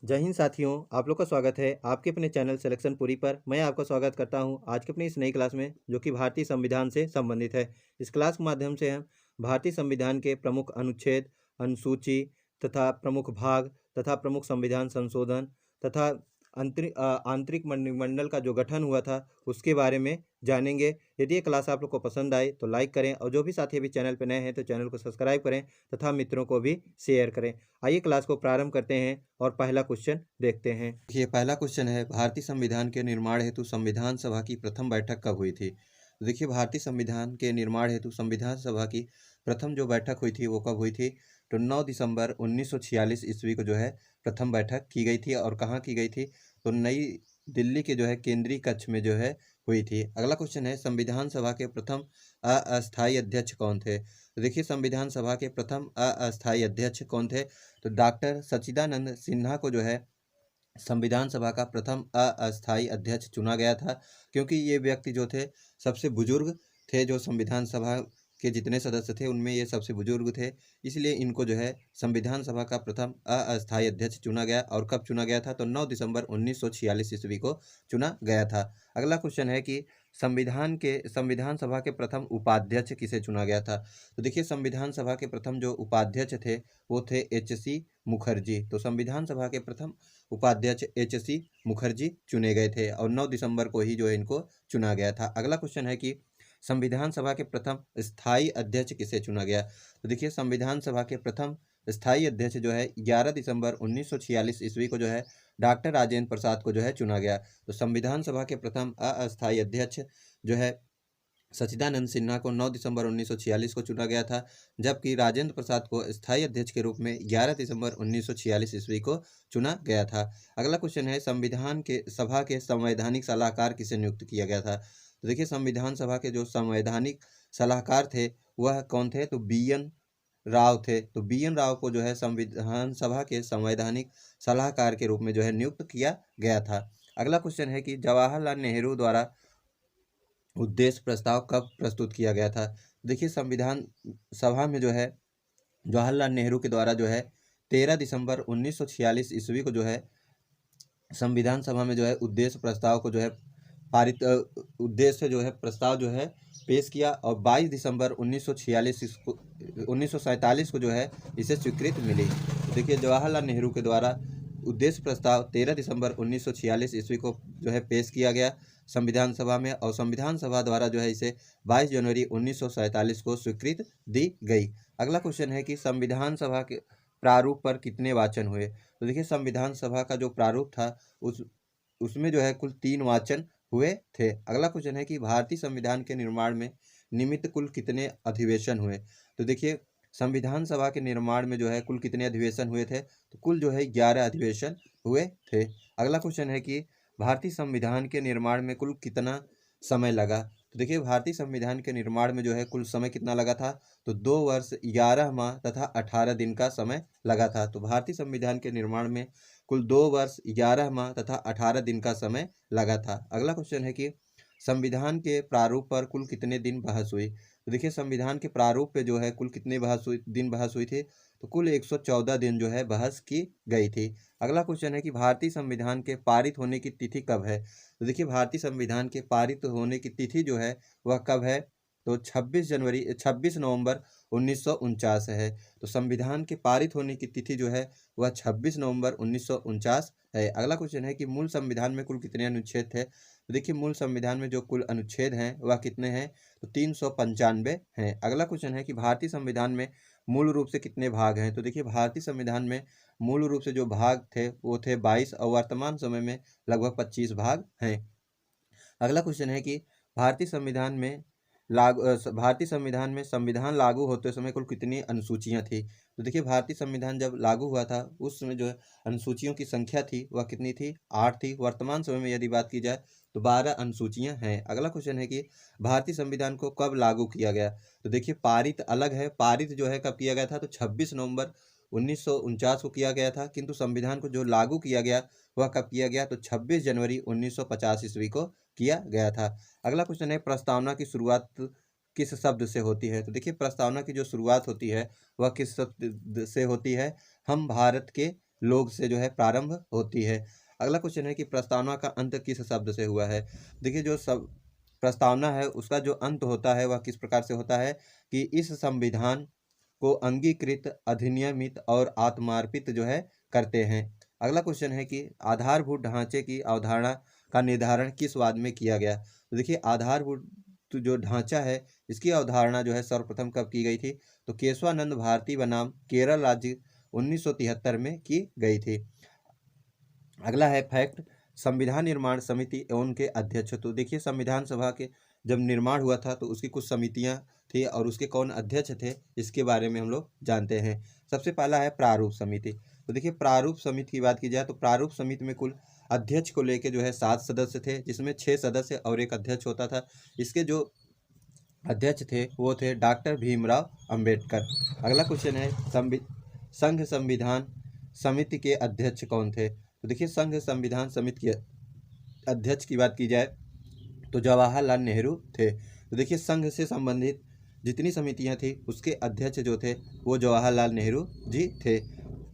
जय हिंद साथियों, आप लोग का स्वागत है आपके अपने चैनल सिलेक्शन पूरी पर। मैं आपका स्वागत करता हूं आज की अपनी इस नई क्लास में, जो कि भारतीय संविधान से संबंधित है। इस क्लास के माध्यम से हम भारतीय संविधान के प्रमुख अनुच्छेद, अनुसूची तथा प्रमुख भाग तथा प्रमुख संविधान संशोधन तथा आंतरिक मंत्रिमंडल का जो गठन हुआ था उसके बारे में जानेंगे। यदि ये क्लास आप लोग को पसंद आए तो लाइक करें, और जो भी साथी अभी चैनल पर नए हैं तो चैनल को सब्सक्राइब करें तथा मित्रों को भी शेयर करें। आइए क्लास को प्रारंभ करते हैं और पहला क्वेश्चन देखते हैं। ये पहला क्वेश्चन है, भारतीय संविधान के निर्माण हेतु संविधान सभा की प्रथम बैठक कब हुई थी? तो देखिए, भारतीय संविधान के निर्माण हेतु संविधान सभा की प्रथम जो बैठक हुई थी वो कब हुई थी? तो 9 दिसंबर 1946 ईस्वी को जो है प्रथम बैठक की गई थी। और कहाँ की गई थी? तो नई दिल्ली के जो है केंद्रीय कक्ष में जो है हुई थी। अगला क्वेश्चन है, संविधान सभा के प्रथम अस्थायी अध्यक्ष कौन थे? तो देखिए, संविधान सभा के प्रथम अस्थायी अध्यक्ष कौन थे? तो डॉक्टर सच्चिदानंद सिन्हा को जो है संविधान सभा का प्रथम अस्थायी अध्यक्ष चुना गया था, क्योंकि ये व्यक्ति जो थे सबसे बुजुर्ग थे। जो संविधान सभा के जितने सदस्य थे उनमें ये सबसे बुजुर्ग थे, इसलिए इनको जो है संविधान सभा का प्रथम अस्थायी अध्यक्ष चुना गया। और कब चुना गया था? तो 9 दिसंबर 1946 ईस्वी को चुना गया था। अगला क्वेश्चन है कि संविधान सभा के प्रथम उपाध्यक्ष किसे चुना गया था? तो देखिए, संविधान सभा के प्रथम जो उपाध्यक्ष थे वो थे एच.सी. मुखर्जी। तो संविधान सभा के प्रथम उपाध्यक्ष एच.सी. मुखर्जी चुने गए थे, और 9 दिसंबर को ही जो है इनको चुना गया था। अगला क्वेश्चन है कि संविधान सभा के प्रथम स्थायी अध्यक्ष किसे चुना गया? तो देखिए, संविधान सभा के प्रथम स्थायी अध्यक्ष जो है 11 दिसंबर 1946 ईस्वी को जो है डॉक्टर राजेंद्र प्रसाद को जो है चुना गया। तो संविधान सभा के प्रथम अस्थायी अध्यक्ष जो है सच्चिदानंद सिन्हा को 9 दिसंबर 1946 को चुना गया था, जबकि राजेंद्र प्रसाद को स्थायी अध्यक्ष के रूप में 11 दिसंबर 1946 ईस्वी को चुना गया था। अगला क्वेश्चन है, संविधान के सभा के संवैधानिक सलाहकार किसे नियुक्त किया गया था? तो देखिए, संविधान सभा के जो संवैधानिक सलाहकार थे वह कौन थे? तो बी.एन. राव थे। तो बी.एन. राव को जो है संविधान सभा के संवैधानिक सलाहकार के रूप में जो है नियुक्त किया गया था। अगला क्वेश्चन है कि जवाहरलाल नेहरू द्वारा उद्देश्य प्रस्ताव कब प्रस्तुत किया गया था? देखिए, संविधान सभा में जो है जवाहरलाल नेहरू के द्वारा जो है 13 दिसंबर 1946 ईस्वी को जो है संविधान सभा में जो है उद्देश्य प्रस्ताव को जो है उद्देश्य जो है प्रस्ताव जो है पेश किया, और 22 दिसंबर 1947 को जो है इसे स्वीकृति मिली। देखिए, जवाहरलाल नेहरू के द्वारा उद्देश्य प्रस्ताव 13 दिसंबर 1946 ईस्वी को जो है पेश किया गया संविधान सभा में, और संविधान सभा द्वारा जो है इसे 22 जनवरी 1947 को स्वीकृति दी गई। अगला क्वेश्चन है कि संविधान सभा के प्रारूप पर कितने वाचन हुए? तो देखिए, संविधान सभा का जो प्रारूप था उसमें जो है कुल 3 वाचन हुए थे। अगला क्वेश्चन है कि भारतीय संविधान के निर्माण में निमित्त कुल कितने अधिवेशन हुए? तो देखिए, संविधान सभा के निर्माण में जो है कुल कितने अधिवेशन हुए थे? तो कुल जो है 11 अधिवेशन हुए थे। अगला क्वेश्चन है कि भारतीय संविधान के निर्माण में कुल कितना समय लगा? तो देखिए, भारतीय संविधान के निर्माण में जो है कुल समय कितना लगा था? तो 2 वर्ष 11 माह तथा 18 दिन का समय लगा था। तो भारतीय संविधान के निर्माण में कुल 2 वर्ष 11 माह तथा 18 दिन का समय लगा था। अगला क्वेश्चन है कि संविधान के प्रारूप पर कुल कितने दिन बहस हुई? तो देखिए, संविधान के प्रारूप पे जो है कुल कितने बहस हुई थी? तो कुल 114 दिन जो है बहस की गई थी। अगला क्वेश्चन है कि भारतीय संविधान के पारित होने की तिथि कब है? तो देखिए, भारतीय संविधान के पारित होने की तिथि जो है वह कब है? तो 26 नवंबर 1949 है। तो संविधान के पारित होने की तिथि जो है वह 26 नवंबर 1949 है। अगला क्वेश्चन है कि मूल संविधान में कुल कितने अनुच्छेद थे? तो देखिए, मूल संविधान में जो कुल अनुच्छेद हैं वह कितने हैं? तो 395 हैं। अगला क्वेश्चन है कि भारतीय संविधान में मूल रूप से कितने भाग हैं? तो देखिए, भारतीय संविधान में मूल रूप से जो भाग थे वो थे 22, और वर्तमान समय में लगभग 25 भाग हैं। अगला क्वेश्चन है कि भारतीय संविधान में संविधान लागू होते समय कुल कितनी अनुसूचियां थी? तो देखिए, भारतीय संविधान जब लागू हुआ था उस समय जो है अनुसूचियों की संख्या थी वह कितनी थी? 8 थी। वर्तमान समय में यदि बात की जाए तो 12 अनुसूचियां हैं। अगला क्वेश्चन है कि भारतीय संविधान को कब लागू किया गया? तो देखिए, पारित अलग है। पारित जो है कब किया गया था? तो 26 नवंबर 1949 को किया गया था, किंतु संविधान को जो लागू किया गया वह कब किया गया? तो 26 जनवरी 1950 ईस्वी को किया गया था। अगला क्वेश्चन है, प्रस्तावना की शुरुआत किस शब्द से होती है? तो देखिए, प्रस्तावना की जो शुरुआत होती है वह किस शब्द से होती है? हम भारत के लोग से जो है प्रारंभ होती है। अगला क्वेश्चन है कि प्रस्तावना का अंत किस शब्द से हुआ है। देखिए जो सब प्रस्तावना है उसका जो अंत होता है वह किस प्रकार से होता है कि इस संविधान को अंगीकृत, अधिनियमित और आत्मार्पित जो है करते हैं। अगला क्वेश्चन है कि आधारभूत ढांचे की अवधारणा का निर्धारण किस वाद में किया गया। तो देखिए आधारभूत जो ढांचा है इसकी अवधारणा जो है सर्वप्रथम कब की गई थी, तो केशवानंद भारती बनाम केरल राज्य 1973 में की गई थी। अगला है फैक्ट, संविधान निर्माण समिति एवं के अध्यक्ष। तो देखिए संविधान सभा के जब निर्माण हुआ था तो उसकी कुछ समितियां थी और उसके कौन अध्यक्ष थे इसके बारे में हम लोग जानते हैं। सबसे पहला है प्रारूप समिति। तो देखिए प्रारूप समिति की बात की जाए तो प्रारूप समिति में कुल अध्यक्ष को लेके जो है 7 सदस्य थे, जिसमें 6 सदस्य और एक अध्यक्ष होता था। इसके जो अध्यक्ष थे वो थे डॉक्टर भीमराव अंबेडकर। अगला क्वेश्चन है संघ संविधान समिति के अध्यक्ष कौन थे। तो देखिए संघ संविधान समिति के अध्यक्ष की बात की जाए तो जवाहरलाल नेहरू थे। तो देखिए संघ से संबंधित जितनी समितियां थी उसके अध्यक्ष जो थे वो जवाहरलाल नेहरू जी थे।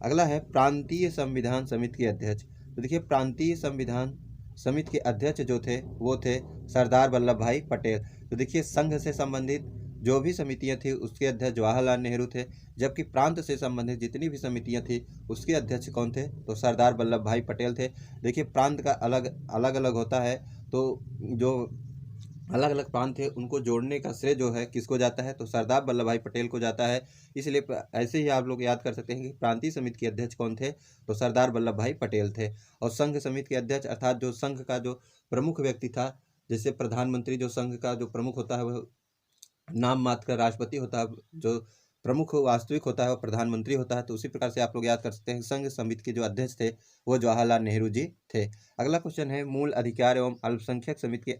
अगला है प्रांतीय संविधान समिति के अध्यक्ष। तो देखिए प्रांतीय संविधान समिति के अध्यक्ष जो थे वो थे सरदार वल्लभ भाई पटेल। तो देखिए संघ से संबंधित जो भी समितियां थी उसके अध्यक्ष जवाहरलाल नेहरू थे, जबकि प्रांत से संबंधित जितनी भी समितियां थी उसके अध्यक्ष कौन थे, तो सरदार वल्लभ भाई पटेल थे। देखिए प्रांत का अलग अलग होता है, तो जो अलग अलग प्रांत थे उनको जोड़ने का श्रेय जो है किसको जाता है, तो सरदार वल्लभ भाई पटेल को जाता है। इसलिए ऐसे ही आप लोग याद कर सकते हैं कि प्रांतीय समिति के अध्यक्ष कौन थे, तो सरदार वल्लभ भाई पटेल थे। और संघ समिति के अध्यक्ष अर्थात जो संघ का जो प्रमुख व्यक्ति था, जैसे प्रधानमंत्री जो संघ का जो प्रमुख होता है वह नाम मात्र का राष्ट्रपति होता है, जो प्रमुख वास्तविक होता है वो प्रधानमंत्री होता है। तो उसी प्रकार से आप लोग याद कर सकते हैं संघ समिति के जो अध्यक्ष थे वो जवाहरलाल नेहरू जी थे। अगला क्वेश्चन है मूल अधिकार एवं अल्पसंख्यक समिति के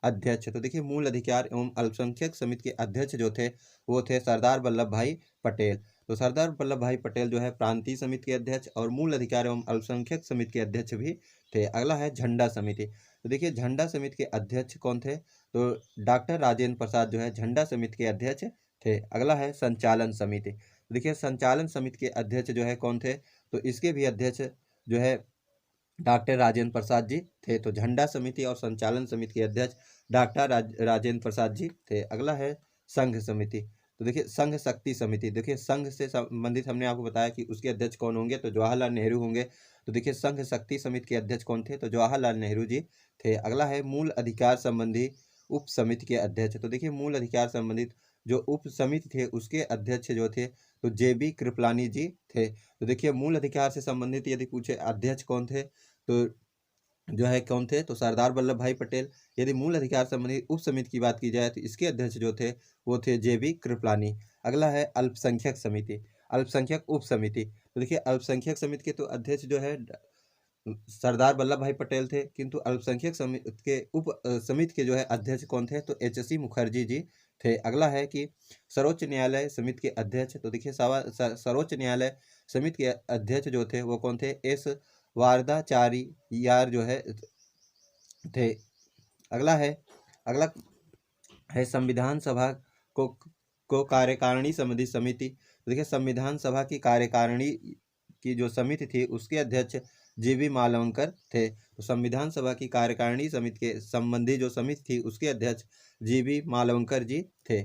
अध्यक्ष। तो देखिए मूल अधिकार एवं अल्पसंख्यक समिति के अध्यक्ष जो थे वो थे सरदार वल्लभ भाई पटेल। तो सरदार वल्लभ भाई पटेल जो है प्रांतीय समिति के अध्यक्ष और मूल अधिकार एवं अल्पसंख्यक समिति के अध्यक्ष भी थे। अगला है झंडा समिति। तो देखिए झंडा समिति के अध्यक्ष कौन थे, तो डॉक्टर राजेंद्र प्रसाद जो है झंडा समिति के अध्यक्ष थे। अगला है संचालन समिति। देखिए संचालन समिति के अध्यक्ष जो है कौन थे, तो इसके भी अध्यक्ष जो है डॉक्टर राजेंद्र प्रसाद जी थे। तो झंडा समिति और संचालन समिति के अध्यक्ष डॉक्टर राजेंद्र प्रसाद जी थे। अगला है संघ समिति। तो देखिए संघ शक्ति समिति। देखिए संघ से संबंधित हमने आपको बताया कि उसके अध्यक्ष कौन होंगे, तो जवाहरलाल नेहरू होंगे। तो देखिए संघ शक्ति समिति के अध्यक्ष कौन थे, तो जवाहरलाल नेहरू जी थे। अगला है मूल अधिकार संबंधी उप समिति के अध्यक्ष। तो देखिए मूल अधिकार संबंधित जो उप समिति थे उसके अध्यक्ष जो थे तो JB कृपलानी जी थे। तो देखिए मूल अधिकार से संबंधित यदि पूछे अध्यक्ष कौन थे, तो जो है कौन थे, तो सरदार वल्लभ भाई पटेल। यदि मूल अधिकार संबंधी उप समिति की बात की जाए तो इसके अध्यक्ष जो थे वो थे JB कृपलानी। अगला है अल्पसंख्यक समिति, अल्पसंख्यक उप समिति। तो देखिए अल्पसंख्यक समिति के तो अध्यक्ष जो है सरदार वल्लभ भाई पटेल थे, किंतु अल्पसंख्यक समिति के उप समिति के जो है अध्यक्ष कौन थे, तो HC मुखर्जी जी थे। अगला है कि सर्वोच्च न्यायालय समिति के अध्यक्ष। तो देखिए सर्वोच्च न्यायालय समिति के अध्यक्ष जो थे वो कौन थे, S वारदाचारी यार जो है थे। अगला है संविधान सभा को कार्यकारिणी संबंधी समिति। तो देखिए संविधान सभा की कार्यकारिणी की जो समिति थी उसके अध्यक्ष JB मालवंकर थे। तो संविधान सभा की कार्यकारिणी समिति के संबंधी जो समिति थी उसके अध्यक्ष JB मालवंकर जी थे।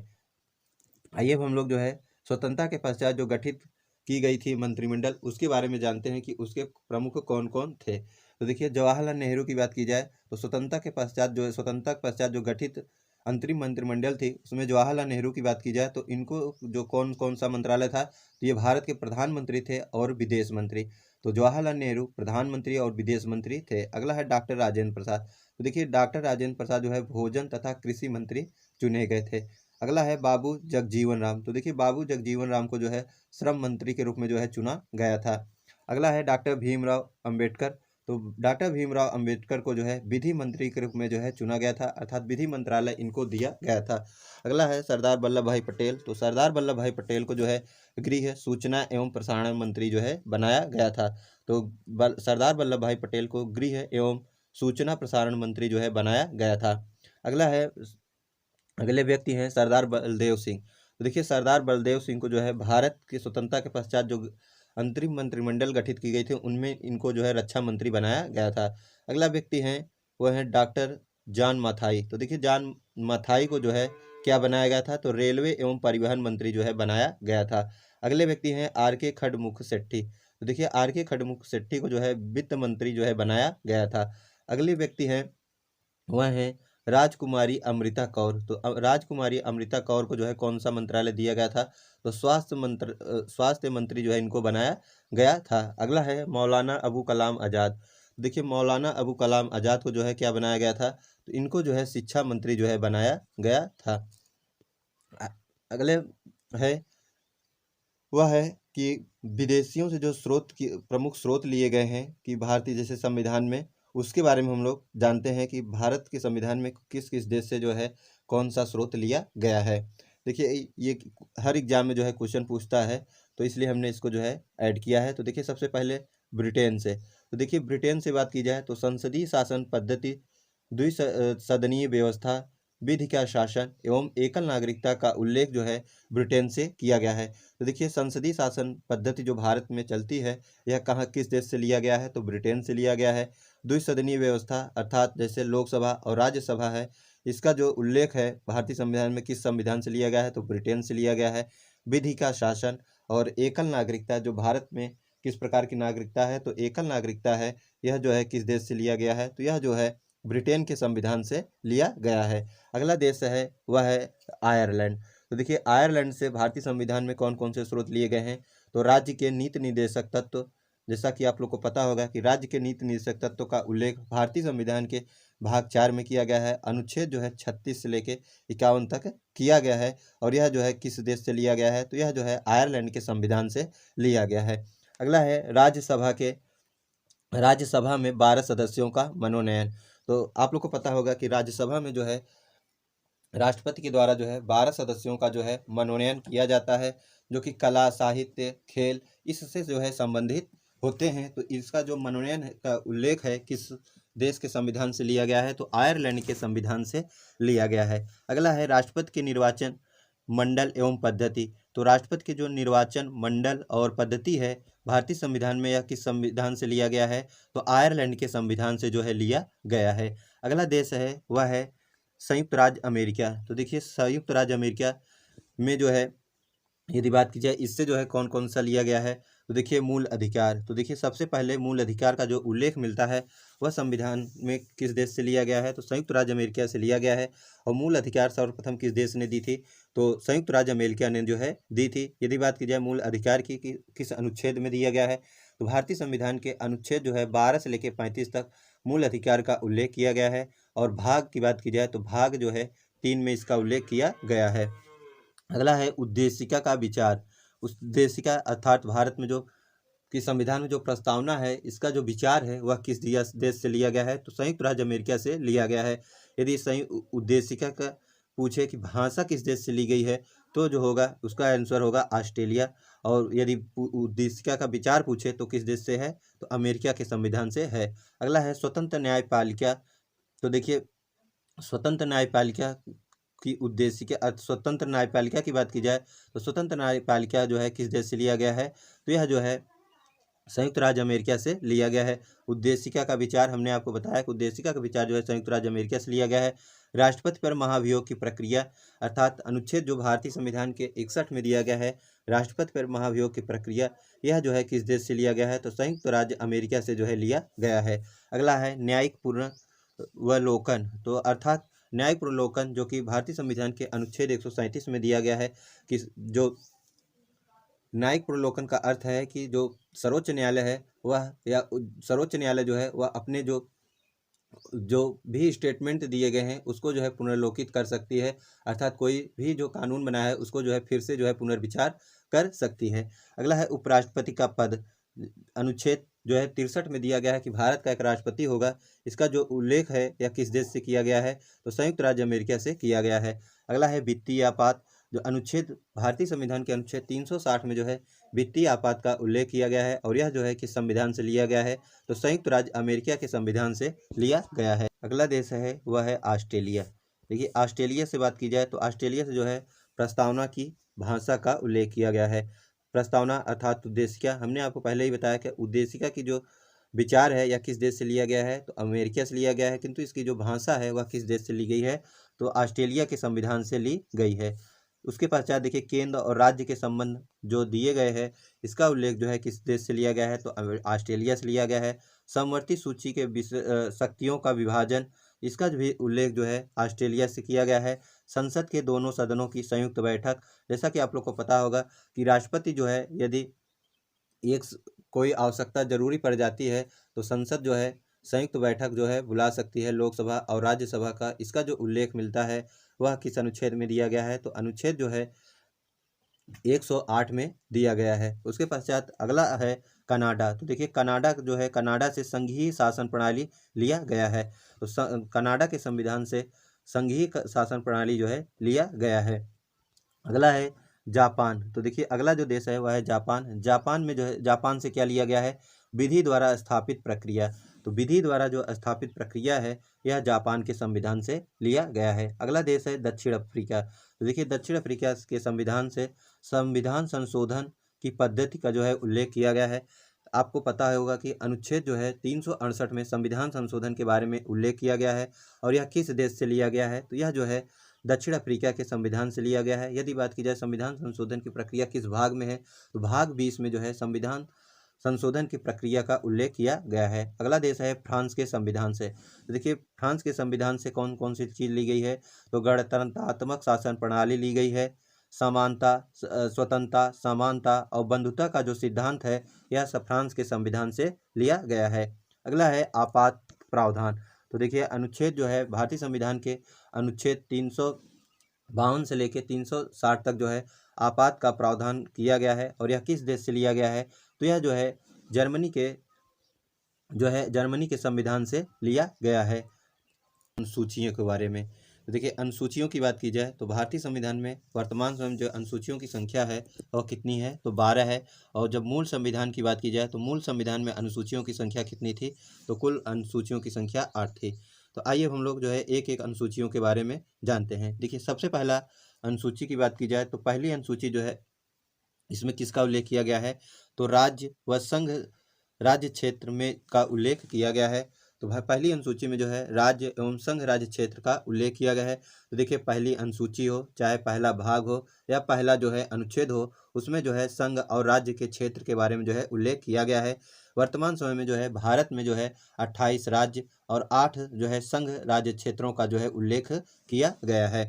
आइए अब हम लोग जो है स्वतंत्रता के पश्चात जो गठित की गई थी मंत्रिमंडल उसके बारे में जानते हैं कि उसके प्रमुख कौन कौन थे। तो देखिए जवाहरलाल नेहरू की बात की जाए तो स्वतंत्रता के पश्चात जो गठित अंतरिम मंत्रिमंडल थी उसमें जवाहरलाल नेहरू की बात की जाए तो इनको जो कौन कौन सा मंत्रालय था, तो ये भारत के प्रधानमंत्री थे और विदेश मंत्री। तो जवाहरलाल नेहरू प्रधानमंत्री और विदेश मंत्री थे। अगला है डॉक्टर राजेंद्र प्रसाद। तो देखिए डॉक्टर राजेंद्र प्रसाद जो है भोजन तथा कृषि मंत्री चुने गए थे। अगला है बाबू जगजीवन राम। तो देखिए बाबू जगजीवन राम को जो है श्रम मंत्री के रूप में जो है चुना गया था। अगला है डॉक्टर भीमराव अंबेडकर। तो डॉक्टर भीमराव अंबेडकर को जो है विधि मंत्री के रूप में जो है चुना गया था, अर्थात विधि मंत्रालय इनको दिया गया था। अगला है सरदार वल्लभ भाई पटेल। तो सरदार वल्लभ भाई पटेल को जो है गृह सूचना एवं प्रसारण मंत्री जो है बनाया गया था। तो सरदार वल्लभ भाई पटेल को गृह एवं सूचना प्रसारण मंत्री जो है बनाया गया था। अगले व्यक्ति हैं सरदार बलदेव सिंह। तो देखिए सरदार बलदेव सिंह को जो है भारत की स्वतंत्रता के पश्चात जो अंतरिम मंत्रिमंडल गठित की गई थी, उनमें इनको जो है रक्षा मंत्री बनाया गया था। अगला व्यक्ति हैं वो हैं डॉक्टर जॉन मथाई। तो देखिए जॉन मथाई को जो है क्या बनाया गया था, तो रेलवे एवं परिवहन मंत्री जो है बनाया गया था। अगले व्यक्ति हैं आर के खडमुख शेट्टी। तो देखिए आर के खडमुख शेट्टी को जो है वित्त मंत्री जो है बनाया गया था। अगले व्यक्ति हैं वह है राजकुमारी अमृता कौर। तो राजकुमारी अमृता कौर को जो है कौन सा मंत्रालय दिया गया था, तो स्वास्थ्य मंत्री जो है इनको बनाया गया था। अगला है मौलाना अबू कलाम आज़ाद। देखिए मौलाना अबू कलाम आज़ाद को जो है क्या बनाया गया था, तो इनको जो है शिक्षा मंत्री जो है बनाया गया था। अगले है वह है कि विदेशियों से जो प्रमुख स्रोत लिए गए हैं कि भारतीय जैसे संविधान में, उसके बारे में हम लोग जानते हैं कि भारत के संविधान में किस किस देश से जो है कौन सा स्रोत लिया गया है। देखिए ये हर एग्जाम में जो है क्वेश्चन पूछता है, तो इसलिए हमने इसको जो है ऐड किया है। तो देखिए सबसे पहले ब्रिटेन से। तो देखिए ब्रिटेन से बात की जाए तो संसदीय शासन पद्धति, द्विसदनीय व्यवस्था, विधि का शासन एवं एकल नागरिकता का उल्लेख जो है ब्रिटेन से किया गया है। तो देखिए संसदीय शासन पद्धति जो भारत में चलती है, यह कहाँ किस देश से लिया गया है, तो ब्रिटेन से लिया गया है। द्विसदनीय व्यवस्था अर्थात जैसे लोकसभा और राज्यसभा है, इसका जो उल्लेख है भारतीय संविधान में किस संविधान से लिया गया है, तो ब्रिटेन से लिया गया है। विधि का शासन और एकल नागरिकता जो भारत में किस प्रकार की नागरिकता है, तो एकल नागरिकता है, यह जो है किस देश से लिया गया है, तो यह जो है ब्रिटेन के संविधान से लिया गया है। अगला देश है वह है आयरलैंड। तो देखिए आयरलैंड से भारतीय संविधान में कौन कौन से स्रोत लिए गए हैं, तो राज्य के नीति निर्देशक तत्व, जैसा कि आप लोग को पता होगा कि राज्य के नीति निर्देशक तत्व का उल्लेख भारतीय संविधान के भाग 4 में किया गया है। अनुच्छेद जो है 36 से लेके 51 तक किया गया है, और यह जो है किस देश से लिया गया है, तो यह जो है आयरलैंड के संविधान से लिया गया है। अगला है राज्यसभा में 12 सदस्यों का मनोनयन। तो आप लोग को पता होगा कि राज्यसभा में जो है राष्ट्रपति के द्वारा जो है 12 सदस्यों का जो है मनोनयन किया जाता है, जो कि कला, साहित्य, खेल इससे जो है संबंधित होते हैं। तो इसका जो मनोनयन का उल्लेख है किस देश के संविधान से लिया गया है, तो आयरलैंड के संविधान से लिया गया है। अगला है राष्ट्रपति के निर्वाचन मंडल एवं पद्धति। तो राष्ट्रपति के जो निर्वाचन मंडल और पद्धति है भारतीय संविधान में, यह किस संविधान से लिया गया है, तो आयरलैंड के संविधान से जो है लिया गया है। अगला देश है वह है संयुक्त राज्य अमेरिका। तो देखिए संयुक्त राज्य अमेरिका में जो है यदि बात की जाए इससे जो है कौन कौन सा लिया गया है, तो देखिए मूल अधिकार। तो देखिए सबसे पहले मूल अधिकार का जो उल्लेख मिलता है वह संविधान में किस देश से लिया गया है, तो संयुक्त राज्य अमेरिका से लिया गया है। और मूल अधिकार सर्वप्रथम किस देश ने दी थी, तो संयुक्त राज्य अमेरिका ने जो है दी थी। यदि बात की जाए मूल अधिकार की कि किस अनुच्छेद में दिया गया है, तो भारतीय संविधान के अनुच्छेद जो है 12 से लेकर 35 तक मूल अधिकार का उल्लेख किया गया है। और भाग की बात की जाए तो भाग जो है 3 में इसका उल्लेख किया गया है। अगला है उद्देशिका का विचार। उद्देशिका अर्थात भारत में जो कि संविधान में जो प्रस्तावना है, इसका जो विचार है वह किस देश से लिया गया है, तो संयुक्त राज्य अमेरिका से लिया गया है। यदि उद्देशिका का पूछे कि भाषा किस देश से ली गई है, तो जो होगा उसका आंसर होगा ऑस्ट्रेलिया। और यदि उद्देशिका का विचार पूछे तो किस देश से है, तो अमेरिका के संविधान से है। अगला है स्वतंत्र न्यायपालिका। तो देखिए स्वतंत्र न्यायपालिका की उद्देशिका स्वतंत्र न्यायपालिका की बात की जाए तो स्वतंत्र न्यायपालिका जो है किस देश से लिया गया है, तो यह जो है संयुक्त राज्य अमेरिका से लिया गया है। उद्देशिका का विचार हमने आपको बताया कि उद्देशिका का विचार जो है संयुक्त राज्य अमेरिका से लिया गया है। राष्ट्रपति पर महाभियोग की प्रक्रिया अर्थात अनुच्छेद जो भारतीय संविधान के 61 में दिया गया है, राष्ट्रपति पर महाभियोग की प्रक्रिया, यह जो है किस देश से लिया गया है, तो संयुक्त राज्य अमेरिका से जो है लिया गया है। अगला है न्यायिक पुनर्वलोकन। तो अर्थात न्यायिक पुनर्वलोकन जो कि भारतीय संविधान के अनुच्छेद 137 में दिया गया है कि जो न्यायिक पुनर्वलोकन का अर्थ है कि जो सर्वोच्च न्यायालय है वह या सर्वोच्च न्यायालय जो है वह अपने जो भी स्टेटमेंट दिए गए हैं उसको जो है पुनर्लोकित कर सकती है, अर्थात कोई भी जो कानून बनाया है उसको जो है फिर से जो है पुनर्विचार कर सकती है। अगला है उपराष्ट्रपति का पद। अनुच्छेद जो है 63 में दिया गया है कि भारत का एक राष्ट्रपति होगा। इसका जो उल्लेख है या किस देश से किया गया है, तो संयुक्त राज्य अमेरिका से किया गया है। अगला है वित्तीय आपात। जो अनुच्छेद भारतीय संविधान के अनुच्छेद 360 में जो है वित्तीय आपात का उल्लेख किया गया है, और यह जो है किस संविधान से लिया गया है, तो संयुक्त राज्य अमेरिका के संविधान से लिया गया है। अगला देश है वह है ऑस्ट्रेलिया। देखिए ऑस्ट्रेलिया से बात की जाए तो ऑस्ट्रेलिया से जो है प्रस्तावना की भाषा का उल्लेख किया गया है। प्रस्तावना अर्थात उद्देशिका, हमने आपको पहले ही बताया कि उद्देशिका की जो विचार है यह किस देश से लिया गया है, तो अमेरिका से लिया गया है, किंतु इसकी जो भाषा है वह किस देश से ली गई है, तो ऑस्ट्रेलिया के संविधान से ली गई है। उसके पश्चात देखिए केंद्र और राज्य के संबंध जो दिए गए हैं, इसका उल्लेख जो है किस देश से लिया गया है, तो ऑस्ट्रेलिया से लिया गया है। समवर्ती सूची के शक्तियों का विभाजन, इसका भी उल्लेख जो है ऑस्ट्रेलिया से किया गया है। संसद के दोनों सदनों की संयुक्त बैठक, जैसा कि आप लोग को पता होगा कि राष्ट्रपति जो है यदि एक कोई आवश्यकता जरूरी पड़ जाती है तो संसद जो है संयुक्त बैठक जो है बुला सकती है, लोकसभा और राज्यसभा का। इसका जो उल्लेख मिलता है वह किस अनुच्छेद में दिया गया है, तो अनुच्छेद जो है 108 में दिया गया है। उसके पश्चात अगला है कनाडा। तो देखिए कनाडा जो है, कनाडा से संघीय शासन प्रणाली लिया गया है, तो कनाडा के संविधान से संघीय शासन प्रणाली जो है लिया गया है। अगला है जापान। तो देखिए अगला जो देश है वह है जापान। जापान में जो है, जापान से क्या लिया गया है, विधि द्वारा स्थापित प्रक्रिया। तो विधि द्वारा जो स्थापित प्रक्रिया है यह जापान के संविधान से लिया गया है। अगला देश है दक्षिण अफ्रीका। तो देखिए दक्षिण अफ्रीका के संविधान से संविधान संशोधन की पद्धति का जो है उल्लेख किया गया है। आपको पता होगा कि अनुच्छेद जो है 368 में संविधान संशोधन के बारे में उल्लेख किया गया है, और यह किस देश से लिया गया है, तो यह जो है दक्षिण अफ्रीका के संविधान से लिया गया है। यदि बात की जाए संविधान संशोधन की प्रक्रिया किस भाग में है, तो भाग 20 में जो है संविधान संशोधन की प्रक्रिया का उल्लेख किया गया है। अगला देश है फ्रांस के संविधान से। तो देखिए फ्रांस के संविधान से कौन कौन सी चीज़ ली गई है, तो गणतंत्रात्मक शासन प्रणाली ली गई है, समानता, स्वतंत्रता, समानता और बंधुता का जो सिद्धांत है यह सब फ्रांस के संविधान से लिया गया है। अगला है आपात प्रावधान। तो देखिए अनुच्छेद जो है भारतीय संविधान के अनुच्छेद 352 से लेकर 360 तक जो है आपात का प्रावधान किया गया है, और यह किस देश से लिया गया है, तो यह जो है जर्मनी के संविधान से लिया गया है। अनुसूचियों के बारे में, तो देखिए अनुसूचियों की बात की जाए तो भारतीय संविधान में वर्तमान समय जो अनुसूचियों की संख्या है वह कितनी है, तो 12 है। और जब मूल संविधान की बात की जाए तो मूल संविधान में अनुसूचियों की संख्या कितनी थी, तो कुल अनुसूचियों की संख्या 8 थी। तो आइए हम लोग जो है एक एक अनुसूचियों के बारे में जानते हैं। देखिए सबसे पहला अनुसूची की बात की जाए तो पहली अनुसूची जो है इसमें किसका उल्लेख किया गया है, तो राज्य व संघ राज्य क्षेत्र में का उल्लेख किया गया है। तो पहली अनुसूची में जो है राज्य एवं संघ राज्य क्षेत्र का उल्लेख किया गया है। तो देखिए पहली अनुसूची हो चाहे पहला भाग हो या पहला जो है अनुच्छेद हो, उसमें जो है संघ और राज्य के क्षेत्र के बारे में जो है उल्लेख किया गया है। वर्तमान समय में जो है भारत में जो है 28 राज्य और 8 जो है संघ राज्य क्षेत्रों का जो है उल्लेख किया गया है।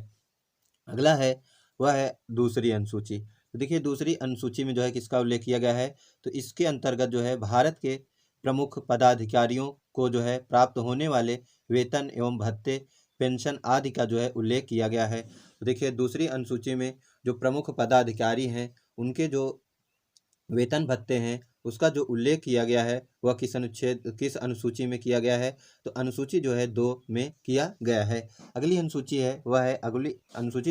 अगला है वह है दूसरी अनुसूची। तो देखिए दूसरी अनुसूची में जो है किसका उल्लेख किया गया है, तो इसके अंतर्गत जो है भारत के प्रमुख पदाधिकारियों को जो है प्राप्त होने वाले वेतन एवं भत्ते, पेंशन आदि का जो है उल्लेख किया गया है। तो देखिए दूसरी अनुसूची में जो प्रमुख पदाधिकारी हैं उनके जो वेतन भत्ते हैं उसका जो उल्लेख किया गया है वह किस अनुसूची में किया गया है, तो अनुसूची जो है 2 में किया गया है। अगली अनुसूची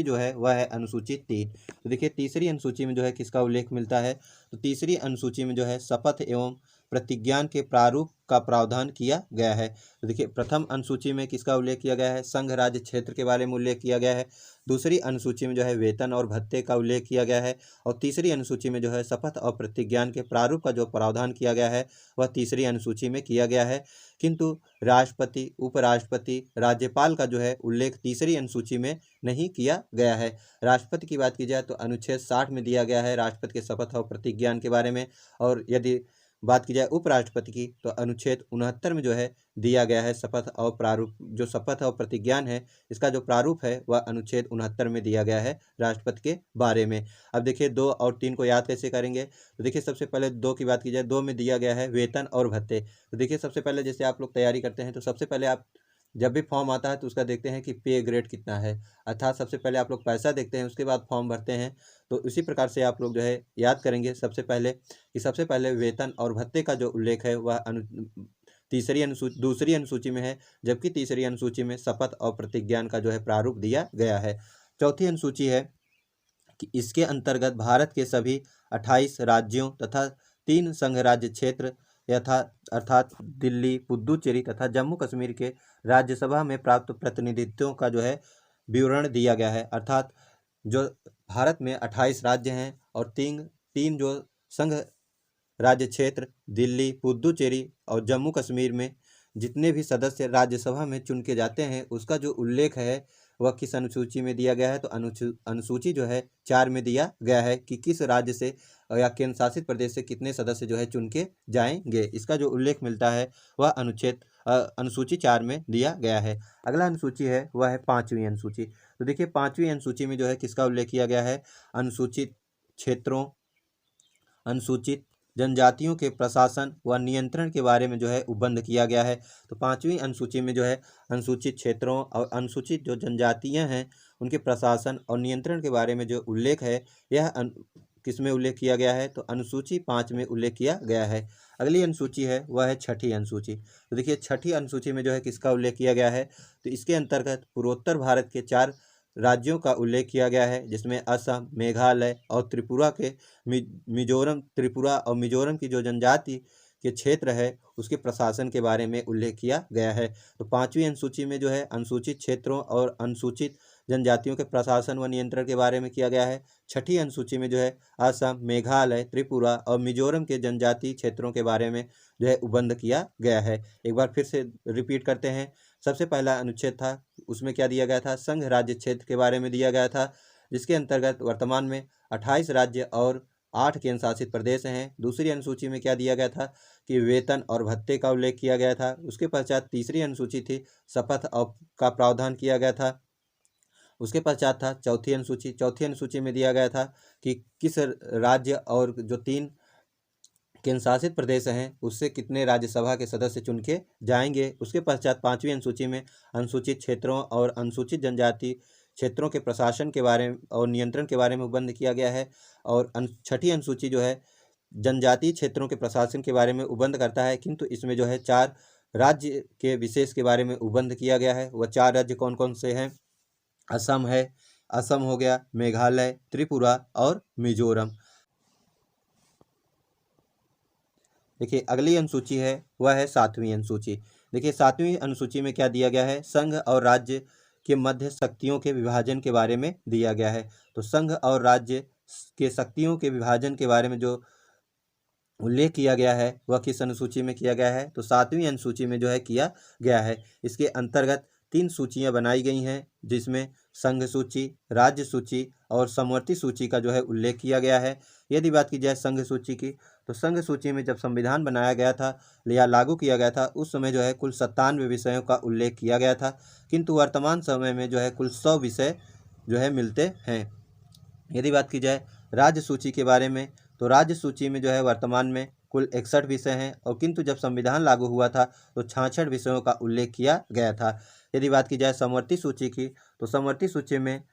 जो है वह है अनुसूची 3। तो देखिए तीसरी अनुसूची में जो है किसका उल्लेख मिलता है, तो तीसरी अनुसूची में जो है शपथ एवं प्रतिज्ञान के प्रारूप का प्रावधान किया गया है। तो देखिए प्रथम अनुसूची में किसका उल्लेख किया गया है, संघ राज्य क्षेत्र के बारे में उल्लेख किया गया है। दूसरी अनुसूची में जो है वेतन और भत्ते का उल्लेख किया गया है, और तीसरी अनुसूची में जो है शपथ और प्रतिज्ञान के प्रारूप का जो प्रावधान किया गया है वह तीसरी अनुसूची में किया गया है। किंतु राष्ट्रपति, उपराष्ट्रपति, राज्यपाल का जो है उल्लेख तीसरी अनुसूची में नहीं किया गया है। राष्ट्रपति की बात की जाए तो अनुच्छेद 60 में दिया गया है राष्ट्रपति के शपथ और प्रतिज्ञान के बारे में, और यदि बात की जाए उपराष्ट्रपति की तो अनुच्छेद 69 में जो है दिया गया है शपथ और प्रारूप, जो शपथ और प्रतिज्ञान है इसका जो प्रारूप है वह अनुच्छेद 69 में दिया गया है राष्ट्रपति के बारे में। अब देखिए 2 और 3 को याद कैसे करेंगे, तो देखिए सबसे पहले 2 की बात की जाए, 2 में दिया गया है वेतन और भत्ते। तो देखिए सबसे पहले जैसे आप लोग तैयारी करते हैं तो सबसे पहले आप जब भी फॉर्म आता है तो उसका देखते हैं कि पे ग्रेड कितना है, अर्थात सबसे पहले आप लोग पैसा देखते हैं उसके बाद फॉर्म भरते हैं। तो इसी प्रकार से आप लोग जो है याद करेंगे सबसे पहले वेतन और भत्ते का जो उल्लेख है वह दूसरी अनुसूची में है, जबकि तीसरी अनुसूची में शपथ और प्रतिज्ञान का जो है प्रारूप दिया गया है। चौथी अनुसूची है कि इसके अंतर्गत भारत के सभी 28 राज्यों तथा 3 संघ राज्य क्षेत्र अर्थात दिल्ली, पुदुचेरी तथा जम्मू कश्मीर के राज्यसभा में प्राप्त प्रतिनिधित्वों का जो है विवरण दिया गया है। अर्थात जो भारत में 28 राज्य हैं और तीन जो संघ राज्य क्षेत्र दिल्ली, पुदुचेरी और जम्मू कश्मीर में जितने भी सदस्य राज्यसभा में चुन के जाते हैं, उसका जो उल्लेख है वह किस अनुसूची में दिया गया है? तो अनुसूची जो है 4 में दिया गया है कि किस राज्य से या केंद्र शासित प्रदेश से कितने सदस्य जो है चुन के जाएंगे। इसका जो उल्लेख मिलता है वह अनुसूची 4 में दिया गया है। अगला अनुसूची है वह है 5वीं अनुसूची। तो देखिए 5वीं अनुसूची में जो है किसका उल्लेख किया गया है? अनुसूचित क्षेत्रों, अनुसूचित जनजातियों के प्रशासन व नियंत्रण के बारे में जो है उपबंध किया गया है। तो 5वीं अनुसूची में जो है अनुसूचित क्षेत्रों और अनुसूचित जो जनजातियां हैं उनके प्रशासन और नियंत्रण के बारे में जो उल्लेख है यह किस में उल्लेख किया गया है? तो अनुसूची 5 में उल्लेख किया गया है। अगली अनुसूची है वह है 6ठी अनुसूची। तो देखिए 6ठी अनुसूची में जो है किसका उल्लेख किया गया है? तो इसके अंतर्गत पूर्वोत्तर भारत के 4 राज्यों का उल्लेख किया गया है, जिसमें असम, मेघालय और त्रिपुरा के मिजोरम, त्रिपुरा और मिजोरम की जो जनजाति के क्षेत्र है उसके प्रशासन के बारे में उल्लेख किया गया है। तो 5वीं अनुसूची में जो है अनुसूचित क्षेत्रों और अनुसूचित जनजातियों के प्रशासन व नियंत्रण के बारे में किया गया है। 6ठी अनुसूची में जो है असम, मेघालय, त्रिपुरा और मिजोरम के जनजातीय क्षेत्रों के बारे में जो है उपबंध किया गया है। एक बार फिर से रिपीट करते हैं। सबसे पहला अनुच्छेद था, उसमें क्या दिया गया था? संघ राज्य क्षेत्र के बारे में दिया गया था, जिसके अंतर्गत वर्तमान में 28 राज्य और 8 केंद्र शासित प्रदेश हैं। दूसरी अनुसूची में क्या दिया गया था कि वेतन और भत्ते का उल्लेख किया गया था। उसके पश्चात तीसरी अनुसूची थी, शपथ का प्रावधान किया गया था। उसके पश्चात था चौथी अनुसूची। चौथी अनुसूची में दिया गया था कि किस राज्य और जो 3 केंद्र शासित प्रदेश हैं उससे कितने राज्यसभा के सदस्य चुन के जाएंगे। उसके पश्चात 5वीं अनुसूची में अनुसूचित क्षेत्रों और अनुसूचित जनजाति क्षेत्रों के प्रशासन के बारे में और नियंत्रण के बारे में उपबंध किया गया है। और 6ठी अनुसूची जो है जनजातीय क्षेत्रों के प्रशासन के बारे में उपबंध करता है, किंतु इसमें जो है 4 राज्य के विशेष के बारे में उपबंध किया गया है। वह 4 राज्य कौन कौन से हैं? असम है, असम हो गया, मेघालय, त्रिपुरा और मिजोरम। देखिए अगली अनुसूची है वह है 7वीं अनुसूची। देखिए 7वीं अनुसूची में क्या दिया गया है? संघ और राज्य के मध्य शक्तियों के विभाजन के बारे में दिया गया है। तो संघ और राज्य के शक्तियों के विभाजन के बारे में जो उल्लेख किया गया है वह किस अनुसूची में किया गया है? तो 7वीं अनुसूची में जो है किया गया है। इसके अंतर्गत 3 सूचियां बनाई गई हैं, जिसमें संघ सूची, राज्य सूची और समवर्ती सूची का जो है उल्लेख किया गया है। यदि बात की जाए संघ सूची की, तो संघ सूची में जब संविधान बनाया गया था या लागू किया गया था उस समय जो है कुल 97 विषयों का उल्लेख किया गया था, किंतु वर्तमान समय में जो है कुल 100 विषय जो है मिलते हैं। यदि बात की जाए राज्य सूची के बारे में, तो राज्य सूची में जो है वर्तमान में कुल 61 विषय हैं, और किंतु जब संविधान लागू हुआ था तो 66 विषयों का उल्लेख किया गया था। यदि बात की जाए समवर्ती सूची की, तो समवर्ती सूची में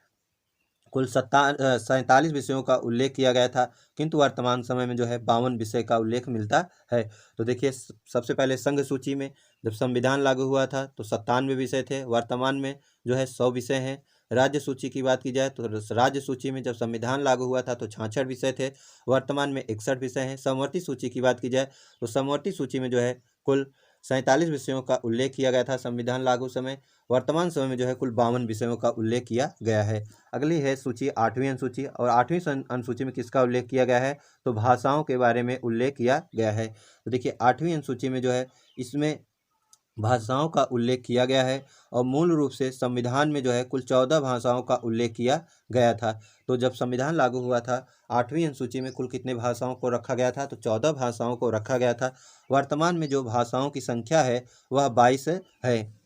कुल 47 विषयों का उल्लेख किया गया था, किंतु वर्तमान समय में जो है 52 विषय का उल्लेख मिलता है। तो देखिए सबसे पहले संघ सूची में जब संविधान लागू हुआ था तो 97 विषय थे, वर्तमान में जो है 100 विषय हैं। राज्य सूची की बात की जाए तो राज्य सूची में जब संविधान लागू हुआ था तो 66 विषय थे, वर्तमान में 61 विषय हैं। समवर्ती सूची की बात की जाए तो समवर्ती सूची में जो है कुल 47 विषयों का उल्लेख किया गया था संविधान लागू समय, वर्तमान समय में जो है कुल 52 विषयों का उल्लेख किया गया है। अगली है सूची 8वीं अनुसूची, और 8वीं अनुसूची में किसका उल्लेख किया गया है? तो भाषाओं के बारे में उल्लेख किया गया है। तो देखिए 8वीं अनुसूची में जो है इसमें भाषाओं का उल्लेख किया गया है, और मूल रूप से संविधान में जो है कुल 14 भाषाओं का उल्लेख किया गया था। तो जब संविधान लागू हुआ था 8वीं अनुसूची में कुल कितने भाषाओं को रखा गया था? तो 14 भाषाओं को रखा गया था। वर्तमान में जो भाषाओं की संख्या है वह 22 है।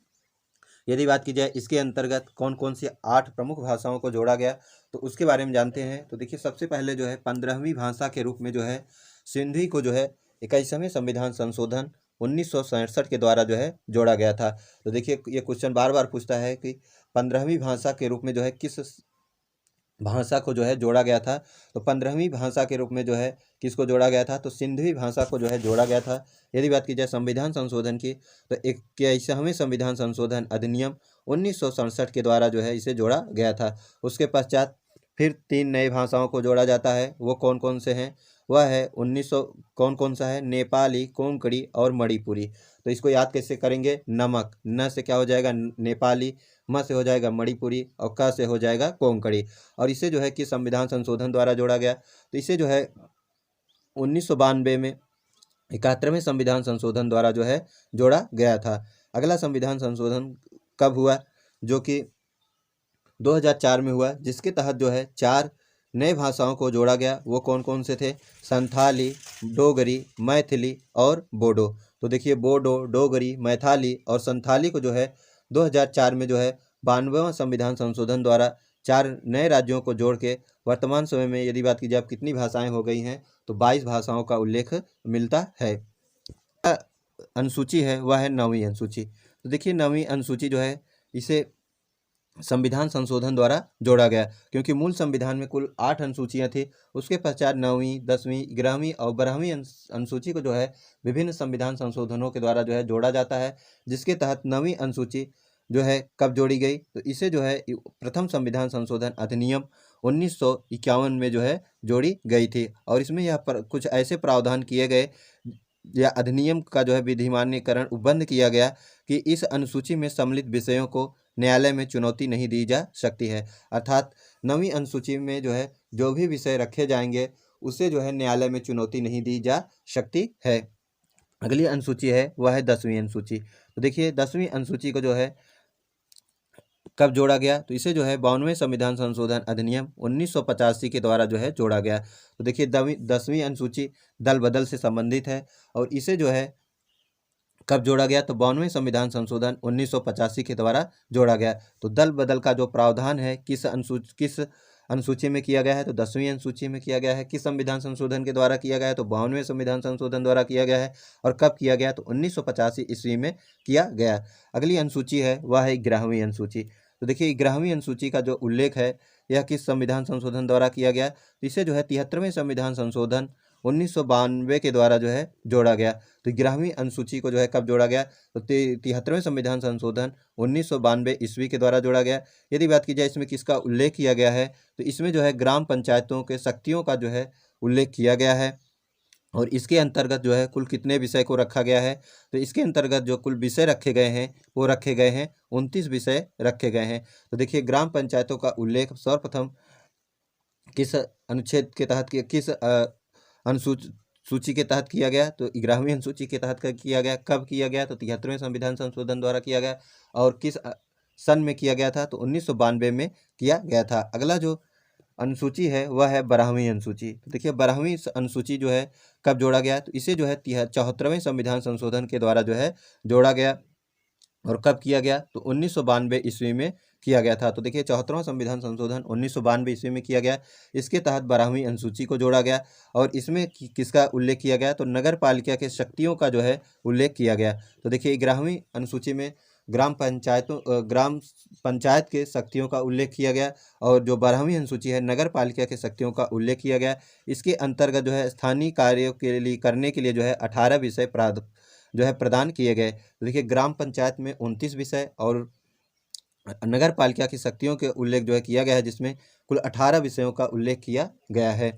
यदि बात की जाए इसके अंतर्गत कौन कौन सी 8 प्रमुख भाषाओं को जोड़ा गया तो उसके बारे में जानते हैं। तो देखिए सबसे पहले जो है 15वीं भाषा के रूप में जो है सिंधी को जो है 21वें संविधान संशोधन 1967 के द्वारा जो है जोड़ा गया था। तो देखिए ये क्वेश्चन बार बार पूछता है कि 15वीं भाषा के रूप में जो है किस भाषा को जो है जोड़ा गया था। तो 15वीं भाषा के रूप में जो है किसको जोड़ा गया था? तो सिंधी भाषा को जो है जोड़ा गया था। यदि बात की जाए संविधान संशोधन की, तो 21वें संविधान संशोधन अधिनियम 1967 के द्वारा जो है इसे जोड़ा गया था। उसके पश्चात फिर 3 नए भाषाओं को जोड़ा जाता है। वो कौन कौन से हैं? वह है 1900 कौन कौन सा है? नेपाली, कोंकणी और मणिपुरी। तो इसको याद कैसे करेंगे? नमक, न से क्या हो जाएगा? नेपाली, म से हो जाएगा मणिपुरी, और क से हो जाएगा कोंकणी। और इसे जो है कि संविधान संशोधन द्वारा जोड़ा गया। तो इसे जो है 1992 में 71वें संविधान संशोधन द्वारा जो है जोड़ा गया था। अगला संविधान संशोधन कब हुआ, जो कि 2004 में हुआ, जिसके तहत जो है 4 नए भाषाओं को जोड़ा गया। वो कौन कौन से थे? संथाली, डोगरी, मैथिली और बोडो। तो देखिए बोडो, डोगरी, मैथाली और संथाली को जो है 2004 में जो है 92वां संविधान संशोधन द्वारा 4 नए राज्यों को जोड़ के वर्तमान समय में यदि बात की जाए कितनी भाषाएं हो गई हैं, तो 22 भाषाओं का उल्लेख मिलता है। अनुसूची है वह है 9वीं अनुसूची। तो देखिए 9वीं अनुसूची जो है इसे संविधान संशोधन द्वारा जोड़ा गया, क्योंकि मूल संविधान में कुल 8 अनुसूचियां थी। उसके पश्चात 9वीं, 10वीं, 11वीं और 12वीं अनुसूची को जो है विभिन्न संविधान संशोधनों के द्वारा जो है जोड़ा जाता है, जिसके तहत 9वीं अनुसूची जो है कब जोड़ी गई, तो इसे जो है प्रथम संविधान संशोधन अधिनियम 1951 में जो है जोड़ी गई थी। और इसमें यह कुछ ऐसे प्रावधान किए गए या अधिनियम का जो है विधिमान्यकरण उपबंध किया गया कि इस अनुसूची में सम्मिलित विषयों को न्यायालय में चुनौती नहीं दी जा सकती है। अर्थात 9वीं अनुसूची में जो है जो भी विषय रखे जाएंगे उसे जो है न्यायालय में चुनौती नहीं दी जा सकती है। अगली अनुसूची है वह है 10वीं अनुसूची। तो देखिए 10वीं अनुसूची को जो है कब जोड़ा गया, तो इसे जो है 52वें संविधान संशोधन अधिनियम 1985 के द्वारा जो है जोड़ा गया। तो देखिए 10वीं अनुसूची दल बदल से संबंधित है और इसे जो है कब जोड़ा गया, तो 52वें संविधान संशोधन 1985 के द्वारा जोड़ा गया। तो दल बदल का जो प्रावधान है किस अनुसूची में किया गया है, तो 10वीं अनुसूची में किया गया है। किस संविधान संशोधन के द्वारा किया गया है, तो 52वें संविधान संशोधन द्वारा किया गया है। और कब किया गया, तो 1985 ईस्वी में किया गया। अगली अनुसूची है वह है 11वीं अनुसूची। तो देखिए 11वीं अनुसूची का जो उल्लेख है यह किस संविधान संशोधन द्वारा किया गया, तो इसे जो है 73वें संविधान संशोधन 1992 के द्वारा जो है जोड़ा गया। तो 11वीं अनुसूची को जो है कब जोड़ा गया, तो 73वें संविधान संशोधन 1992 ईस्वी के द्वारा जोड़ा गया। यदि बात की जाए इसमें किसका उल्लेख किया गया है, तो इसमें जो है ग्राम पंचायतों के शक्तियों का जो है उल्लेख किया गया है। और इसके अंतर्गत जो है कुल कितने विषय को रखा गया है, तो इसके अंतर्गत जो कुल विषय रखे गए हैं वो रखे गए हैं 29 विषय रखे गए हैं। तो देखिए ग्राम पंचायतों का उल्लेख सर्वप्रथम किस अनुच्छेद के तहत किस अनुसूची के तहत किया गया, तो 11वीं अनुसूची के तहत किया गया। कब किया गया, तो 73वें संविधान संशोधन द्वारा किया गया। और किस सन में किया गया था, तो 1992 में किया गया था। अगला जो अनुसूची है वह है 12वीं अनुसूची। तो देखिए 12वीं अनुसूची जो है कब जोड़ा गया, तो इसे जो है 74वें संविधान संशोधन के द्वारा जो है जोड़ा गया। और कब किया गया, तो 1992 ईस्वी में किया गया था। तो देखिए 74वां संविधान संशोधन 1992 ईस्वी में किया गया। इसके तहत 12वीं अनुसूची को जोड़ा गया और इसमें किसका उल्लेख किया गया, तो नगर पालिका के शक्तियों का जो है उल्लेख किया गया। तो देखिए 11वीं अनुसूची में ग्राम पंचायत के शक्तियों का उल्लेख किया गया और जो 12वीं अनुसूची है नगर पालिका के शक्तियों का उल्लेख किया गया। इसके अंतर्गत जो है स्थानीय कार्यों के लिए करने के लिए जो है 18 विषय जो है प्रदान किए गए। तो देखिए ग्राम पंचायत में 29 विषय और नगर पालिका की शक्तियों के उल्लेख जो है किया गया है, जिसमें कुल 18 विषयों का उल्लेख किया गया है।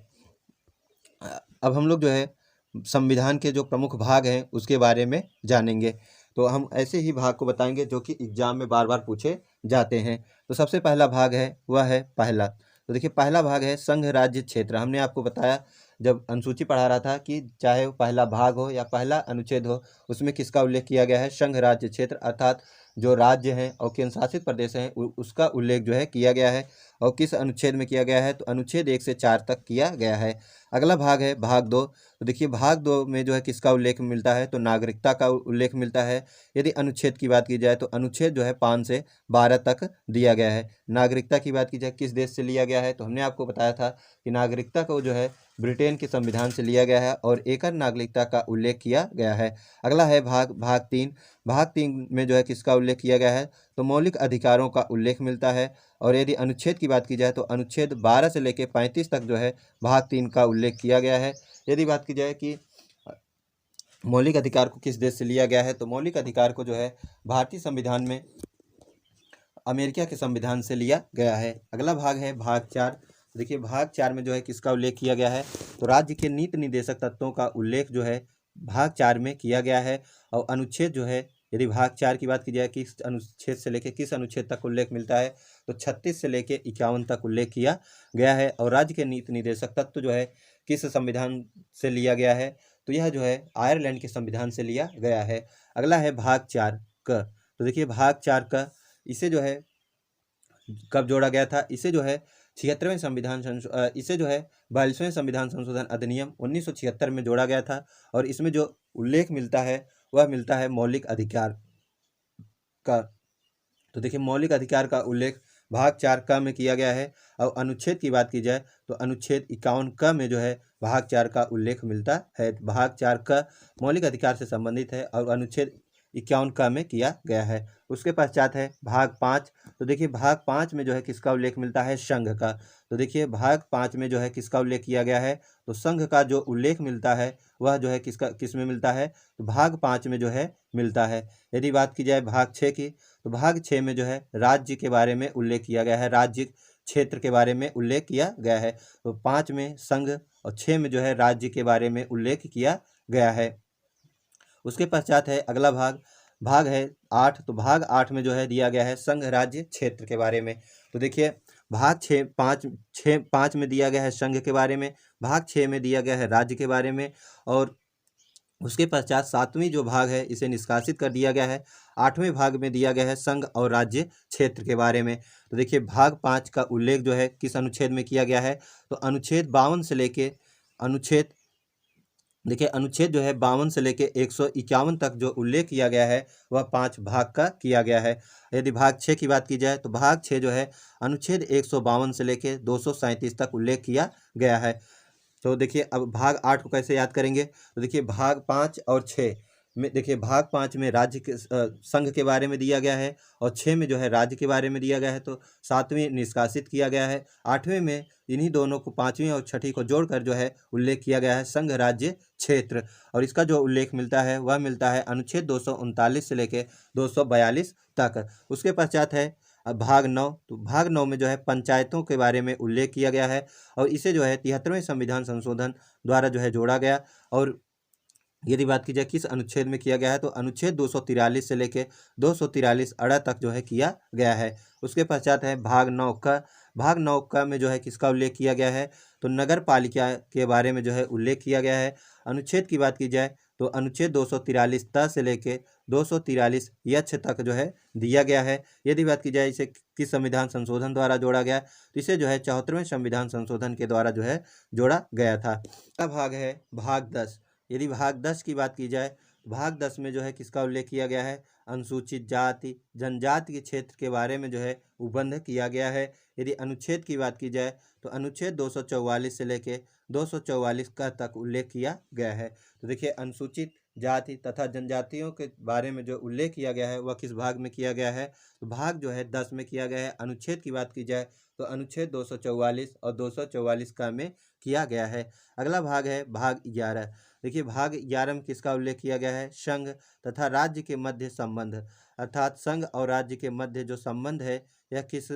अब हम लोग जो है संविधान के जो प्रमुख भाग हैं उसके बारे में जानेंगे। तो हम ऐसे ही भाग को बताएंगे जो कि एग्जाम में बार बार पूछे जाते हैं। तो सबसे पहला भाग है वह है पहला। तो देखिए पहला भाग है संघ राज्य क्षेत्र। हमने आपको बताया जब अनुसूची पढ़ा रहा था कि चाहे वो पहला भाग हो या पहला अनुच्छेद हो, उसमें किसका उल्लेख किया गया है, संघ राज्य क्षेत्र, अर्थात जो राज्य हैं और केंद्र शासित प्रदेश हैं उसका उल्लेख जो है किया गया है। और किस अनुच्छेद में किया गया है, तो अनुच्छेद 1 से 4 तक किया गया है। अगला भाग है भाग 2। तो देखिए भाग 2 में जो है किसका उल्लेख मिलता है, तो नागरिकता का उल्लेख मिलता है। यदि अनुच्छेद की बात की जाए तो अनुच्छेद जो है 5 से 12 तक दिया गया है। नागरिकता की बात की जाए किस देश से लिया गया है, तो हमने आपको बताया था कि नागरिकता को जो है ब्रिटेन के संविधान से लिया गया है और एकल नागरिकता का उल्लेख किया गया है। अगला है भाग 3। भाग 3 में जो है किसका उल्लेख किया गया है, तो मौलिक अधिकारों का उल्लेख मिलता है। और यदि अनुच्छेद की बात की जाए तो अनुच्छेद 12 से लेकर 35 तक जो है भाग 3 का उल्लेख किया गया है। यदि बात की जाए कि मौलिक अधिकार को किस देश से लिया गया है, तो मौलिक अधिकार को जो है भारतीय संविधान में अमेरिका के संविधान से लिया गया है। अगला भाग है भाग 4। देखिए भाग 4 में जो है किसका उल्लेख किया गया है, तो राज्य के नीति निर्देशक तत्वों का उल्लेख जो है भाग 4 में किया गया है। और अनुच्छेद जो है यदि भाग 4 की बात की जाए किस अनुच्छेद से लेकर किस अनुच्छेद तक उल्लेख मिलता है, तो 36 से लेकर 51 तक उल्लेख किया गया है। और राज्य के नीति निर्देशक तत्व जो है किस संविधान से लिया गया है, तो यह जो है आयरलैंड के संविधान से लिया गया है। अगला है भाग 4 क। तो देखिए भाग 4 क, इसे जो है कब जोड़ा गया था, इसे जो है 76वें संविधान इसे जो है 42वें संविधान संशोधन अधिनियम 1976 में जोड़ा गया था। और इसमें जो उल्लेख मिलता है वह मिलता है मौलिक अधिकार का। तो देखिए मौलिक अधिकार का उल्लेख भाग 4 क में किया गया है। और अनुच्छेद की बात की जाए तो अनुच्छेद 51 क में जो है भाग 4 का उल्लेख मिलता है। भाग 4 क मौलिक अधिकार से संबंधित है और अनुच्छेद 51 क में किया गया है। उसके पश्चात है भाग 5। तो देखिए भाग 5 में जो है किसका उल्लेख मिलता है, संघ का। तो देखिए भाग 5 में जो है किसका उल्लेख किया गया है, तो संघ का जो उल्लेख मिलता है वह जो है किस में मिलता है, तो भाग 5 में जो है मिलता है। यदि बात की जाए भाग 6 की, तो भाग 6 में जो है राज्य के बारे में उल्लेख किया गया है, राज्य क्षेत्र के बारे में उल्लेख किया गया है। तो 5 में संघ और 6 में जो है राज्य के बारे में उल्लेख किया गया है। उसके पश्चात है अगला भाग है 8। तो भाग 8 में जो है दिया गया है संघ राज्य क्षेत्र के बारे में। तो देखिए भाग 5 में दिया गया है संघ के बारे में, भाग 6 में दिया गया है राज्य के बारे में। और उसके पश्चात 7वीं जो भाग है इसे निष्कासित कर दिया गया है। 8वें भाग में दिया गया है संघ और राज्य क्षेत्र के बारे में। तो देखिए भाग 5 का उल्लेख जो है किस अनुच्छेद में किया गया है, तो अनुच्छेद 52 से लेके अनुच्छेद जो है 52 से लेके 151 तक जो उल्लेख किया गया है वह 5 भाग का किया गया है। यदि भाग 6 की बात की जाए तो भाग 6 जो है अनुच्छेद 152 से लेके 237 तक उल्लेख किया गया है। तो देखिए अब भाग 8 को कैसे याद करेंगे, तो देखिए भाग 5 और 6 में, देखिए भाग 5 में राज्य के संघ के बारे में दिया गया है और 6 में जो है राज्य के बारे में दिया गया है। तो 7वीं निष्कासित किया गया है। 8वें में इन्हीं दोनों को 5वीं और 6ठी को जोड़कर जो है उल्लेख किया गया है संघ राज्य क्षेत्र। और इसका जो उल्लेख मिलता है वह मिलता है अनुच्छेद 239 से लेकर 242 तक। उसके पश्चात है भाग 9। तो भाग 9 में जो है पंचायतों के बारे में उल्लेख किया गया है और इसे जो है 73वें संविधान संशोधन द्वारा जो है जोड़ा गया। और यदि बात की जाए किस अनुच्छेद में किया गया है, तो अनुच्छेद 243 से लेकर 243 अड़ा तक जो है किया गया है। उसके पश्चात है भाग 9 का। भाग 9 का में जो है किसका उल्लेख किया गया है, तो नगर पालिका के बारे में जो है उल्लेख किया गया है। अनुच्छेद की बात की जाए तो अनुच्छेद 243 त से लेके 243 यक्ष तक जो है दिया गया है। यदि बात की जाए इसे किस संविधान संशोधन द्वारा जोड़ा गया, तो इसे जो है 74वें संविधान संशोधन के द्वारा जो है जोड़ा गया था। अगला भाग है भाग 10। यदि भाग 10 की बात की जाए तो भाग 10 में जो है किसका उल्लेख किया गया है, अनुसूचित जाति जनजाति के क्षेत्र के बारे में जो है उबंध किया गया है। यदि अनुच्छेद की बात की जाए तो अनुच्छेद 244 से लेके 244 का तक उल्लेख किया गया है। तो देखिए अनुसूचित जाति तथा जनजातियों के बारे में जो उल्लेख किया गया है वह किस भाग में किया गया है, तो भाग जो है 10 में किया गया है। अनुच्छेद की बात की जाए तो अनुच्छेद 244 और 244 का में किया गया है। अगला भाग है भाग 11। देखिए भाग 11 में किसका उल्लेख किया गया है, संघ तथा राज्य के मध्य संबंध, अर्थात संघ और राज्य के मध्य जो संबंध है यह किस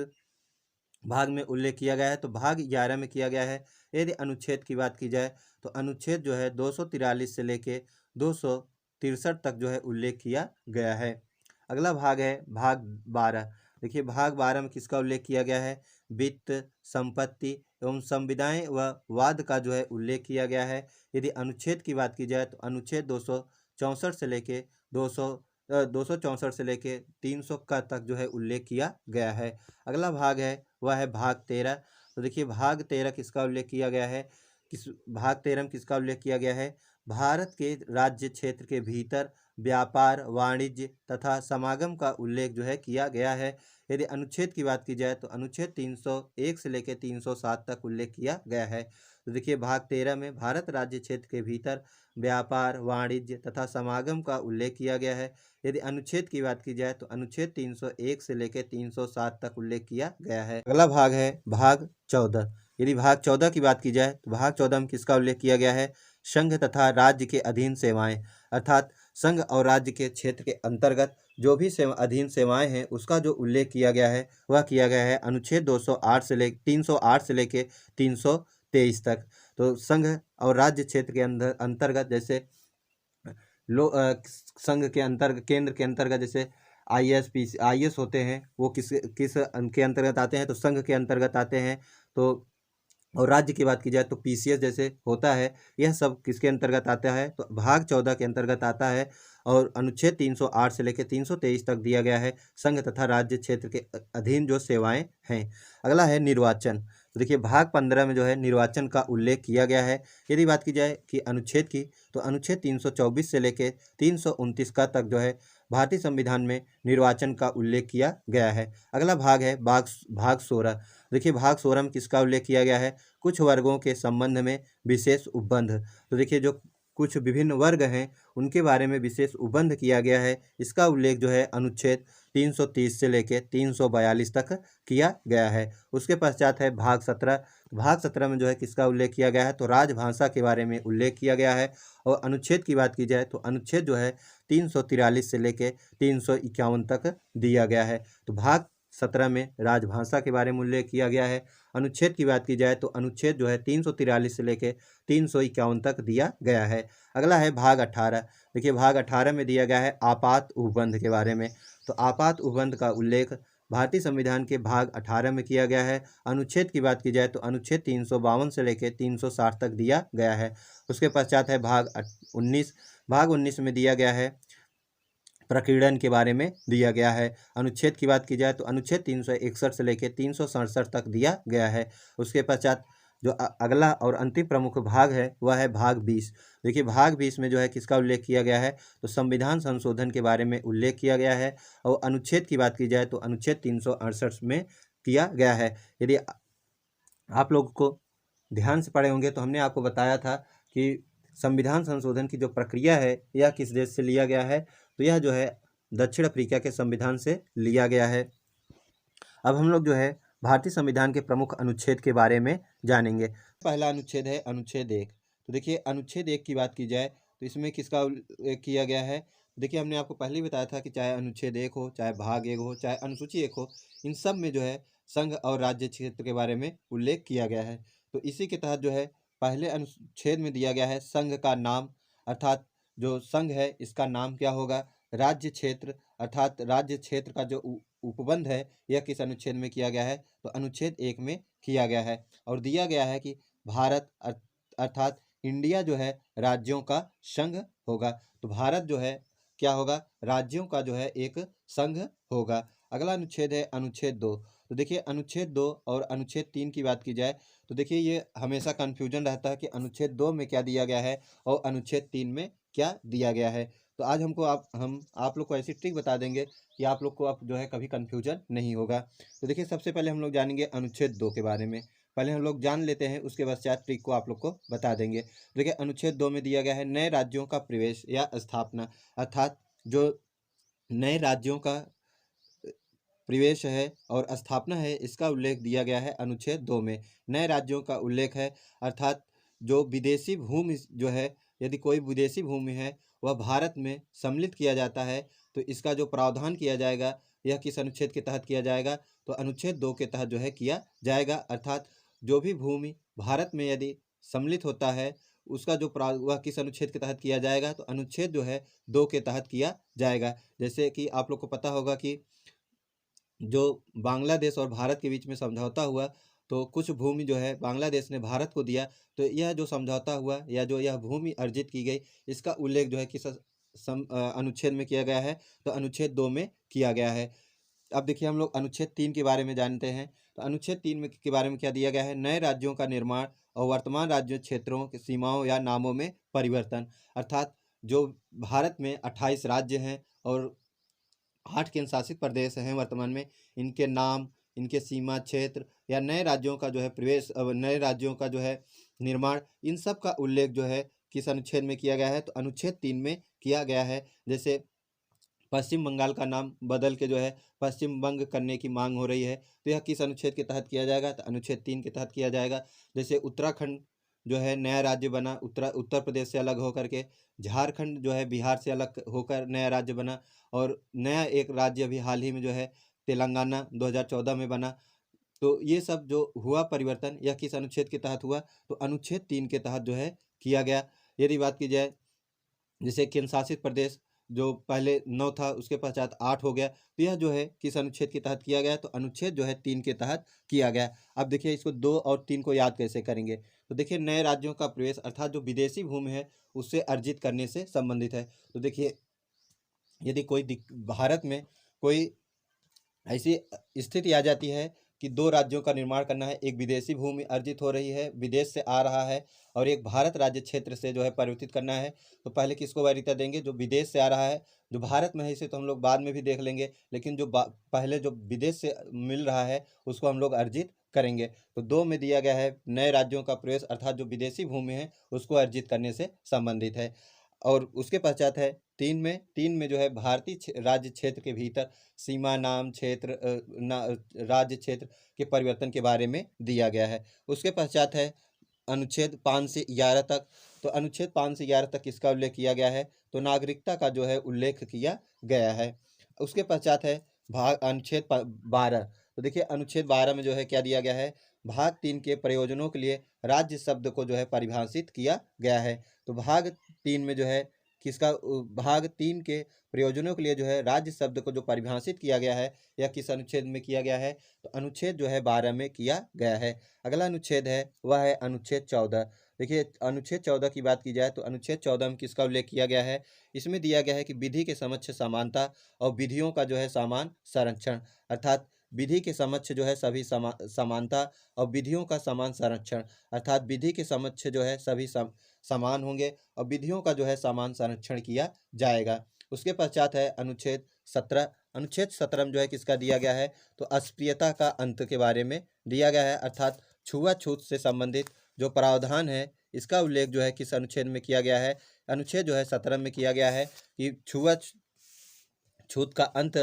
भाग में उल्लेख किया गया है, तो भाग 11 में किया गया है। यदि अनुच्छेद की बात की जाए तो अनुच्छेद जो है 243 से लेके 263 तक जो है उल्लेख किया गया है। अगला भाग है भाग 12। देखिए भाग 12 में किसका उल्लेख किया गया है, वित्त संपत्ति एवं संविदाएं व वाद का जो है उल्लेख किया गया है। यदि अनुच्छेद की बात की जाए तो अनुच्छेद 264 से लेके 264 से लेके 300 का तक जो है उल्लेख किया गया है। अगला भाग है वह है भाग 13। तो देखिए भाग 13 किसका उल्लेख किया गया है, भाग 13 में किसका उल्लेख किया गया है, भारत के राज्य क्षेत्र के भीतर व्यापार वाणिज्य तथा समागम का उल्लेख जो है किया गया है। यदि अनुच्छेद की बात की जाए तो अनुच्छेद 301 से लेकर 307 तक उल्लेख किया गया है। तो देखिए भाग 13 में भारत राज्य क्षेत्र के भीतर व्यापार वाणिज्य तथा समागम का उल्लेख किया गया है। यदि अनुच्छेद की बात की जाए तो अनुच्छेद 301 से लेकर 307 तक उल्लेख किया गया है। अगला भाग है भाग 14। यदि भाग 14 की बात की जाए तो भाग 14 में किसका उल्लेख किया गया है, संघ तथा राज्य के अधीन सेवाएं, अर्थात संघ और राज्य के क्षेत्र के अंतर्गत जो भी अधीन सेवाएं हैं उसका जो उल्लेख किया गया है वह किया गया है अनुच्छेद 208 से लेकर 308 से लेकर 323 तक। तो संघ और राज्य क्षेत्र के अंतर्गत जैसे संघ के अंतर्गत, केंद्र के अंतर्गत, जैसे आईएएस होते हैं, वो किस किस के अंतर्गत आते हैं, तो संघ के अंतर्गत आते हैं। तो और राज्य की बात की जाए तो पीसीएस जैसे होता है, यह सब किसके अंतर्गत आता है, तो भाग 14 के अंतर्गत आता है। और अनुच्छेद 308 से लेकर 323 तक दिया गया है संघ तथा राज्य क्षेत्र के अधीन जो सेवाएं हैं। अगला है निर्वाचन। तो देखिए भाग 15 में जो है निर्वाचन का उल्लेख किया गया है। यदि बात की जाए कि अनुच्छेद की, तो अनुच्छेद 324 से लेकर 329 का तक जो है भारतीय संविधान में निर्वाचन का उल्लेख किया गया है। अगला भाग है भाग 16। देखिए भाग 16 में किसका उल्लेख किया गया है, कुछ वर्गों के संबंध में विशेष उपबंध। तो देखिए जो कुछ विभिन्न वर्ग हैं उनके बारे में विशेष उपबंध किया गया है, इसका उल्लेख जो है अनुच्छेद 330 से लेकर 342 तक किया गया है। उसके पश्चात है भाग 17। भाग 17 में जो है किसका उल्लेख किया गया है, तो राजभाषा के बारे में उल्लेख किया गया है। और अनुच्छेद की बात की जाए तो अनुच्छेद जो है 343 से लेकर 351 तक दिया गया है। तो भाग 17 में राजभाषा के बारे में उल्लेख किया गया है। अनुच्छेद की बात की जाए तो अनुच्छेद जो है 343 से लेकर 351 तक दिया गया है। अगला है भाग 18। देखिए भाग 18 में दिया गया है आपात उपबंध के बारे में। तो आपात उपबंध का उल्लेख भारतीय संविधान के भाग 18 में किया गया है। अनुच्छेद की बात की जाए तो अनुच्छेद 352 से लेकर 360 तक दिया गया है। उसके पश्चात है भाग 19। भाग 19 में दिया गया है प्रकीर्णन के बारे में दिया गया है। अनुच्छेद की बात की जाए तो अनुच्छेद 361 से लेकर 367 तक दिया गया है। उसके पश्चात जो अगला और अंतिम प्रमुख भाग है वह है भाग 20। देखिए भाग 20 में जो है किसका उल्लेख किया गया है, तो संविधान संशोधन के बारे में उल्लेख किया गया है। और अनुच्छेद की बात की जाए तो अनुच्छेद 368 में किया गया है। यदि आप लोगों को ध्यान से पढ़े होंगे तो हमने आपको बताया था कि संविधान संशोधन की जो प्रक्रिया है यह किस देश से लिया गया है, तो यह जो है दक्षिण अफ्रीका के संविधान से लिया गया है। अब हम लोग जो है भारतीय संविधान के प्रमुख अनुच्छेद के बारे में जानेंगे। पहला अनुच्छेद है अनुच्छेद 1। तो देखिए अनुच्छेद 1 की बात की जाए तो इसमें किसका उल्लेख किया गया है, देखिए हमने आपको पहले ही बताया था कि चाहे अनुच्छेद 1 हो, चाहे भाग 1 हो, चाहे अनुसूची 1 हो, इन सब में जो है संघ और राज्य क्षेत्र के बारे में उल्लेख किया गया है। तो इसी के तहत जो है पहले अनुच्छेद में दिया गया है संघ का नाम, अर्थात जो संघ है इसका नाम क्या होगा, राज्य क्षेत्र, अर्थात राज्य क्षेत्र का जो उपबंध है यह किस अनुच्छेद में किया गया है, तो अनुच्छेद 1 में किया गया है। और दिया गया है कि भारत अर्थात इंडिया जो है राज्यों का संघ होगा। तो भारत जो है क्या होगा, राज्यों का जो है एक संघ होगा। अगला अनुच्छेद है अनुच्छेद 2। तो देखिए अनुच्छेद 2 और अनुच्छेद 3 की बात की जाए तो देखिए ये हमेशा कन्फ्यूजन रहता है कि अनुच्छेद 2 में क्या दिया गया है और अनुच्छेद 3 में क्या दिया गया है। तो आज हम आप लोग को ऐसी ट्रिक बता देंगे कि आप लोग को अब जो है कभी कन्फ्यूजन नहीं होगा। तो देखिए सबसे पहले हम लोग जानेंगे अनुच्छेद 2 के बारे में। पहले हम लोग जान लेते हैं, उसके पश्चात ट्रिक को आप लोग को बता देंगे। देखिए अनुच्छेद 2 में दिया गया है नए राज्यों का प्रवेश या स्थापना, अर्थात जो नए राज्यों का प्रवेश है और स्थापना है इसका उल्लेख दिया गया है अनुच्छेद 2 में। नए राज्यों का उल्लेख है, अर्थात जो विदेशी भूमि जो है, यदि कोई विदेशी भूमि है वह भारत में सम्मिलित किया जाता है तो इसका जो प्रावधान किया जाएगा यह किस अनुच्छेद के तहत किया जाएगा, तो अनुच्छेद 2 के तहत जो है किया जाएगा। अर्थात जो भी भूमि भारत में यदि सम्मिलित होता है उसका जो वह किस अनुच्छेद के तहत किया जाएगा, तो अनुच्छेद जो है 2 के तहत किया जाएगा। जैसे कि आप लोग को पता होगा कि जो बांग्लादेश और भारत के बीच में समझौता हुआ तो कुछ भूमि जो है बांग्लादेश ने भारत को दिया, तो यह जो समझौता हुआ या जो यह भूमि अर्जित की गई इसका उल्लेख जो है किस अनुच्छेद में किया गया है, तो अनुच्छेद 2 में किया गया है। अब देखिए हम लोग अनुच्छेद 3 के बारे में जानते हैं। तो अनुच्छेद 3 में के बारे में क्या दिया गया है, नए राज्यों का निर्माण और वर्तमान राज्य क्षेत्रों की सीमाओं या नामों में परिवर्तन, अर्थात जो भारत में 28 राज्य हैं और 8 केंद्र शासित प्रदेश हैं वर्तमान में, इनके नाम, इनके सीमा क्षेत्र या नए राज्यों का जो है प्रवेश, नए राज्यों का जो है निर्माण, इन सब का उल्लेख जो है किस अनुच्छेद में किया गया है, तो अनुच्छेद 3 में किया गया है। जैसे पश्चिम बंगाल का नाम बदल के जो है पश्चिम बंग करने की मांग हो रही है, तो यह किस अनुच्छेद के तहत किया जाएगा, तो अनुच्छेद 3 के तहत किया जाएगा। जैसे उत्तराखंड जो है नया राज्य बना उत्तर प्रदेश से अलग होकर के, झारखंड जो है बिहार से अलग होकर नया राज्य बना, और नया एक राज्य अभी हाल ही में जो है तेलंगाना 2014 में बना। तो ये सब जो हुआ परिवर्तन यह किस अनुच्छेद के तहत हुआ, तो अनुच्छेद 3 के तहत जो है किया गया। यदि बात की जाए जैसे केंद्र शासित प्रदेश जो पहले 9 था उसके पश्चात 8 हो गया, तो यह जो है किस अनुच्छेद के तहत किया गया है? तो अनुच्छेद जो है 3 के तहत किया गया है। अब देखिए इसको 2 और 3 को याद कैसे करेंगे? तो देखिए नए राज्यों का प्रवेश अर्थात जो विदेशी भूमि है उसे अर्जित करने से संबंधित है। तो देखिए यदि भारत में कोई ऐसी स्थिति आ जाती है कि 2 राज्यों का निर्माण करना है, एक विदेशी भूमि अर्जित हो रही है, विदेश से आ रहा है और एक भारत राज्य क्षेत्र से जो है परिवर्तित करना है, तो पहले किसको वरीयता देंगे? जो विदेश से आ रहा है, जो भारत में है इसे तो हम लोग बाद में भी देख लेंगे, लेकिन जो पहले जो विदेश से मिल रहा है उसको हम लोग अर्जित करेंगे। तो 2 में दिया गया है नए राज्यों का प्रवेश अर्थात जो विदेशी भूमि है उसको अर्जित करने से संबंधित है। और उसके पश्चात है 3 में जो है भारतीय राज्य क्षेत्र के भीतर सीमा नाम क्षेत्र राज्य क्षेत्र के परिवर्तन के बारे में दिया गया है। उसके पश्चात है अनुच्छेद 5 से 11 तक। तो अनुच्छेद 5 से 11 तक किसका उल्लेख किया गया है? तो नागरिकता का जो है उल्लेख किया गया है। उसके पश्चात है अनुच्छेद 12। तो देखिए अनुच्छेद 12 में जो है क्या दिया गया है? भाग 3 के प्रयोजनों के लिए राज्य शब्द को जो है परिभाषित किया गया है। तो भाग 3 में जो है भाग 3 के प्रयोजनों के लिए जो है राज्य शब्द को जो परिभाषित किया गया है यह किस अनुच्छेद में किया गया है? तो अनुच्छेद जो है 12 में किया गया है। अगला अनुच्छेद है वह है अनुच्छेद 14। देखिए अनुच्छेद 14 की बात की जाए तो अनुच्छेद 14 में किसका उल्लेख किया गया है? इसमें दिया गया है कि विधि के समक्ष समानता और विधियों का जो है समान संरक्षण, अर्थात विधि के समक्ष जो है सभी समानता और विधियों का समान संरक्षण, अर्थात विधि के समक्ष जो है सभी समान होंगे और विधियों का जो है समान संरक्षण किया जाएगा। उसके पश्चात है अनुच्छेद 17। अनुच्छेद 17 में जो है किसका दिया गया है? तो अस्पृश्यता का अंत के बारे में दिया गया है, अर्थात छुआछूत से संबंधित जो प्रावधान है इसका उल्लेख जो है किस अनुच्छेद में किया गया है? अनुच्छेद जो है 17 में किया गया है कि छूत का अंत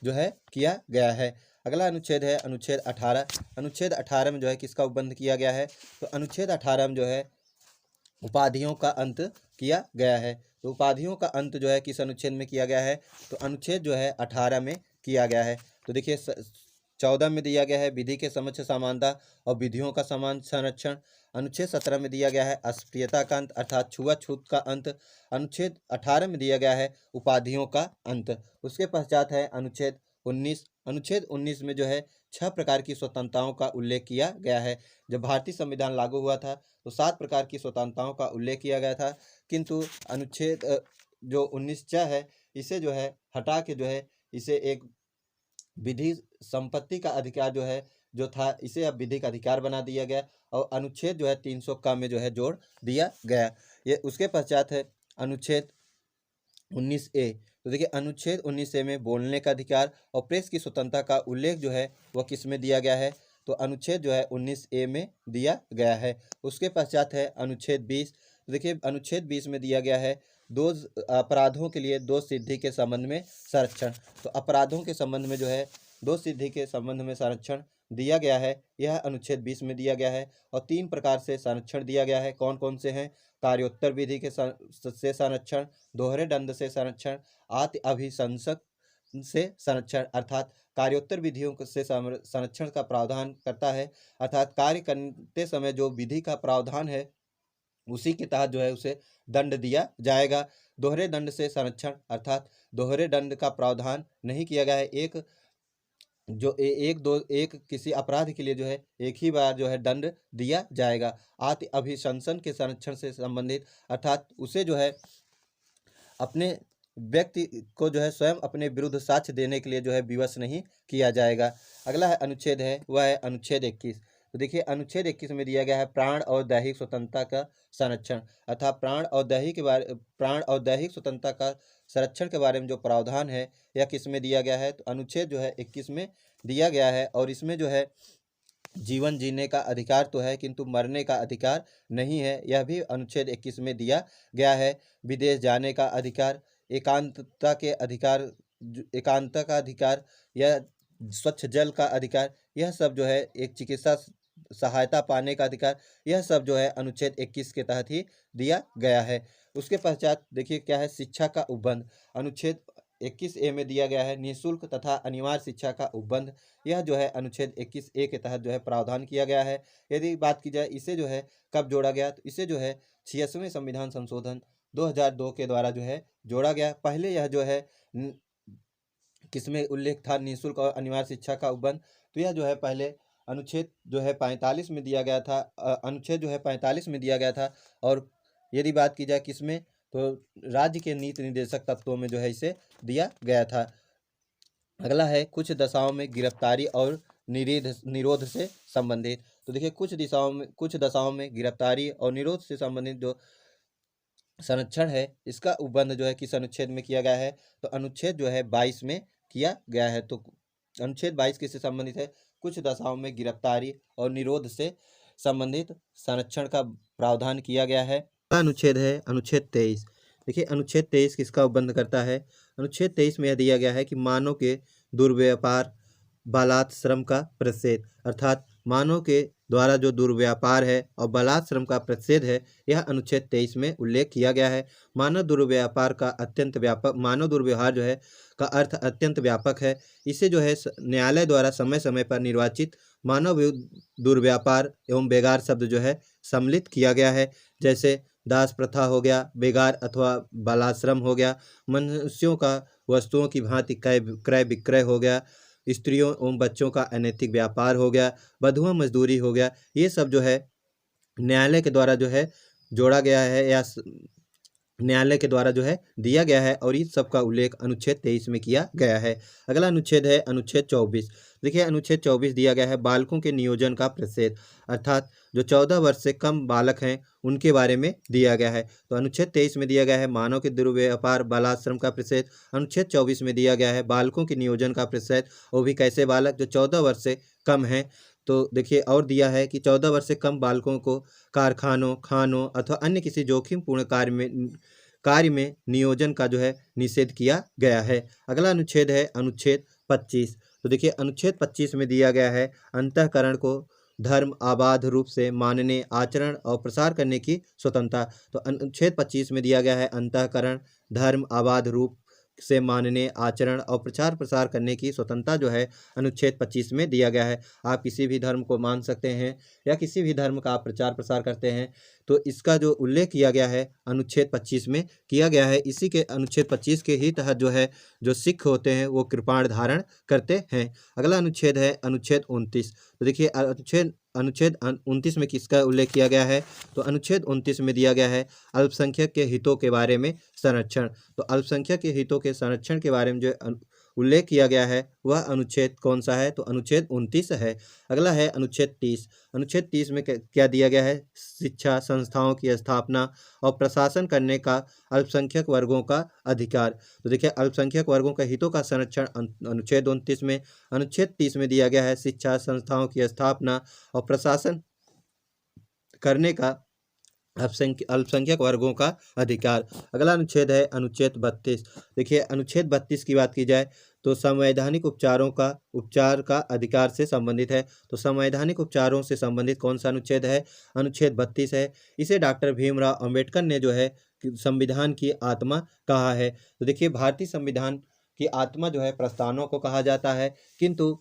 जो है किया गया है। अगला अनुच्छेद है अनुच्छेद 18। अनुच्छेद 18 में जो है किसका उपबंध किया गया है? तो अनुच्छेद 18 में जो है उपाधियों का अंत किया गया है। तो उपाधियों का अंत जो है किस अनुच्छेद में किया गया है? तो अनुच्छेद जो है 18 में किया गया है। तो देखिए 14 में दिया गया है विधि के समक्ष समानता और विधियों का समान संरक्षण। अनुच्छेद 17 में दिया गया है अस्पृश्यता का अंत अर्थात छुआछूत का अंत। अनुच्छेद 18 में दिया गया है उपाधियों का अंत। उसके पश्चात है अनुच्छेद 19। अनुच्छेद 19 में जो है 6 प्रकार की स्वतंत्रताओं का उल्लेख किया गया है। जब भारतीय संविधान लागू हुआ था तो 7 प्रकार की स्वतंत्रताओं का उल्लेख किया गया था, किंतु अनुच्छेद जो 19 च है इसे जो है हटा के जो है इसे एक विधि संपत्ति का अधिकार जो है जो था इसे अब विधिक अधिकार बना दिया गया और अनुच्छेद जो है 300 का में जो है जोड़ दिया गया। ये उसके पश्चात है अनुच्छेद 19A। तो देखिए अनुच्छेद 19A में बोलने का अधिकार और प्रेस की स्वतंत्रता का उल्लेख जो है वह किस में दिया गया है? तो अनुच्छेद जो है 19A में दिया गया है। उसके पश्चात है अनुच्छेद 20। तो देखिए अनुच्छेद 20 में दिया गया है अपराधों के लिए दोष सिद्धि के संबंध में संरक्षण। तो अपराधों के संबंध में जो है दोष सिद्धि के संबंध में संरक्षण दिया गया है, यह अनुच्छेद 20 में दिया गया है। और 3 प्रकार से संरक्षण दिया गया है, कौन कौन से हैं? कार्योत्तर विधि के से संरक्षण, दोहरे दंड से संरक्षण, आत्म अभिशंसक से संरक्षण, अर्थात कार्योत्तर विधियों से संरक्षण का प्रावधान करता है, अर्थात कार्य करते समय जो विधि का प्रावधान है उसी के तहत जो है उसे दंड दिया जाएगा। दोहरे दंड से संरक्षण अर्थात दोहरे दंड का प्रावधान नहीं किया गया है, एक किसी अपराध के लिए जो है एक ही बार जो है दंड दिया जाएगा। आत्म अभिशंसन के संरक्षण से संबंधित अर्थात उसे जो है अपने व्यक्ति को जो है स्वयं अपने विरुद्ध साक्ष्य देने के लिए जो है विवश नहीं किया जाएगा। अगला है अनुच्छेद है वह है अनुच्छेद 21। तो देखिए अनुच्छेद 21 में दिया गया है प्राण और दैहिक स्वतंत्रता का संरक्षण, अर्थात प्राण और दैहिक स्वतंत्रता का संरक्षण के बारे में जो प्रावधान है यह किस में दिया गया है? तो अनुच्छेद जो है 21 में दिया गया है। और इसमें जो है जीवन जीने का अधिकार तो है किंतु मरने का अधिकार नहीं है, यह भी अनुच्छेद 21 में दिया गया है। विदेश जाने का अधिकार, एकांतता का अधिकार या स्वच्छ जल का अधिकार, यह सब जो है एक चिकित्सा सहायता पाने का अधिकार, यह सब जो है अनुच्छेद 21 के तहत ही दिया गया है। उसके पश्चात देखिए क्या है? शिक्षा का उपबंध। अनुच्छेद 21A में दिया गया है निःशुल्क तथा अनिवार्य शिक्षा का उपबंध, यह जो है अनुच्छेद 21A के तहत जो है प्रावधान किया गया है। यदि बात की जाए इसे जो है कब जोड़ा गया, तो इसे जो है 86वें संविधान संशोधन 2002 के द्वारा जो है जोड़ा गया। पहले यह जो है किसमें उल्लेख था, निःशुल्क और अनिवार्य शिक्षा का उपबंध, तो यह जो है पहले अनुच्छेद जो है 45 में दिया गया था। अनुच्छेद जो है 45 में दिया गया था। और यदि बात की जाए किसमें, तो राज्य के नीति निर्देशक तत्वों में जो है इसे दिया गया था। अगला है कुछ दशाओं में गिरफ्तारी और निरोध से संबंधित। तो देखिए कुछ दशाओं में गिरफ्तारी और निरोध से संबंधित जो संरक्षण है, इसका उपबंध जो है किस अनुच्छेद में किया गया है, तो अनुच्छेद जो है 22 में किया गया है। तो अनुच्छेद 22 किससे संबंधित है, कुछ दशाओं में गिरफ्तारी और निरोध से संबंधित संरक्षण का प्रावधान किया गया है। अनुच्छेद है अनुच्छेद 23। देखिए अनुच्छेद 23 किसका उपबंध करता है, अनुच्छेद 23 में यह दिया गया है कि मानव के दुर्व्यापार, बालात श्रम का प्रतिषेध, अर्थात मानव के द्वारा जो दुर्व्यापार है और बालात श्रम का प्रतिषेध है, यह अनुच्छेद 23 में उल्लेख किया गया है। मानव दुर्व्यापार का अत्यंत व्यापक, मानव दुर्व्यवहार जो है का अर्थ अत्यंत व्यापक है। इसे जो है न्यायालय द्वारा समय समय पर निर्वाचित मानव दुर्व्यापार एवं बेगार शब्द जो है सम्मिलित किया गया है। जैसे दास प्रथा हो गया, बेगार अथवा बालाश्रम हो गया, मनुष्यों का वस्तुओं की भांति क्रय विक्रय हो गया, स्त्रियों एवं बच्चों का अनैतिक व्यापार हो गया, बधुआ मजदूरी हो गया। ये सब जो है न्यायालय के द्वारा जो है जोड़ा गया है या न्यायालय के द्वारा जो है दिया गया है, और इस सब का उल्लेख अनुच्छेद 23 में किया गया है। अगला अनुच्छेद है अनुच्छेद 24। देखिए अनुच्छेद 24 दिया गया है बालकों के नियोजन का प्रतिषेध, अर्थात जो 14 वर्ष से कम बालक हैं उनके बारे में दिया गया है। तो अनुच्छेद 23 में दिया गया है मानव के दुर्व्यापार बालाश्रम का प्रतिषेध, अनुच्छेद 24 में दिया गया है बालकों के नियोजन का प्रतिषेध, वो भी कैसे बालक, जो 14 वर्ष से कम हैं। तो देखिए और दिया है कि 14 वर्ष से कम बालकों को कारखानों, खानों अथवा अन्य किसी जोखिमपूर्ण कार्य में नियोजन का जो है निषेध किया गया है। अगला अनुच्छेद है अनुच्छेद 25। तो देखिए अनुच्छेद 25 में दिया गया है अंतःकरण को धर्म आबाद रूप से मानने, आचरण और प्रसार करने की स्वतंत्रता। तो अनुच्छेद 25 में दिया गया है अंतःकरण, धर्म आबाद रूप से मानने, आचरण और प्रचार प्रसार करने की स्वतंत्रता जो है अनुच्छेद 25 में दिया गया है। आप किसी भी धर्म को मान सकते हैं या किसी भी धर्म का आप प्रचार प्रसार करते हैं, तो इसका जो उल्लेख किया गया है अनुच्छेद 25 में किया गया है। इसी के अनुच्छेद 25 के ही तहत जो है जो सिख होते हैं वो कृपाण धारण करते हैं। अगला अनुच्छेद है अनुच्छेद 29। तो देखिए अनुच्छेद 29 में किसका उल्लेख किया गया है, तो अनुच्छेद 29 में दिया गया है अल्पसंख्यक के हितों के बारे में संरक्षण। तो अल्पसंख्यक के हितों के संरक्षण के बारे में जो उल्लेख किया गया है वह अनुच्छेद कौन सा है, तो अनुच्छेद 29 है। अगला है अनुच्छेद 30। अनुच्छेद 30 में क्या दिया गया है, शिक्षा संस्थाओं की स्थापना और प्रशासन करने का अल्पसंख्यक वर्गों का अधिकार। तो देखिए अल्पसंख्यक वर्गों के हितों का संरक्षण अनुच्छेद 29 में। अनुच्छेद 30 में दिया गया है शिक्षा संस्थाओं की स्थापना और प्रशासन करने का अल्पसंख्यक वर्गों का अधिकार। अगला अनुच्छेद है अनुच्छेद 32। देखिए अनुच्छेद 32 की बात की जाए तो संवैधानिक उपचार का अधिकार से संबंधित है। तो संवैधानिक उपचारों से संबंधित कौन सा अनुच्छेद है, अनुच्छेद 32 है। इसे डॉक्टर भीमराव अंबेडकर ने जो है संविधान की आत्मा कहा है। तो देखिए भारतीय संविधान की आत्मा जो है प्रस्तावनाओं को कहा जाता है, किंतु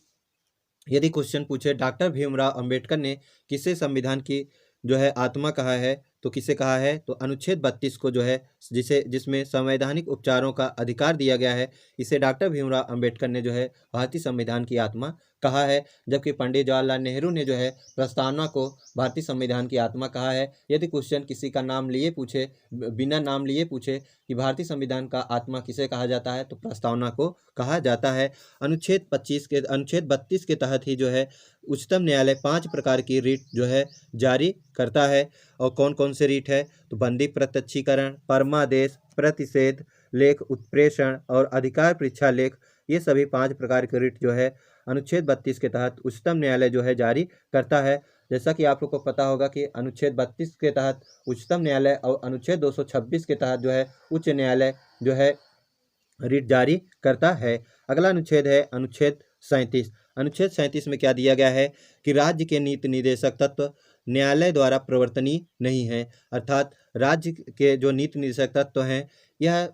यदि क्वेश्चन पूछे डॉक्टर भीमराव अंबेडकर ने किसे संविधान की जो है आत्मा कहा है, तो किसे कहा है, तो अनुच्छेद 32 को जो है जिसमें संवैधानिक उपचारों का अधिकार दिया गया है, इसे डॉक्टर भीमराव अंबेडकर ने जो है भारतीय संविधान की आत्मा कहा है। जबकि पंडित जवाहरलाल नेहरू ने जो है प्रस्तावना को भारतीय संविधान की आत्मा कहा है। यदि क्वेश्चन किसी का नाम लिए पूछे, बिना नाम लिए पूछे कि भारतीय संविधान का आत्मा किसे कहा जाता है, तो प्रस्तावना को कहा जाता है। अनुच्छेद 32 के तहत ही जो है उच्चतम न्यायालय 5 प्रकार की रीट जो है जारी करता है। और कौन कौन से रीट है, तो बंदी प्रत्यक्षीकरण, परमादेश, प्रतिषेध लेख, उत्प्रेषण और अधिकार परीक्षा लेख, ये सभी 5 प्रकार के रीट जो है अनुच्छेद 32 के तहत उच्चतम न्यायालय जो है जारी करता है। जैसा कि आप लोग को पता होगा कि अनुच्छेद 32 के तहत उच्चतम न्यायालय और अनुच्छेद 226 के तहत जो है उच्च न्यायालय जो है रीट जारी करता है। अगला अनुच्छेद है अनुच्छेद 37। अनुच्छेद 37 में क्या दिया गया है कि राज्य के नीति निर्देशक तत्व न्यायालय द्वारा प्रवर्तनीय नहीं है, अर्थात राज्य के जो नीति निर्देशक तत्व हैं यह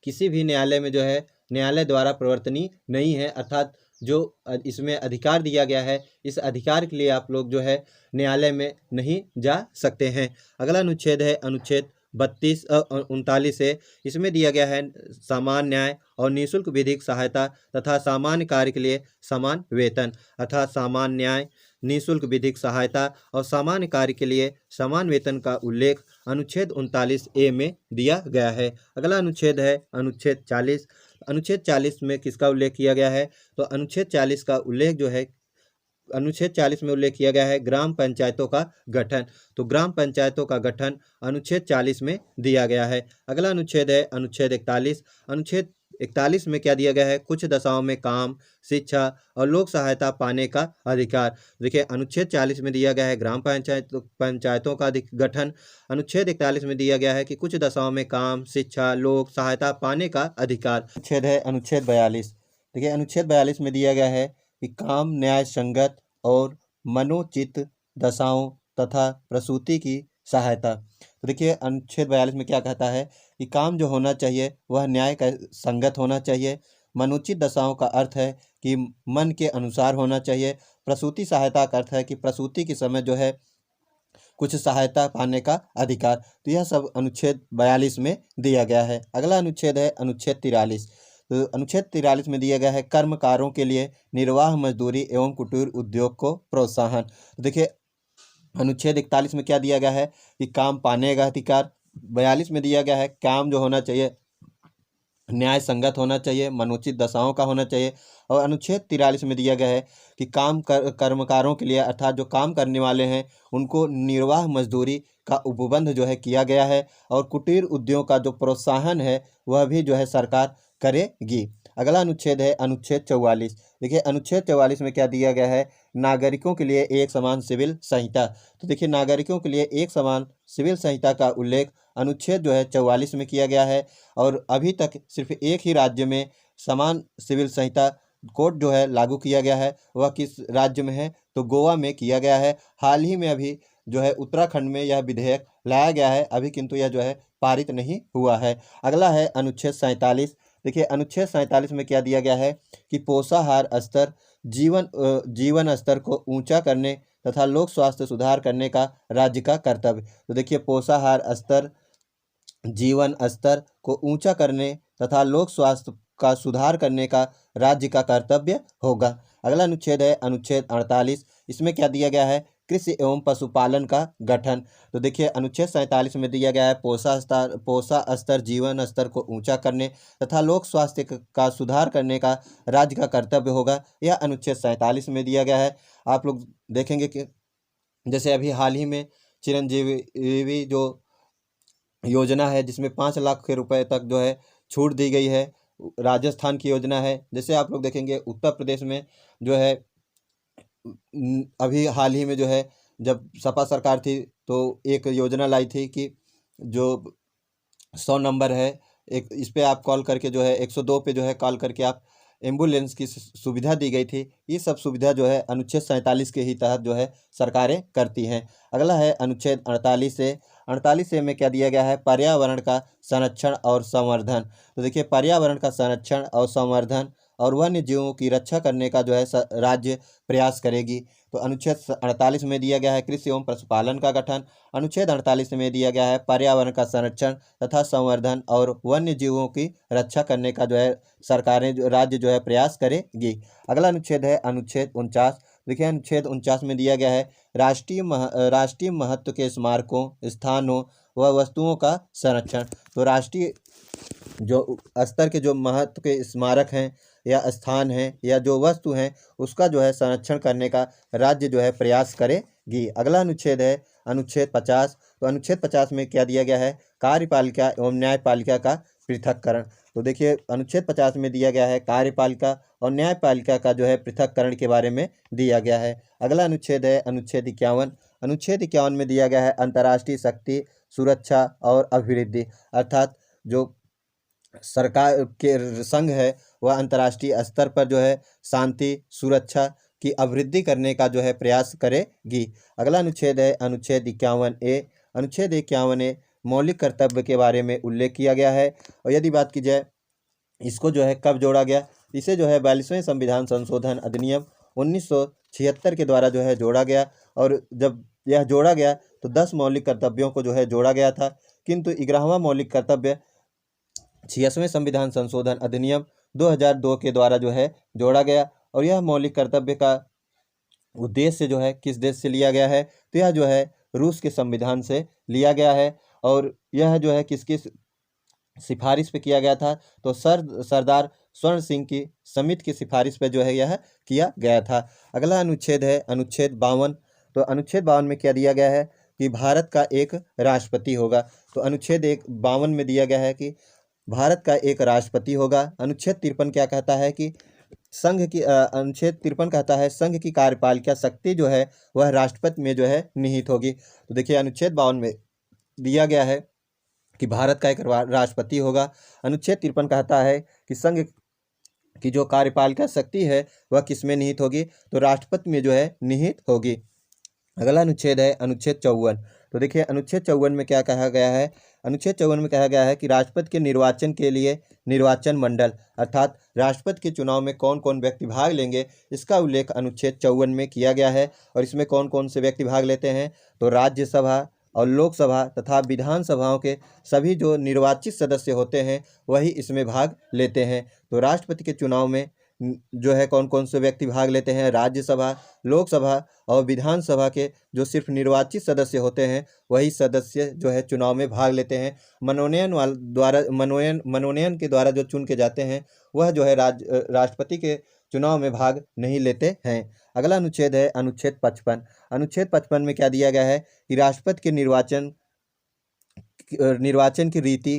किसी भी न्यायालय में जो है न्यायालय द्वारा प्रवर्तनीय नहीं है, अर्थात जो इसमें अधिकार दिया गया है इस अधिकार के लिए आप लोग जो है न्यायालय में नहीं जा सकते हैं। अगला अनुच्छेद है अनुच्छेद 39 है। इसमें दिया गया है समान न्याय और निःशुल्क विधिक सहायता तथा सामान्य कार्य के लिए समान वेतन, अर्थात समान न्याय, निःशुल्क विधिक सहायता और सामान्य कार्य के लिए समान वेतन का उल्लेख अनुच्छेद 39A में दिया गया है। अगला अनुच्छेद है अनुच्छेद 40। अनुच्छेद 40 में किसका उल्लेख किया गया है? तो अनुच्छेद 40 का उल्लेख जो है, अनुच्छेद 40 में उल्लेख किया गया है ग्राम पंचायतों का गठन। तो ग्राम पंचायतों का गठन अनुच्छेद 40 में दिया गया है। अगला अनुच्छेद है अनुच्छेद 41। अनुच्छेद 41 में क्या दिया गया है? कुछ दशाओं में काम, शिक्षा और लोक सहायता पाने का अधिकार। देखिए अनुच्छेद 40 में दिया गया है ग्राम पंचायतों का गठन। अनुच्छेद 41 में दिया गया है कि कुछ दशाओं में काम, शिक्षा, लोक सहायता पाने का अधिकार। अनुच्छेद है अनुच्छेद 42। देखिए अनुच्छेद 42 में दिया गया है कि काम न्याय संगत और मनोचित दशाओं तथा प्रसूति की सहायता। तो देखिए अनुच्छेद 42 में क्या कहता है कि काम जो होना चाहिए वह न्याय का संगत होना चाहिए। मनोचित दशाओं का अर्थ है कि मन के अनुसार होना चाहिए। प्रसूति सहायता का अर्थ है कि प्रसूति के समय जो है कुछ सहायता पाने का अधिकार। तो यह सब अनुच्छेद 42 में दिया गया है। अगला अनुच्छेद है अनुच्छेद 43। तो अनुच्छेद 43 में दिया गया है कर्मकारों के लिए निर्वाह मजदूरी एवं कुटीर उद्योग को प्रोत्साहन। तो देखिए अनुच्छेद 41 में क्या दिया गया है कि काम पाने का अधिकार। 42 में दिया गया है काम जो होना चाहिए न्याय संगत होना चाहिए, मनोचित दशाओं का होना चाहिए। और अनुच्छेद 43 में दिया गया है कि कर्मकारों के लिए, अर्थात जो काम करने वाले हैं उनको निर्वाह मजदूरी का उपबंध जो है किया गया है। और कुटीर उद्योग का जो प्रोत्साहन है वह भी जो है सरकार करेगी। अगला अनुच्छेद है अनुच्छेद 44। देखिए अनुच्छेद 44 में क्या दिया गया है? नागरिकों के लिए एक समान सिविल संहिता। तो देखिए नागरिकों के लिए एक समान सिविल संहिता का उल्लेख अनुच्छेद जो है 44 में किया गया है। और अभी तक सिर्फ एक ही राज्य में समान सिविल संहिता कोड जो है लागू किया गया है। वह किस राज्य में है? तो गोवा में किया गया है। हाल ही में अभी जो है उत्तराखंड में यह विधेयक लाया गया है अभी, किंतु यह जो है पारित नहीं हुआ है। अगला है अनुच्छेद 47। देखिए अनुच्छेद 47 में क्या दिया गया है कि पोषाहार स्तर, जीवन स्तर को ऊंचा करने तथा लोक स्वास्थ्य सुधार करने का राज्य का कर्तव्य। तो देखिए पोषाहार स्तर, जीवन स्तर को ऊंचा करने तथा लोक स्वास्थ्य का सुधार करने का राज्य का कर्तव्य होगा। अगला अनुच्छेद है अनुच्छेद 48। इसमें क्या दिया गया है? कृषि एवं पशुपालन का गठन। तो देखिए अनुच्छेद 47 में दिया गया है पोषा स्तर, जीवन स्तर को ऊंचा करने तथा लोक स्वास्थ्य का सुधार करने का राज्य का कर्तव्य होगा। यह अनुच्छेद 47 में दिया गया है। आप लोग देखेंगे कि जैसे अभी हाल ही में चिरंजीवी जो योजना है जिसमें 5 लाख रुपए तक जो है छूट दी गई है, राजस्थान की योजना है। जैसे आप लोग देखेंगे उत्तर प्रदेश में जो है अभी हाल ही में जो है जब सपा सरकार थी तो एक योजना लाई थी कि जो 100 नंबर है, एक इस पे आप कॉल करके जो है 102 पे जो है कॉल करके आप एम्बुलेंस की सुविधा दी गई थी। ये सब सुविधा जो है अनुच्छेद 47 के ही तहत जो है सरकारें करती हैं। अगला है अनुच्छेद 48 से। 48 से में क्या दिया गया है? पर्यावरण का संरक्षण और संवर्धन। तो देखिए पर्यावरण का संरक्षण और संवर्धन और वन्य जीवों की रक्षा करने का जो है राज्य प्रयास करेगी। तो अनुच्छेद 48 में दिया गया है कृषि एवं पशुपालन का गठन। अनुच्छेद 48 में दिया गया है पर्यावरण का संरक्षण तथा संवर्धन और वन्य जीवों की रक्षा करने का जो है सरकारें राज्य जो है प्रयास करेगी। अगला अनुच्छेद है अनुच्छेद 49। देखिए अनुच्छेद 49 में दिया गया है राष्ट्रीय महत्व के स्मारकों, स्थानों व वस्तुओं का संरक्षण। तो राष्ट्रीय जो स्तर के जो महत्व के स्मारक हैं या स्थान हैं या जो वस्तु हैं उसका जो है संरक्षण करने का राज्य जो है प्रयास करेगी। अगला अनुच्छेद है अनुच्छेद 50। तो अनुच्छेद 50 में क्या दिया गया है? कार्यपालिका एवं न्यायपालिका का पृथक्करण। तो देखिए अनुच्छेद 50 में दिया गया है कार्यपालिका और न्यायपालिका का जो है पृथक्करण के बारे में दिया गया है। अगला अनुच्छेद है अनुच्छेद 51। अनुच्छेद 51 में दिया गया है अंतर्राष्ट्रीय शक्ति, सुरक्षा और अभिवृद्धि, अर्थात जो सरकार के संघ है वह अंतर्राष्ट्रीय स्तर पर जो है शांति, सुरक्षा की अभिवृद्धि करने का जो है प्रयास करेगी। अगला अनुच्छेद है अनुच्छेद 51A। अनुच्छेद 51A मौलिक कर्तव्य के बारे में उल्लेख किया गया है। और यदि बात की जाए इसको जो है कब जोड़ा गया, इसे जो है 42वें संविधान संशोधन अधिनियम 1976 के द्वारा जो है जोड़ा गया। और जब यह जोड़ा गया तो 10 मौलिक कर्तव्यों को जो है जोड़ा गया था किंतु 11वां मौलिक कर्तव्य 86वें संविधान संशोधन अधिनियम 2002 के द्वारा जो है जोड़ा गया। और यह मौलिक कर्तव्य का उद्देश्य जो है किस देश से लिया गया है, तो यह जो है रूस के संविधान से लिया गया है। और यह जो है किसकी सिफारिश पे किया गया था, तो सरदार स्वर्ण सिंह की समिति की सिफारिश पे जो है यह किया गया था। अगला अनुच्छेद है अनुच्छेद 52। तो अनुच्छेद 52 में क्या दिया गया है कि भारत का एक राष्ट्रपति होगा। तो अनुच्छेद 52 में दिया गया है कि भारत का एक राष्ट्रपति होगा। अनुच्छेद 53 क्या कहता है कि अनुच्छेद 53 कहता है संघ की कार्यपालिका शक्ति जो है वह राष्ट्रपति में जो है निहित होगी। तो देखिए अनुच्छेद 52 में दिया गया है कि भारत का एक राष्ट्रपति होगा। अनुच्छेद 53 कहता है कि संघ की जो कार्यपालिका शक्ति है वह किस में निहित होगी, तो राष्ट्रपति में जो है निहित होगी। अगला अनुच्छेद है अनुच्छेद 54। तो देखिए अनुच्छेद 54 में क्या कहा गया है, अनुच्छेद 54 में कहा गया है कि राष्ट्रपति के निर्वाचन के लिए निर्वाचन मंडल अर्थात राष्ट्रपति के चुनाव में कौन कौन व्यक्ति भाग लेंगे, इसका उल्लेख अनुच्छेद 54 में किया गया है। और इसमें कौन कौन से व्यक्ति भाग लेते हैं, तो राज्यसभा और लोकसभा तथा विधानसभाओं के सभी जो निर्वाचित सदस्य होते हैं वही इसमें भाग लेते हैं। तो राष्ट्रपति के चुनाव में जो है कौन कौन से व्यक्ति भाग लेते हैं, राज्यसभा, लोकसभा और विधानसभा के जो सिर्फ निर्वाचित सदस्य होते हैं वही सदस्य जो है चुनाव में भाग लेते हैं। मनोनयन के द्वारा जो चुन के जाते हैं वह जो है राष्ट्रपति के चुनाव में भाग नहीं लेते हैं। अगला अनुच्छेद है अनुच्छेद 55। अनुच्छेद 55 में क्या दिया गया है कि राष्ट्रपति के निर्वाचन की रीति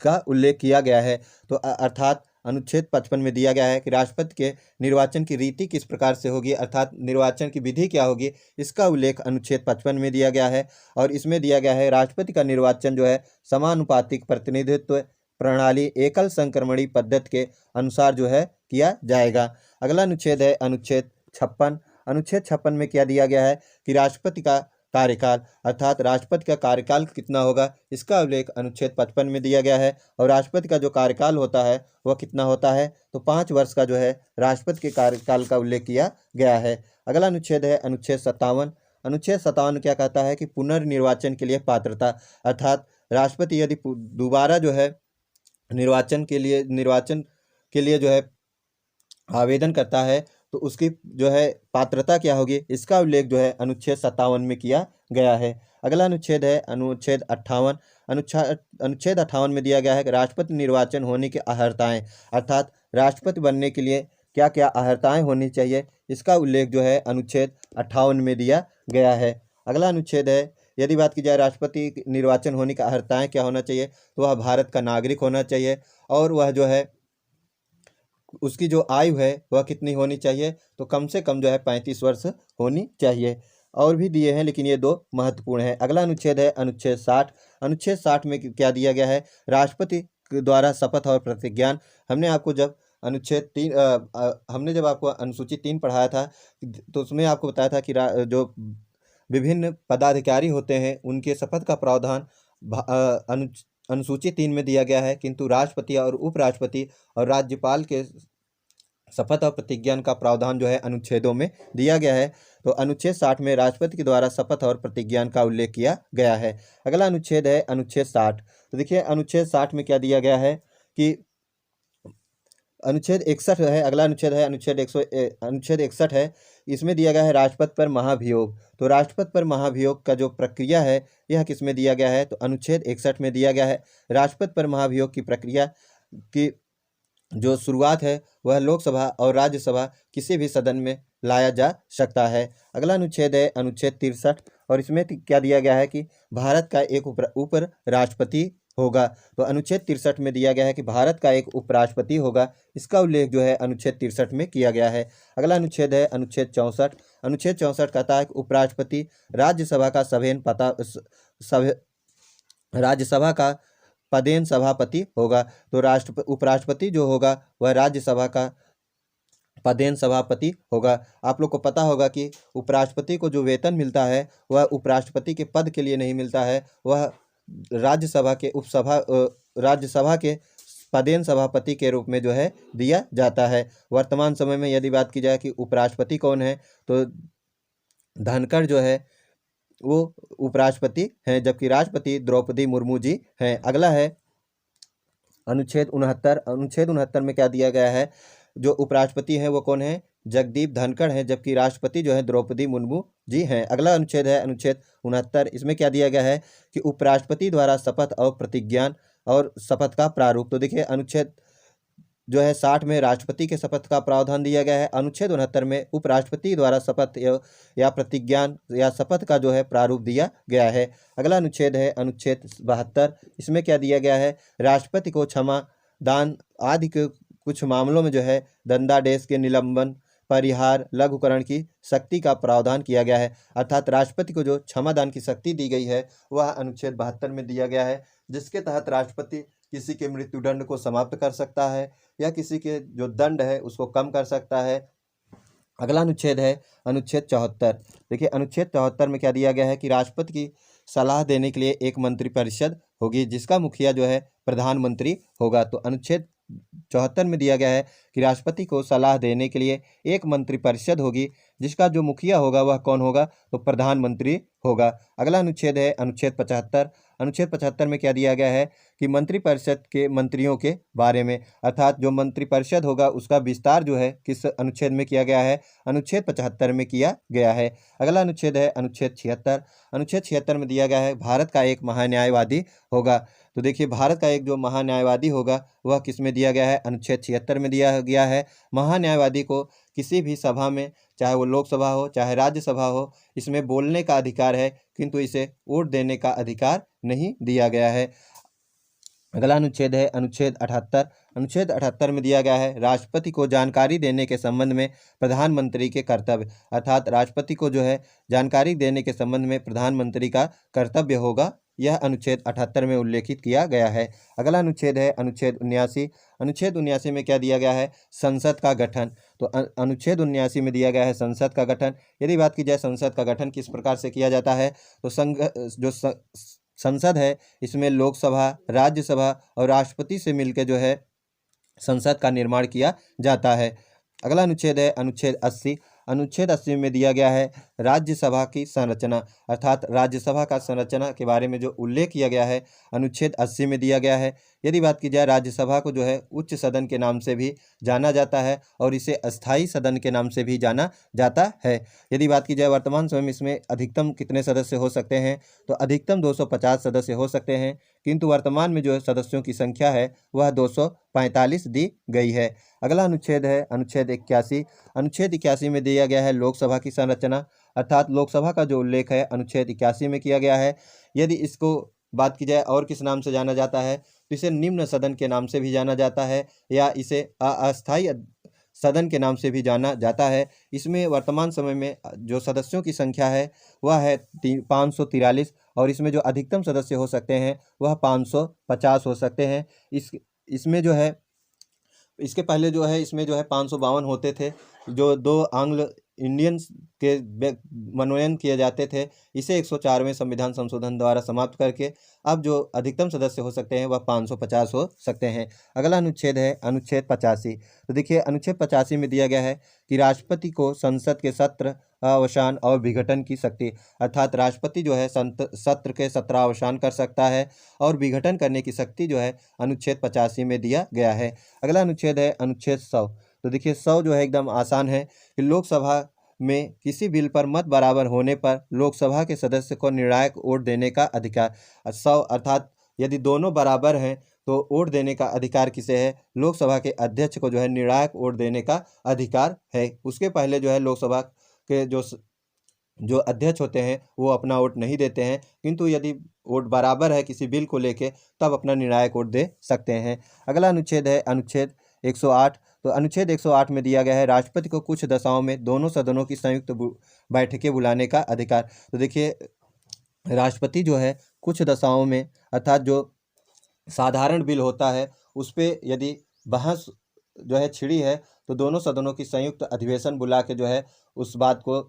का उल्लेख किया गया है। तो अर्थात अनुच्छेद 55 में दिया गया है कि राष्ट्रपति के निर्वाचन की रीति किस प्रकार से होगी अर्थात निर्वाचन की विधि क्या होगी, इसका उल्लेख अनुच्छेद 55 में दिया गया है। और इसमें दिया गया है राष्ट्रपति का निर्वाचन जो है समानुपातिक प्रतिनिधित्व प्रणाली एकल संक्रमणी पद्धति के अनुसार जो है किया जाएगा। अगला अनुच्छेद है अनुच्छेद 56। अनुच्छेद 56 में क्या दिया गया है कि राष्ट्रपति का कार्यकाल अर्थात राष्ट्रपति का कार्यकाल कितना होगा, इसका उल्लेख अनुच्छेद 55 में दिया गया है। और राष्ट्रपति का जो कार्यकाल होता है वह कितना होता है, तो 5 वर्ष का जो है राष्ट्रपति के कार्यकाल का उल्लेख किया गया है। अगला अनुच्छेद है अनुच्छेद 57। अनुच्छेद 57 क्या कहता है कि पुनर्निर्वाचन के लिए पात्रता अर्थात राष्ट्रपति यदि दोबारा जो है निर्वाचन के लिए जो है आवेदन करता है तो उसकी जो है पात्रता क्या होगी, इसका उल्लेख जो है अनुच्छेद 57 में किया गया है। अगला अनुच्छेद है अनुच्छेद 58। अनुच्छेद 58 में दिया गया है कि राष्ट्रपति निर्वाचन होने की अहर्ताएं अर्थात राष्ट्रपति बनने के लिए क्या क्या अहर्ताएं होनी चाहिए, इसका उल्लेख जो है अनुच्छेद 58 में दिया गया है। अगला अनुच्छेद है यदि बात की जाए राष्ट्रपति निर्वाचन होने का अहर्ताएं क्या होना चाहिए, तो वह भारत का नागरिक होना चाहिए और वह जो है उसकी जो आयु है वह कितनी होनी चाहिए, तो कम से कम जो है 35 वर्ष होनी चाहिए। और भी दिए हैं लेकिन ये 2 महत्वपूर्ण है। अगला अनुच्छेद है अनुच्छेद 60। अनुच्छेद 60 में क्या दिया गया है, राष्ट्रपति द्वारा शपथ और प्रतिज्ञान। हमने आपको जब अनुच्छेद 3 हमने जब आपको अनुसूची 3 पढ़ाया था तो उसमें आपको बताया था कि जो विभिन्न पदाधिकारी होते हैं उनके शपथ का प्रावधान अनुसूची 3 में दिया गया है, किंतु राष्ट्रपति और उपराष्ट्रपति और राज्यपाल के शपथ और प्रतिज्ञान का प्रावधान जो है अनुच्छेदों में दिया गया है। तो अनुच्छेद 60 में राष्ट्रपति के द्वारा शपथ और प्रतिज्ञान का उल्लेख किया गया है। अगला अनुच्छेद है अनुच्छेद 60। तो देखिए अनुच्छेद 60 में क्या दिया गया है कि अनुच्छेद 61 है। अगला अनुच्छेद है अनुच्छेद 61 है। इसमें दिया गया है राष्ट्रपति पर महाभियोग। तो राष्ट्रपति पर महाभियोग का जो प्रक्रिया है यह किस में दिया गया है, तो अनुच्छेद 61 में दिया गया है। राष्ट्रपति पर महाभियोग की प्रक्रिया की जो शुरुआत है वह लोकसभा और राज्यसभा किसी भी सदन में लाया जा सकता है। अगला अनुच्छेद है अनुच्छेद 63 और इसमें क्या दिया गया है कि भारत का एक उप राष्ट्रपति होगा। तो अनुच्छेद 63 में दिया गया है कि भारत का एक उपराष्ट्रपति होगा, इसका उल्लेख जो है अनुच्छेद 63 में किया गया है। अगला अनुच्छेद है अनुच्छेद 64। अनुच्छेद 64 कहता है कि उपराष्ट्रपति राज्यसभा का पदेन सभापति होगा। तो उपराष्ट्रपति जो होगा वह राज्यसभा का पदेन सभापति होगा। आप लोग को पता होगा कि उपराष्ट्रपति को जो वेतन मिलता है वह उपराष्ट्रपति के पद के लिए नहीं मिलता है, वह राज्यसभा के पदेन सभापति के रूप में जो है दिया जाता है। वर्तमान समय में यदि बात की जाए कि उपराष्ट्रपति कौन है, तो धनखड़ जो है वो उपराष्ट्रपति हैं, जबकि राष्ट्रपति द्रौपदी मुर्मू जी हैं। अगला है अनुच्छेद 69। अनुच्छेद 69 में क्या दिया गया है, जो उपराष्ट्रपति हैं वो कौन है, जगदीप धनखड़ हैं, जबकि राष्ट्रपति जो है द्रौपदी मुर्मू जी हैं। अगला अनुच्छेद है अनुच्छेद 69। इसमें क्या दिया गया है कि उपराष्ट्रपति द्वारा शपथ और प्रतिज्ञान और शपथ का प्रारूप। तो देखिए अनुच्छेद जो है 60 में राष्ट्रपति के शपथ का प्रावधान दिया गया है, अनुच्छेद 69 में उपराष्ट्रपति द्वारा शपथ या प्रतिज्ञान या शपथ का जो है प्रारूप दिया गया है। अगला अनुच्छेद है अनुच्छेद 72। इसमें क्या दिया गया है, राष्ट्रपति को क्षमा दान आदि के कुछ मामलों में जो है दंडादेश के निलंबन परिहार लघुकरण की शक्ति का प्रावधान किया गया है। अर्थात राष्ट्रपति को जो क्षमा दान की शक्ति दी गई है वह अनुच्छेद 72 में दिया गया है, जिसके तहत राष्ट्रपति किसी के मृत्युदंड को समाप्त कर सकता है या किसी के जो दंड है उसको कम कर सकता है। अगला अनुच्छेद है अनुच्छेद 74। देखिए अनुच्छेद 74 में क्या दिया गया है कि राष्ट्रपति की सलाह देने के लिए एक मंत्रिपरिषद होगी, जिसका मुखिया जो है प्रधानमंत्री होगा। तो अनुच्छेद 74 में दिया गया है कि राष्ट्रपति को सलाह देने के लिए एक मंत्रिपरिषद होगी, जिसका जो मुखिया होगा वह कौन होगा, तो प्रधानमंत्री होगा। अगला अनुच्छेद है अनुच्छेद 75। अनुच्छेद 75 में क्या दिया गया है कि मंत्रिपरिषद के मंत्रियों के बारे में, अर्थात जो मंत्रिपरिषद होगा उसका विस्तार जो है किस अनुच्छेद में किया गया है, अनुच्छेद 75 में किया गया है। अगला अनुच्छेद है अनुच्छेद 76। अनुच्छेद 76 में दिया गया है भारत का एक महान्यायवादी होगा। तो देखिए भारत का एक जो महान्यायवादी होगा वह किस में दिया गया है, अनुच्छेद 76 में दिया गया है। महान्यायवादी को किसी भी सभा में, चाहे वो लोकसभा हो चाहे राज्यसभा हो, इसमें बोलने का अधिकार है, किंतु इसे वोट देने का अधिकार नहीं दिया गया है। अगला अनुच्छेद है अनुच्छेद 78। अनुच्छेद 78 में दिया गया है राष्ट्रपति को जानकारी देने के संबंध में प्रधानमंत्री के कर्तव्य, अर्थात राष्ट्रपति को जो है जानकारी देने के संबंध में प्रधानमंत्री का कर्तव्य होगा, यह अनुच्छेद 78 में उल्लेखित किया गया है। अगला अनुच्छेद है अनुच्छेद 79। अनुच्छेद 79 में क्या दिया गया है, संसद का गठन। तो अनुच्छेद 79 में दिया गया है संसद का गठन। यदि बात की जाए संसद का गठन किस प्रकार से किया जाता है, तो संसद है इसमें लोकसभा राज्यसभा और राष्ट्रपति से मिलकर जो है संसद का निर्माण किया जाता है। अगला अनुच्छेद है अनुच्छेद 80। अनुच्छेद 80 में दिया गया है राज्यसभा की संरचना, अर्थात राज्यसभा का संरचना के बारे में जो उल्लेख किया गया है अनुच्छेद 80 में दिया गया है। यदि बात की जाए राज्यसभा को जो है उच्च सदन के नाम से भी जाना जाता है और इसे अस्थाई सदन के नाम से भी जाना जाता है। यदि बात की जाए वर्तमान समय में इसमें अधिकतम कितने सदस्य हो सकते हैं, तो अधिकतम 250 सदस्य हो सकते हैं, किंतु वर्तमान में जो सदस्यों की संख्या है वह 245 दी गई है। अगला अनुच्छेद है अनुच्छेद 81। अनुच्छेद 81 में दिया गया है लोकसभा की संरचना, अर्थात लोकसभा का जो उल्लेख है अनुच्छेद 81 में किया गया है। यदि इसको बात की जाए और किस नाम से जाना जाता है, तो इसे निम्न सदन के नाम से भी जाना जाता है या इसे अस्थाई सदन के नाम से भी जाना जाता है। इसमें वर्तमान समय में जो सदस्यों की संख्या है वह है 543 और इसमें जो अधिकतम सदस्य हो सकते हैं वह 550 हो सकते हैं। इसमें जो है इसके पहले जो है इसमें जो है 552 होते थे, जो दो आंग्ल इंडियंस के मनोनयन किए जाते थे। इसे 104वें संविधान संशोधन द्वारा समाप्त करके अब जो अधिकतम सदस्य हो सकते हैं वह 550 हो सकते हैं। अगला अनुच्छेद है अनुच्छेद 85। तो देखिए अनुच्छेद 85 में दिया गया है कि राष्ट्रपति को संसद के सत्र अवसान और विघटन की शक्ति, अर्थात राष्ट्रपति जो है सत्र के सत्र अवसान कर सकता है और विघटन करने की शक्ति जो है अनुच्छेद 85 में दिया गया है। अगला अनुच्छेद है अनुच्छेद 100। तो देखिए 100 जो है एकदम आसान है कि लोकसभा में किसी बिल पर मत बराबर होने पर लोकसभा के सदस्य को निर्णायक वोट देने का अधिकार। 100 अर्थात यदि दोनों बराबर हैं तो वोट देने का अधिकार किसे है, लोकसभा के अध्यक्ष को जो है निर्णायक वोट देने का अधिकार है। उसके पहले जो है लोकसभा के जो अध्यक्ष होते हैं वो अपना वोट नहीं देते हैं, किंतु यदि वोट बराबर है किसी बिल को लेके तब अपना निर्णायक वोट दे सकते हैं। अगला अनुच्छेद है अनुच्छेद 108। तो अनुच्छेद 108 में दिया गया है राष्ट्रपति को कुछ दशाओं में दोनों सदनों की संयुक्त बैठकें बुलाने का अधिकार। तो देखिए राष्ट्रपति जो है कुछ दशाओं में, अर्थात जो साधारण बिल होता है उस पर यदि बहस जो है छिड़ी है तो दोनों सदनों की संयुक्त अधिवेशन बुला के जो है उस बात को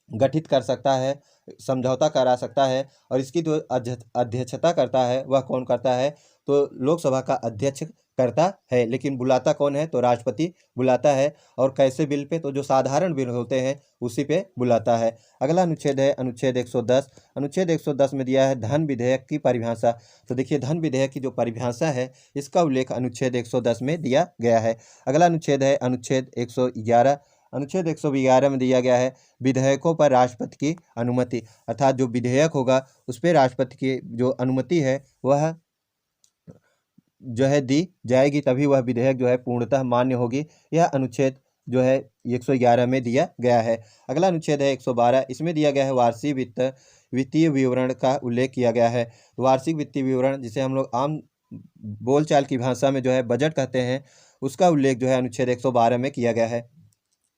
गठित कर सकता है, समझौता करा सकता है। और इसकी जो अध्यक्षता करता है वह कौन करता है, तो लोकसभा का अध्यक्ष करता है, लेकिन बुलाता कौन है? तो राष्ट्रपति बुलाता है। और कैसे बिल पे? तो जो साधारण बिल होते हैं उसी पे बुलाता है। अगला अनुच्छेद है अनुच्छेद 110। अनुच्छेद 110 में दिया है धन विधेयक की परिभाषा। तो देखिए धन विधेयक की जो परिभाषा है इसका उल्लेख अनुच्छेद 110 में दिया गया है। अगला अनुच्छेद है अनुच्छेद 111। अनुच्छेद 111 में दिया गया है विधेयकों पर राष्ट्रपति की अनुमति, अर्थात जो विधेयक होगा उस पर राष्ट्रपति की जो अनुमति है वह जो है दी जाएगी, तभी वह विधेयक जो है पूर्णतः मान्य होगी। यह अनुच्छेद जो है 111 में दिया गया है। अगला अनुच्छेद है 112। इसमें दिया गया है वार्षिक वित्तीय विवरण का उल्लेख किया गया है। वार्षिक वित्तीय विवरण, जिसे हम लोग आम बोलचाल की भाषा में जो है बजट कहते हैं, उसका उल्लेख जो है अनुच्छेद 112 में किया गया है।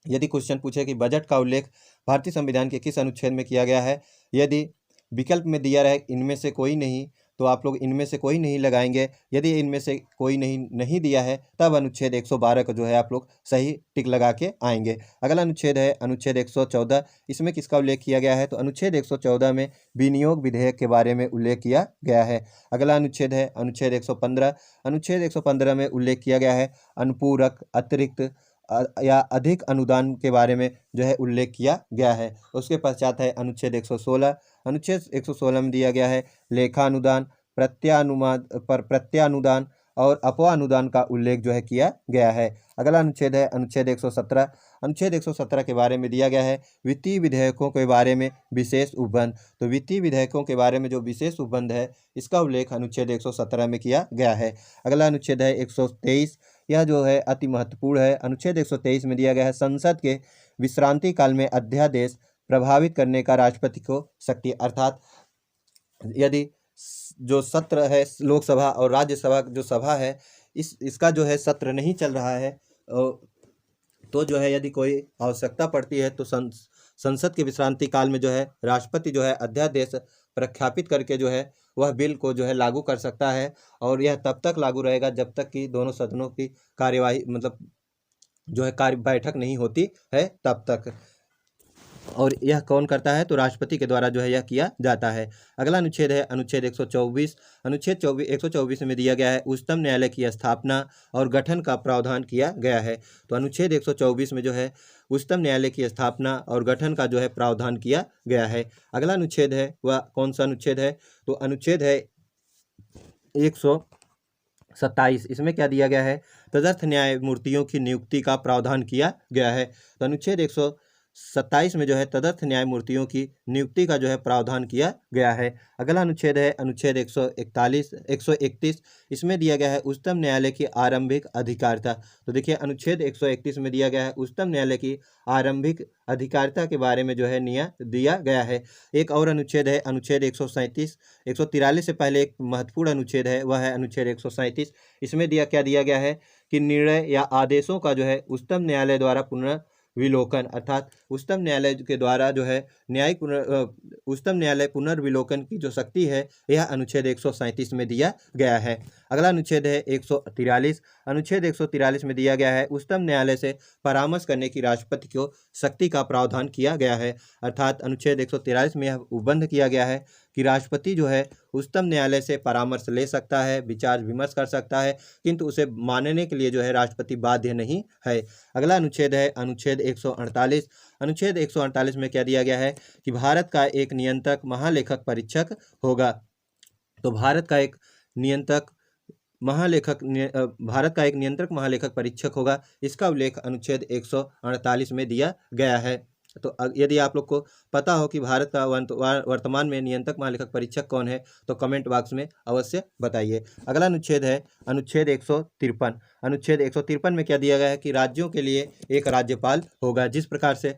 यदि क्वेश्चन पूछे कि बजट का उल्लेख भारतीय संविधान के किस अनुच्छेद में किया गया है, यदि विकल्प में दिया रहे इनमें से कोई नहीं, तो आप लोग इनमें से कोई नहीं लगाएंगे। यदि इनमें से कोई नहीं दिया है तब अनुच्छेद 112 को जो है आप लोग सही टिक लगा के आएंगे। अगला अनुच्छेद है अनुच्छेद 114। इसमें किसका उल्लेख किया गया है? तो अनुच्छेद 114 में विनियोग विधेयक के बारे में उल्लेख किया गया है। अगला अनुच्छेद है अनुच्छेद 115। अनुच्छेद 115 में उल्लेख किया गया है अनुपूरक, अतिरिक्त या अधिक अनुदान के बारे में जो है उल्लेख किया गया है। उसके पश्चात है अनुच्छेद 116। अनुच्छेद 116 में दिया गया है लेखा अनुदान, प्रत्यानुदान और अपवानुदान का उल्लेख जो है किया गया है। अगला अनुच्छेद है अनुच्छेद 117। अनुच्छेद 117 के बारे में दिया गया है वित्तीय विधेयकों के बारे में विशेष उपबंध। तो वित्तीय विधेयकों के बारे में जो विशेष उपबंध है इसका उल्लेख अनुच्छेद 117 में किया गया है। अगला अनुच्छेद है 123। यह जो है अति महत्वपूर्ण है। अनुच्छेद 123 में दिया गया है संसद के विश्रांति काल में अध्यादेश प्रभावित करने का राष्ट्रपति को शक्ति, अर्थात यदि जो सत्र है लोकसभा और राज्यसभा जो सभा है इसका जो है सत्र नहीं चल रहा है, तो जो है यदि कोई आवश्यकता पड़ती है तो संसद के विश्रांति काल में जो है राष्ट्रपति जो है अध्यादेश प्रख्यापित करके जो है वह बिल को जो है लागू कर सकता है। और यह तब तक लागू रहेगा जब तक कि दोनों सदनों की कार्यवाही मतलब जो है कार्य बैठक नहीं होती है तब तक। और यह कौन करता है? तो राष्ट्रपति के द्वारा जो है यह किया जाता है। अगला अनुच्छेद है अनुच्छेद 124। अनुच्छेद 124 में दिया गया है उच्चतम न्यायालय की स्थापना और गठन का प्रावधान किया गया है। तो अनुच्छेद 124 में जो है उच्चतम न्यायालय की स्थापना और गठन का जो है प्रावधान किया गया है। अगला अनुच्छेद है वह कौन सा अनुच्छेद है? तो अनुच्छेद है 127। इसमें क्या दिया गया है? तदर्थ न्यायमूर्तियों की नियुक्ति का प्रावधान किया गया है। तो अनुच्छेद 127 में जो है तदर्थ न्यायमूर्तियों की नियुक्ति का जो है प्रावधान किया गया है। अगला अनुच्छेद है अनुच्छेद 131। इसमें दिया गया है उच्चतम न्यायालय की आरंभिक अधिकारिता। तो देखिए अनुच्छेद 131 में दिया गया है उच्चतम न्यायालय की आरंभिक अधिकारिता के बारे में जो है दिया गया है। एक और अनुच्छेद है अनुच्छेद 137। 143 से पहले एक महत्वपूर्ण अनुच्छेद है, वह है अनुच्छेद 137। इसमें क्या दिया गया है कि निर्णय या आदेशों का जो है उच्चतम न्यायालय द्वारा पुनर्विलोकन, अर्थात उच्चतम न्यायालय के द्वारा जो है उच्चतम न्यायालय पुनर्विलोकन की जो शक्ति है यह अनुच्छेद 137 में दिया गया है। अगला अनुच्छेद है 143। अनुच्छेद 143 में दिया गया है उच्चतम न्यायालय से परामर्श करने की राष्ट्रपति को शक्ति का प्रावधान किया गया है, अर्थात अनुच्छेद 143 में यह उपबंध किया गया है कि राष्ट्रपति जो है उच्चतम न्यायालय से परामर्श ले सकता है, विचार विमर्श कर सकता है, किंतु उसे मानने के लिए जो है राष्ट्रपति बाध्य नहीं है। अगला अनुच्छेद है अनुच्छेद 148। अनुच्छेद 148 में क्या दिया गया है कि भारत का एक नियंत्रक महालेखक परीक्षक होगा। तो भारत का एक नियंत्रक महालेखक परीक्षक होगा। इसका उल्लेख अनुच्छेद 148 में दिया गया है। तो यदि आप लोग को पता हो कि भारत का वर्तमान में नियंत्रक महालेखक परीक्षक कौन है तो कमेंट बॉक्स में अवश्य बताइए। अगला अनुच्छेद है अनुच्छेद 153। अनुच्छेद 153 में क्या दिया गया है कि राज्यों के लिए एक राज्यपाल होगा। जिस प्रकार से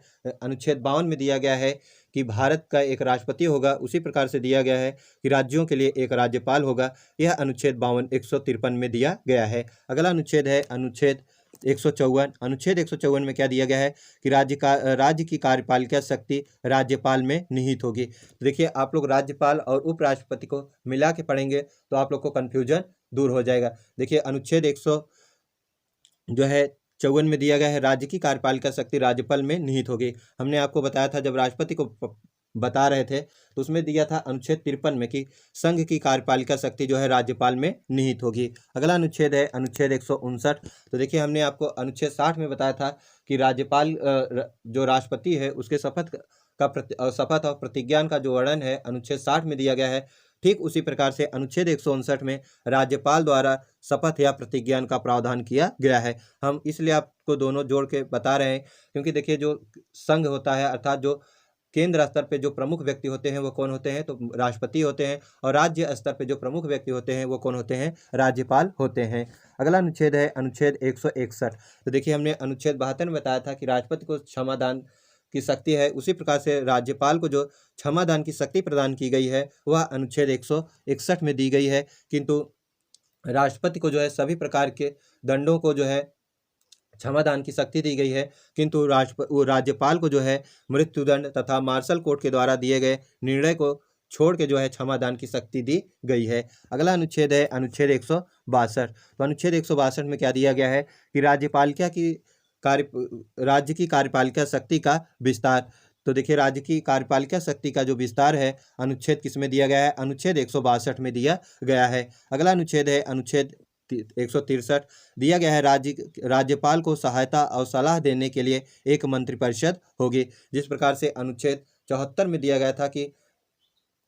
अनुच्छेद 52 में दिया गया है कि भारत का एक राष्ट्रपति होगा, उसी प्रकार से दिया गया है कि राज्यों के लिए एक राज्यपाल होगा। यह अनुच्छेद 153 में दिया गया है। अगला अनुच्छेद है अनुच्छेद 154। अनुच्छेद 154 में क्या दिया गया है कि राज्य की कार्यपालिका शक्ति राज्यपाल में निहित होगी। तो देखिए आप लोग राज्यपाल और उपराष्ट्रपति को मिला के पढ़ेंगे तो आप लोग को कन्फ्यूजन दूर हो जाएगा। देखिए अनुच्छेद 154 में दिया गया है राज्य की कार्यपालिका शक्ति राज्यपाल में निहित होगी। हमने आपको बताया था जब राष्ट्रपति को बता रहे थे, तो उसमें दिया था अनुच्छेद 53 में कि संघ की कार्यपालिका शक्ति जो है राज्यपाल में निहित होगी। अगला अनुच्छेद है अनुच्छेद 159। तो देखिए हमने आपको अनुच्छेद 60 में बताया था कि राज्यपाल जो राष्ट्रपति है उसके शपथ और प्रतिज्ञान का जो वर्णन है अनुच्छेद 60 में दिया गया है। ठीक उसी प्रकार से अनुच्छेद 159 में राज्यपाल द्वारा शपथ या प्रतिज्ञान का प्रावधान किया गया है। हम इसलिए आपको दोनों जोड़ के बता रहे हैं क्योंकि देखिए जो संघ होता है अर्थात जो केंद्र स्तर पे जो प्रमुख व्यक्ति होते हैं वो कौन होते हैं, तो राष्ट्रपति होते हैं, और राज्य स्तर पे जो प्रमुख व्यक्ति होते हैं वो कौन होते हैं, राज्यपाल होते हैं। अगला अनुच्छेद है अनुच्छेद 161। तो देखिए हमने अनुच्छेद 72 में बताया था कि राष्ट्रपति को क्षमादान की शक्ति है, उसी प्रकार से राज्यपाल को जो क्षमादान की शक्ति प्रदान की गई है वह अनुच्छेद 161 में दी गई है। किंतु राष्ट्रपति को जो है सभी प्रकार के दंडों को जो है क्षमादान की शक्ति दी गई है, किंतु राज्यपाल को जो है मृत्युदंड तथा मार्शल कोर्ट के द्वारा दिए गए निर्णय को छोड़ के जो है क्षमादान की शक्ति दी गई है। अगला अनुच्छेद है अनुच्छेद 162। तो अनुच्छेद 162 में क्या दिया गया है कि राज्य की कार्यपालिका शक्ति का विस्तार। तो देखिए राज्य की कार्यपालिका शक्ति का जो विस्तार है अनुच्छेद किस में दिया गया है, अनुच्छेद 162 में दिया गया है। अगला अनुच्छेद है अनुच्छेद 163। दिया गया है राज्यपाल को सहायता और सलाह देने के लिए एक मंत्रिपरिषद होगी। जिस प्रकार से अनुच्छेद 74 में दिया गया था कि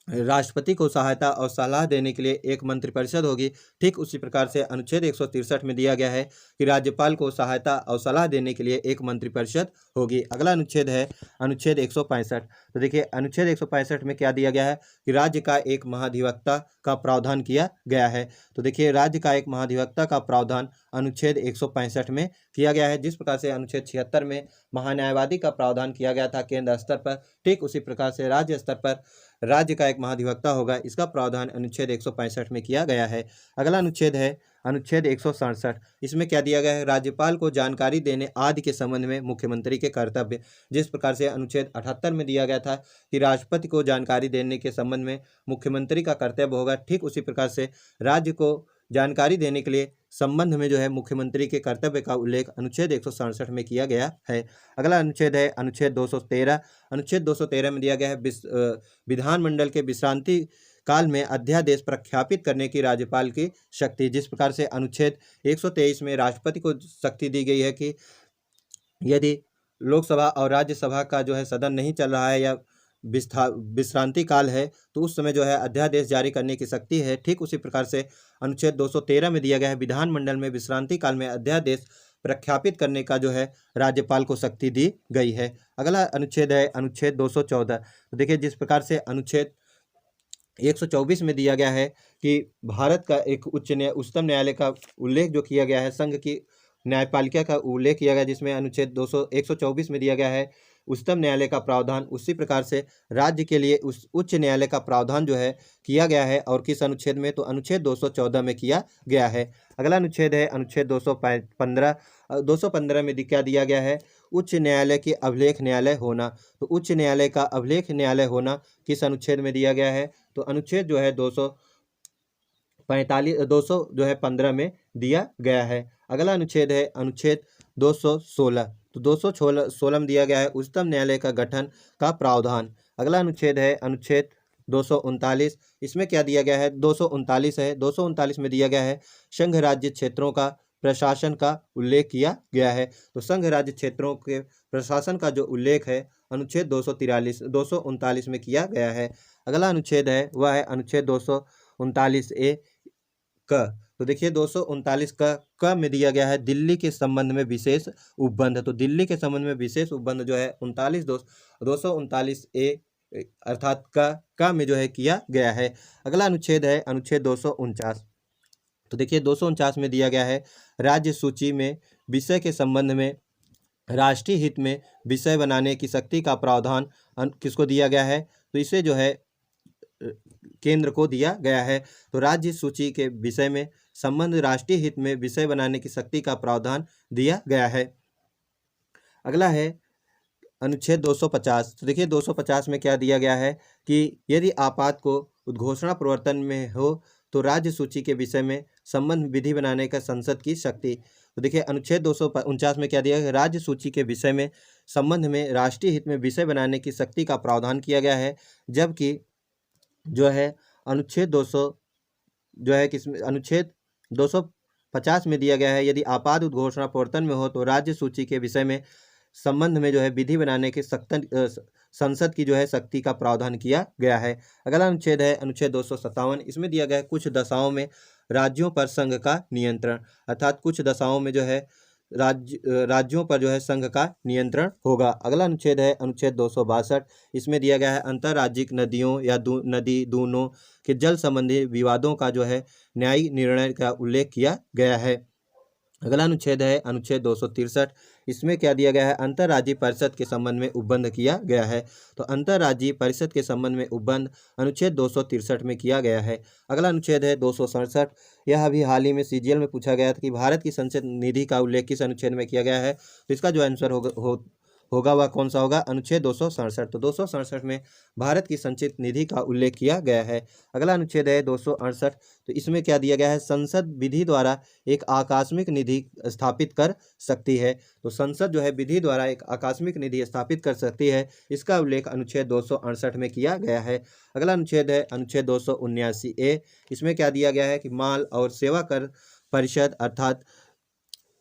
राष्ट्रपति को सहायता और सलाह देने के लिए एक मंत्रिपरिषद होगी, ठीक उसी प्रकार से अनुच्छेद 163 में दिया गया है कि राज्यपाल को सहायता और सलाह देने के लिए एक मंत्रिपरिषद होगी। अगला अनुच्छेद है अनुच्छेद 165। तो देखिए अनुच्छेद 165 में क्या दिया गया है कि राज्य का एक महाधिवक्ता का प्रावधान किया गया है। तो देखिए राज्य का एक महाधिवक्ता का प्रावधान अनुच्छेद 165 में किया गया है। जिस प्रकार से अनुच्छेद 76 में महान्यायवादी का प्रावधान किया गया था केंद्र स्तर पर, ठीक उसी प्रकार से राज्य स्तर पर राज्य का एक महाधिवक्ता होगा, इसका प्रावधान अनुच्छेद 165 में किया गया है। अगला अनुच्छेद है अनुच्छेद 167। इसमें क्या दिया गया है, राज्यपाल को जानकारी देने आदि के संबंध में मुख्यमंत्री के कर्तव्य। जिस प्रकार से अनुच्छेद 78 में दिया गया था कि राष्ट्रपति को जानकारी देने के संबंध में मुख्यमंत्री का कर्तव्य होगा, ठीक उसी प्रकार से राज्य को जानकारी देने के लिए संबंध में जो है मुख्यमंत्री के कर्तव्य का उल्लेख अनुच्छेद 167 में किया गया है। अगला अनुच्छेद है अनुच्छेद 213। अनुच्छेद 213 में दिया गया है विधानमंडल के विश्रांति काल में अध्यादेश प्रख्यापित करने की राज्यपाल की शक्ति। जिस प्रकार से अनुच्छेद 123 में राष्ट्रपति को शक्ति दी गई है कि यदि लोकसभा और राज्यसभा का जो है सदन नहीं चल रहा है या विश्रांति काल है तो उस समय जो है अध्यादेश जारी करने की शक्ति है, ठीक उसी प्रकार से अनुच्छेद 213 में दिया गया है विधानमंडल में विश्रांति काल में अध्यादेश प्रख्यापित करने का जो है राज्यपाल को शक्ति दी गई है। अगला अनुच्छेद है अनुच्छेद 214। तो देखिए जिस प्रकार से अनुच्छेद 124 में दिया गया है कि भारत का एक उच्चतम न्यायालय का उल्लेख जो किया गया है, संघ की न्यायपालिका का उल्लेख किया गया, जिसमें अनुच्छेद 124 में दिया गया है उच्चतम न्यायालय का प्रावधान। उसी प्रकार से राज्य के लिए उस उच्च न्यायालय का प्रावधान जो है किया गया है, और किस अनुच्छेद में, तो अनुच्छेद 214 में किया गया है। अगला अनुच्छेद है अनुच्छेद 215। 215 में क्या दिया गया है, उच्च न्यायालय के अभिलेख न्यायालय होना। तो उच्च न्यायालय का अभिलेख न्यायालय होना किस अनुच्छेद में दिया गया है, तो अनुच्छेद जो है 215 में दिया गया है। अगला अनुच्छेद है अनुच्छेद 216। तो 216 में दिया गया है उच्चतम न्यायालय का गठन का प्रावधान। अगला अनुच्छेद है अनुच्छेद 239। इसमें क्या दिया गया है, 239 है। 239 में दिया गया है संघ राज्य क्षेत्रों का प्रशासन का उल्लेख किया गया है। तो संघ राज्य क्षेत्रों के प्रशासन का जो उल्लेख है अनुच्छेद 239 में किया गया है। अगला अनुच्छेद है वह है अनुच्छेद 239 ए क। तो देखिए 239 का में दिया गया है दिल्ली के संबंध में विशेष उपबंध। तो दिल्ली के संबंध में विशेष उपबंध जो है 239 ए अर्थात का में जो है किया गया है। अगला अनुच्छेद है अनुच्छेद 249। तो देखिए 249 में दिया गया है राज्य सूची में विषय के संबंध में राष्ट्रीय हित में विषय बनाने की शक्ति का प्रावधान किसको दिया गया है, तो इसे जो है केंद्र को दिया गया है। तो राज्य सूची के विषय में संबंध राष्ट्रीय हित में विषय बनाने की शक्ति का प्रावधान दिया गया है। अगला है अनुच्छेद 250। तो देखिए 250 में क्या दिया गया है कि यदि आपात को उद्घोषणा प्रवर्तन में हो तो राज्य सूची के विषय में संबंध विधि बनाने का संसद की शक्ति। तो देखिए अनुच्छेद 249 में क्या दिया है, राज्य सूची के विषय में संबंध में राष्ट्रीय हित में विषय बनाने की शक्ति का प्रावधान किया गया है। जबकि जो है अनुच्छेद 200 जो है किसमें, अनुच्छेद 250 में दिया गया है, यदि आपात उद्घोषणा प्रवर्तन में हो तो राज्य सूची के विषय में संबंध में जो है विधि बनाने के संसद की जो है शक्ति का प्रावधान किया गया है। अगला अनुच्छेद है अनुच्छेद 257। इसमें दिया गया है कुछ दशाओं में राज्यों पर संघ का नियंत्रण, अर्थात कुछ दशाओं में जो है राज्यों पर जो है संघ का नियंत्रण होगा। अगला अनुच्छेद है अनुच्छेद 262। इसमें दिया गया है अंतर्राज्यिक नदियों या नदी दूनों के जल संबंधी विवादों का जो है न्यायिक निर्णय का उल्लेख किया गया है। अगला अनुच्छेद है अनुच्छेद 263। इसमें क्या दिया गया है, अंतर्राज्यीय परिषद के संबंध में उपबंध किया गया है। तो अंतर्राज्यीय परिषद के संबंध में उपबंध अनुच्छेद 263 में किया गया है। अगला अनुच्छेद है 267। यह अभी हाल ही में सीजीएल में पूछा गया था कि भारत की संचित निधि का उल्लेख किस अनुच्छेद में किया गया है। तो इसका जो आंसर होगा वह कौन सा होगा, अनुच्छेद 267। तो 267 में भारत की संचित निधि का उल्लेख किया गया है। अगला अनुच्छेद है 268। तो इसमें क्या दिया गया है, संसद विधि द्वारा एक आकस्मिक निधि स्थापित कर सकती है। तो संसद जो है विधि द्वारा एक आकस्मिक निधि स्थापित कर सकती है, इसका उल्लेख अनुच्छेद 268 में किया गया है। अगला अनुच्छेद है अनुच्छेद 279A। इसमें क्या दिया गया है कि माल और सेवा कर परिषद, अर्थात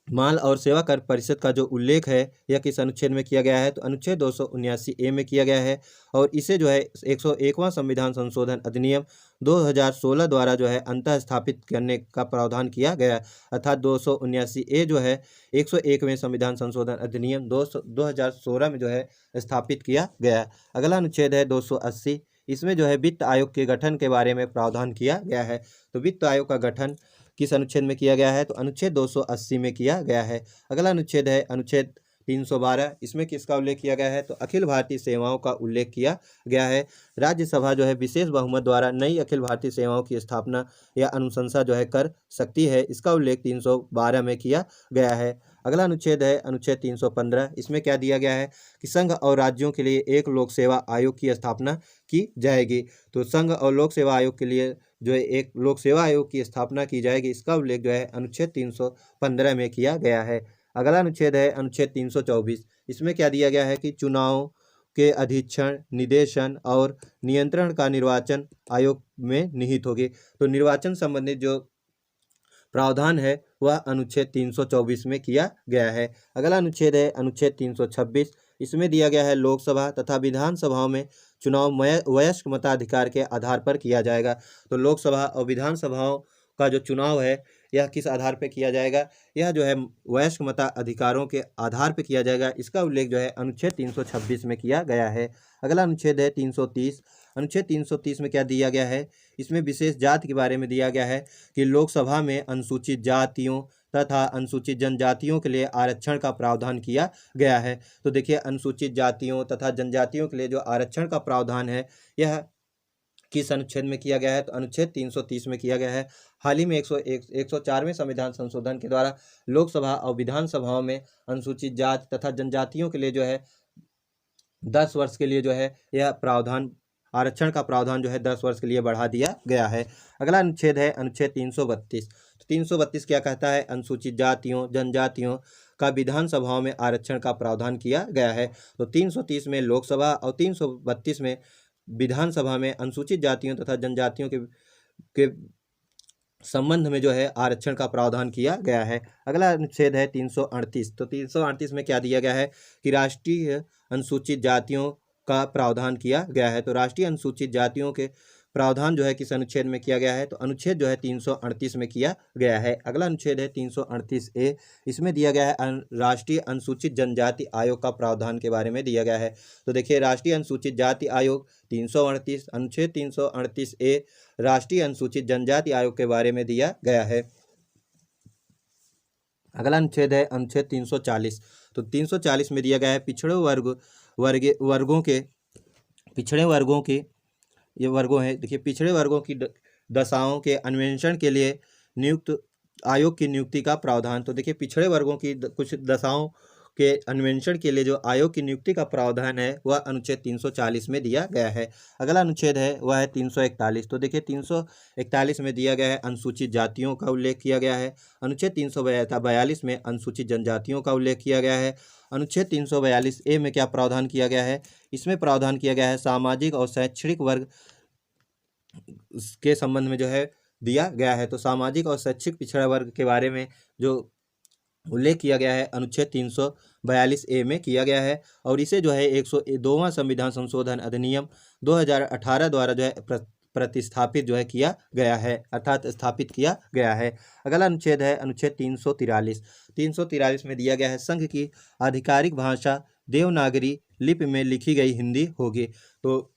माल और सेवा कर परिषद का जो उल्लेख है यह किस अनुच्छेद में किया गया है, तो अनुच्छेद 279A में किया गया है। और इसे जो है 101वां संविधान संशोधन अधिनियम 2016 द्वारा जो है अंतः स्थापित करने का प्रावधान किया गया, अर्थात 279A जो है 101वें संविधान संशोधन अधिनियम 2016 में जो है स्थापित किया गया। अगला अनुच्छेद है 280। इसमें जो है वित्त आयोग के गठन के बारे में प्रावधान किया गया है। तो वित्त आयोग का गठन किस अनुच्छेद में किया गया है, तो अनुच्छेद 280 में किया गया है। अगला अनुच्छेद है अनुच्छेद 312। इसमें किसका उल्लेख किया गया है, तो अखिल भारतीय सेवाओं का उल्लेख किया गया है। राज्यसभा जो है विशेष बहुमत द्वारा नई अखिल भारतीय सेवाओं की स्थापना या अनुशंसा जो है कर सकती है, इसका उल्लेख 312 में किया गया है। अगला अनुच्छेद है अनुच्छेद 315। इसमें क्या दिया गया है कि संघ और राज्यों के लिए एक लोक सेवा आयोग की स्थापना की जाएगी। तो संघ और लोक सेवा आयोग के लिए जो है एक लोक सेवा आयोग की स्थापना की जाएगी, इसका उल्लेख जो है अनुच्छेद 315 में किया गया है। अगला अनुच्छेद है अनुच्छेद 324। इसमें क्या दिया गया है कि चुनाव के अधीक्षण, निदेशन और नियंत्रण का निर्वाचन आयोग में निहित होगी। तो निर्वाचन संबंधित जो प्रावधान है वह अनुच्छेद 324 में किया गया है। अगला अनुच्छेद है अनुच्छेद 326। इसमें दिया गया है लोकसभा तथा विधानसभाओं में चुनाव वयस्क मताधिकार के आधार पर किया जाएगा। तो लोकसभा और विधानसभाओं का जो चुनाव है यह किस आधार पर किया जाएगा, यह जो है वयस्क मताधिकारों के आधार पर किया जाएगा, इसका उल्लेख जो है अनुच्छेद 326 में किया गया है। अगला अनुच्छेद है 330। अनुच्छेद 330 में क्या दिया गया है, इसमें विशेष जाति के बारे में दिया गया है कि लोकसभा में अनुसूचित जातियों तथा अनुसूचित जनजातियों के लिए आरक्षण का प्रावधान किया गया है। तो देखिए अनुसूचित जातियों तथा जनजातियों के लिए जो आरक्षण का प्रावधान है यह किस अनुच्छेद में किया गया है, तो अनुच्छेद 330 में किया गया है। हाल ही में 104वें संविधान संशोधन के द्वारा लोकसभा और विधानसभाओं में अनुसूचित जाति तथा जनजातियों के लिए जो है 10 वर्ष के लिए जो है यह प्रावधान, आरक्षण का प्रावधान जो है 10 वर्ष के लिए बढ़ा दिया गया है। अगला अनुच्छेद है अनुच्छेद 332। तो 332 क्या कहता है, अनुसूचित जातियों जनजातियों का विधानसभाओं में आरक्षण का प्रावधान किया गया है। तो 330 में लोकसभा और 332 में विधानसभा में अनुसूचित जातियों तथा जनजातियों के संबंध में जो है आरक्षण का प्रावधान किया गया है। अगला अनुच्छेद है 338। तो 338 में क्या दिया गया है कि राष्ट्रीय अनुसूचित जातियों का प्रावधान किया गया है। तो राष्ट्रीय अनुसूचित जातियों के प्रावधान जो है किस अनुच्छेद में किया गया है, तो अनुच्छेद जो है 338 में किया गया है। अगला अनुच्छेद है 338A। इसमें दिया गया है राष्ट्रीय अनुसूचित जनजाति आयोग का प्रावधान के बारे में दिया गया है। तो देखिए राष्ट्रीय अनुसूचित जाति आयोग 338, अनुच्छेद 338A राष्ट्रीय अनुसूचित जनजाति आयोग के बारे में दिया गया है। अगला अनुच्छेद है अनुच्छेद 340। तो 340 में दिया गया है पिछड़े वर्गों के ये वर्गों हैं, देखिए पिछड़े वर्गों की दशाओं के अन्वेषण के लिए नियुक्त आयोग की नियुक्ति का प्रावधान। तो देखिए पिछड़े वर्गों की कुछ दशाओं के अन्वेषण के लिए जो आयोग की नियुक्ति का प्रावधान है वह अनुच्छेद 340 में दिया गया है। अगला अनुच्छेद है वह है 341। तो देखिए 341 में दिया गया है अनुसूचित जातियों का उल्लेख किया गया है। अनुच्छेद 342 में अनुसूचित जनजातियों का उल्लेख किया गया है। अनुच्छेद 342 ए में क्या प्रावधान किया गया है? इसमें प्रावधान किया गया है सामाजिक और शैक्षणिक वर्ग के संबंध में जो है दिया गया है। तो सामाजिक और शैक्षिक पिछड़ा वर्ग के बारे में जो उल्लेख किया गया है अनुच्छेद 342 ए में किया गया है और इसे जो है 102वां संविधान संशोधन अधिनियम 2018 द्वारा जो है प्रतिस्थापित जो है किया गया है, अर्थात स्थापित किया गया है। अगला अनुच्छेद है अनुच्छेद 343। 343 में दिया गया है संघ की आधिकारिक भाषा देवनागरी लिपि में लिखी गई हिंदी होगी। तो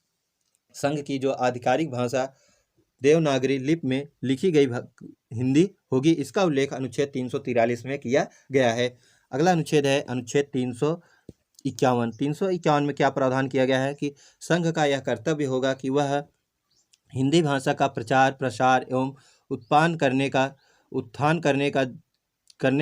संघ की जो आधिकारिक भाषा देवनागरी लिपि में लिखी गई हिंदी होगी, इसका उल्लेख अनुच्छेद 343 में किया गया है। अगला अनुच्छेद है अनुच्छेद 351। 351 में क्या प्रावधान किया गया है कि संघ का यह कर्तव्य होगा कि वह हिंदी भाषा का प्रचार प्रसार एवं उत्थान करने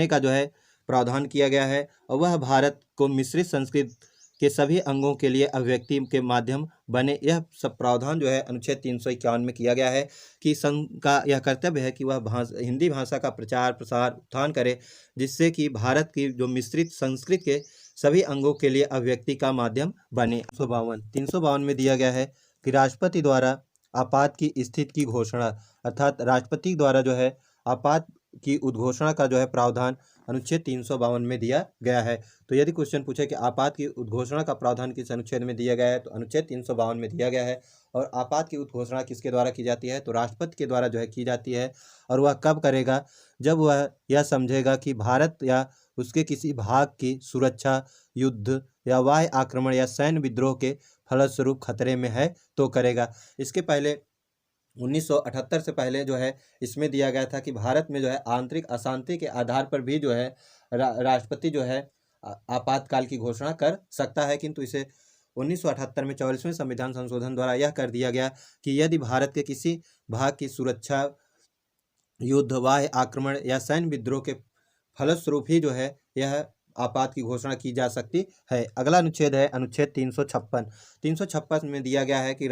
का जो है प्रावधान किया गया है और वह भारत को मिश्रित संस्कृति के सभी अंगों के लिए अभिव्यक्ति के माध्यम बने। यह सब प्रावधान जो है अनुच्छेद 351 में किया गया है कि संघ का यह कर्तव्य है कि वह हिंदी भाषा का प्रचार प्रसार उत्थान करे, जिससे कि भारत की जो मिश्रित संस्कृति के सभी अंगों के लिए अभिव्यक्ति का माध्यम बने। 352 में दिया गया है कि राष्ट्रपति द्वारा आपात की स्थिति की घोषणा, अर्थात राष्ट्रपति द्वारा जो है आपात की उद्घोषणा का जो है प्रावधान अनुच्छेद 352 में दिया गया है। तो यदि क्वेश्चन पूछे कि आपात की उद्घोषणा का प्रावधान किस अनुच्छेद में दिया गया है, तो अनुच्छेद 352 में दिया गया है। और आपात की उद्घोषणा किसके द्वारा की जाती है? तो राष्ट्रपति के द्वारा जो है की जाती है। और वह कब करेगा? जब वह यह समझेगा कि भारत या उसके किसी भाग की सुरक्षा युद्ध या वाह्य आक्रमण या सैन्य विद्रोह के फलस्वरूप खतरे में है तो करेगा। इसके पहले 1978 से पहले जो है इसमें दिया गया था कि भारत में जो है आंतरिक अशांति के आधार पर भी जो है राष्ट्रपति जो है आपातकाल की घोषणा कर सकता है, किंतु इसे 1978 में 44वें संविधान संशोधन द्वारा यह कर दिया गया कि यदि भारत के किसी भाग की सुरक्षा युद्ध वाह्य आक्रमण या सैन्य विद्रोह के फलस्वरूप ही जो है यह आपात की घोषणा की जा सकती है। अगला अनुच्छेद है अनुच्छेद 356। 356 में दिया गया है कि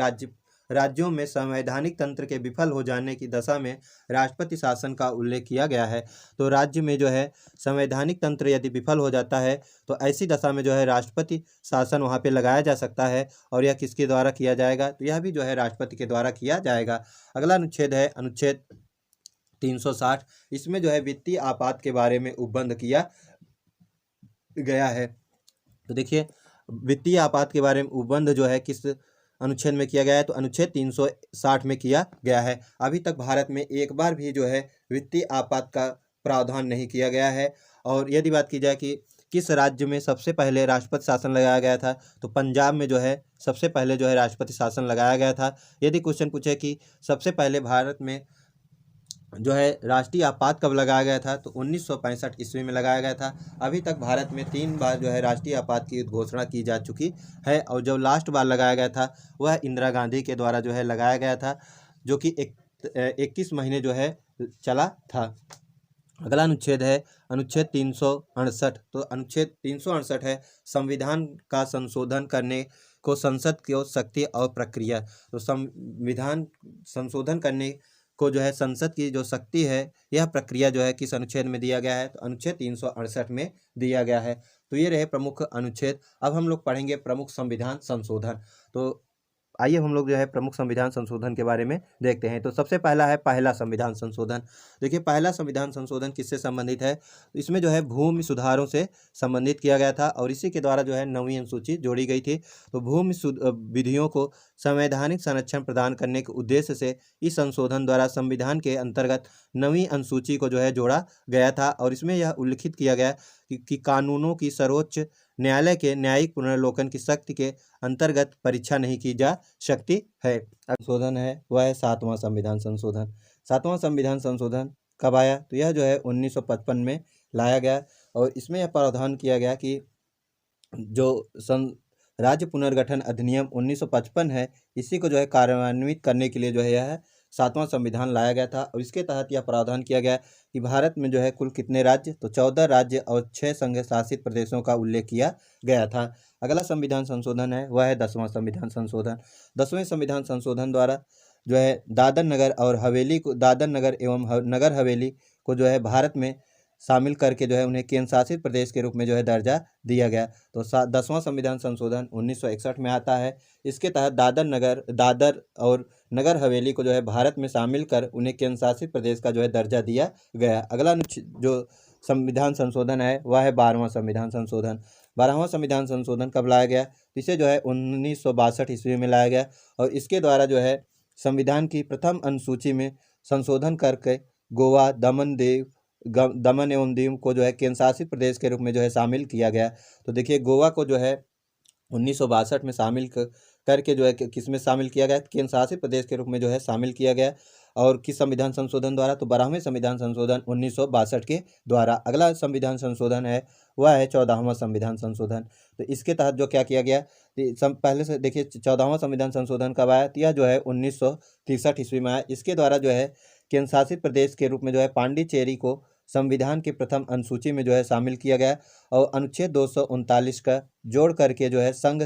राज्यों में संवैधानिक तंत्र के विफल हो जाने की दशा में राष्ट्रपति शासन का उल्लेख किया गया है। तो राज्य में जो है संवैधानिक तंत्र यदि विफल हो जाता है तो ऐसी दशा में जो है राष्ट्रपति शासन वहाँ पे लगाया जा सकता है और यह किसके द्वारा किया जाएगा? तो यह भी जो है राष्ट्रपति के द्वारा किया जाएगा। अगला अनुच्छेद है अनुच्छेद 360। इसमें जो है वित्तीय आपात के बारे में उपबंध किया गया है। तो देखिए वित्तीय आपात के बारे में उपबंध जो है किस अनुच्छेद में किया गया है? तो अनुच्छेद 360 में किया गया है। अभी तक भारत में एक बार भी जो है वित्तीय आपात का प्रावधान नहीं किया गया है। और यदि बात की जाए कि किस राज्य में सबसे पहले राष्ट्रपति शासन लगाया गया था, तो पंजाब में जो है सबसे पहले जो है राष्ट्रपति शासन लगाया गया था। यदि क्वेश्चन पूछे कि सबसे पहले भारत में जो है राष्ट्रीय आपात कब लगाया गया था, तो 1965 ईस्वी में लगाया गया था। अभी तक भारत में 3 बार जो है राष्ट्रीय आपात की घोषणा की जा चुकी है और जो लास्ट बार लगाया गया था वह इंदिरा गांधी के द्वारा जो है लगाया गया था, जो कि 21 महीने जो है चला था। अगला अनुच्छेद है अनुच्छेद 368। तो अनुच्छेद 368 है संविधान का संशोधन करने को संसद की शक्ति और प्रक्रिया। तो संविधान संशोधन करने को जो है संसद की जो शक्ति है यह प्रक्रिया जो है किस अनुच्छेद में दिया गया है? तो अनुच्छेद 368 में दिया गया है। तो ये रहे प्रमुख अनुच्छेद। अब हम लोग पढ़ेंगे प्रमुख संविधान संशोधन। तो आइए हम लोग जो है प्रमुख संविधान संशोधन के बारे में देखते हैं। तो सबसे पहला है पहला संविधान संशोधन। देखिए पहला संविधान संशोधन किससे संबंधित है? इसमें जो है भूमि सुधारों से संबंधित किया गया था और इसी के द्वारा जो है 9वीं अनुसूची जोड़ी गई थी। तो भूमि विधियों को संवैधानिक संरक्षण प्रदान करने के उद्देश्य से इस संशोधन द्वारा संविधान के अंतर्गत 9वीं अनुसूची को जो है जोड़ा गया था और इसमें यह उल्लिखित किया गया कि कानूनों की सर्वोच्च न्यायालय के न्यायिक पुनर्लोकन की शक्ति के अंतर्गत परीक्षा नहीं की जा सकती है। संशोधन है वह है 7वां संविधान संशोधन। 7वां संविधान संशोधन कब आया? तो यह जो है 1955 में लाया गया और इसमें यह प्रावधान किया गया कि जो राज्य पुनर्गठन अधिनियम 1955 है, इसी को जो है कार्यान्वित करने के लिए जो है यह 7वां संविधान लाया गया था और इसके तहत यह प्रावधान किया गया कि भारत में जो है कुल कितने राज्य, तो 14 राज्य और 6 संघ शासित प्रदेशों का उल्लेख किया गया था। अगला संविधान संशोधन है वह है 10वां संविधान संशोधन। 10वें संविधान संशोधन द्वारा जो है दादर नगर और हवेली को, दादर नगर एवं नगर हवेली को जो है भारत में शामिल करके जो है उन्हें केंद्र शासित प्रदेश के रूप में जो है दर्जा दिया गया। तो 10वां संविधान संशोधन 1961 में आता है। इसके तहत दादर और नगर हवेली को जो है भारत में शामिल कर उन्हें केंद्र शासित प्रदेश का जो है दर्जा दिया गया। अगला जो संविधान संशोधन है वह है 12वां संविधान संशोधन। 12वां संविधान संशोधन कब लाया गया? इसे जो है 1962 ईस्वी में लाया गया और इसके द्वारा जो है संविधान की प्रथम अनुसूची में संशोधन करके गोवा, दमन एवं दीव को जो है केंद्र शासित प्रदेश के रूप में जो है शामिल किया गया। तो देखिए गोवा को जो है 1962 में शामिल करके जो है किस में शामिल किया गया? केंद्र शासित प्रदेश के रूप में जो है शामिल किया गया। और किस संविधान संशोधन द्वारा? तो 12वें संविधान संशोधन 1962 के द्वारा। अगला संविधान संशोधन है वह है 14वां संविधान संशोधन। तो इसके तहत जो क्या किया गया, पहले से देखिए 14वां संविधान संशोधन कब आया? तो यह जो है 1963 ईस्वी में आया। इसके द्वारा जो है केंद्र शासित प्रदेश के रूप में जो है पांडिचेरी को संविधान की प्रथम अनुसूची में जो है शामिल किया गया और अनुच्छेद 239 का जोड़ करके जो है संघ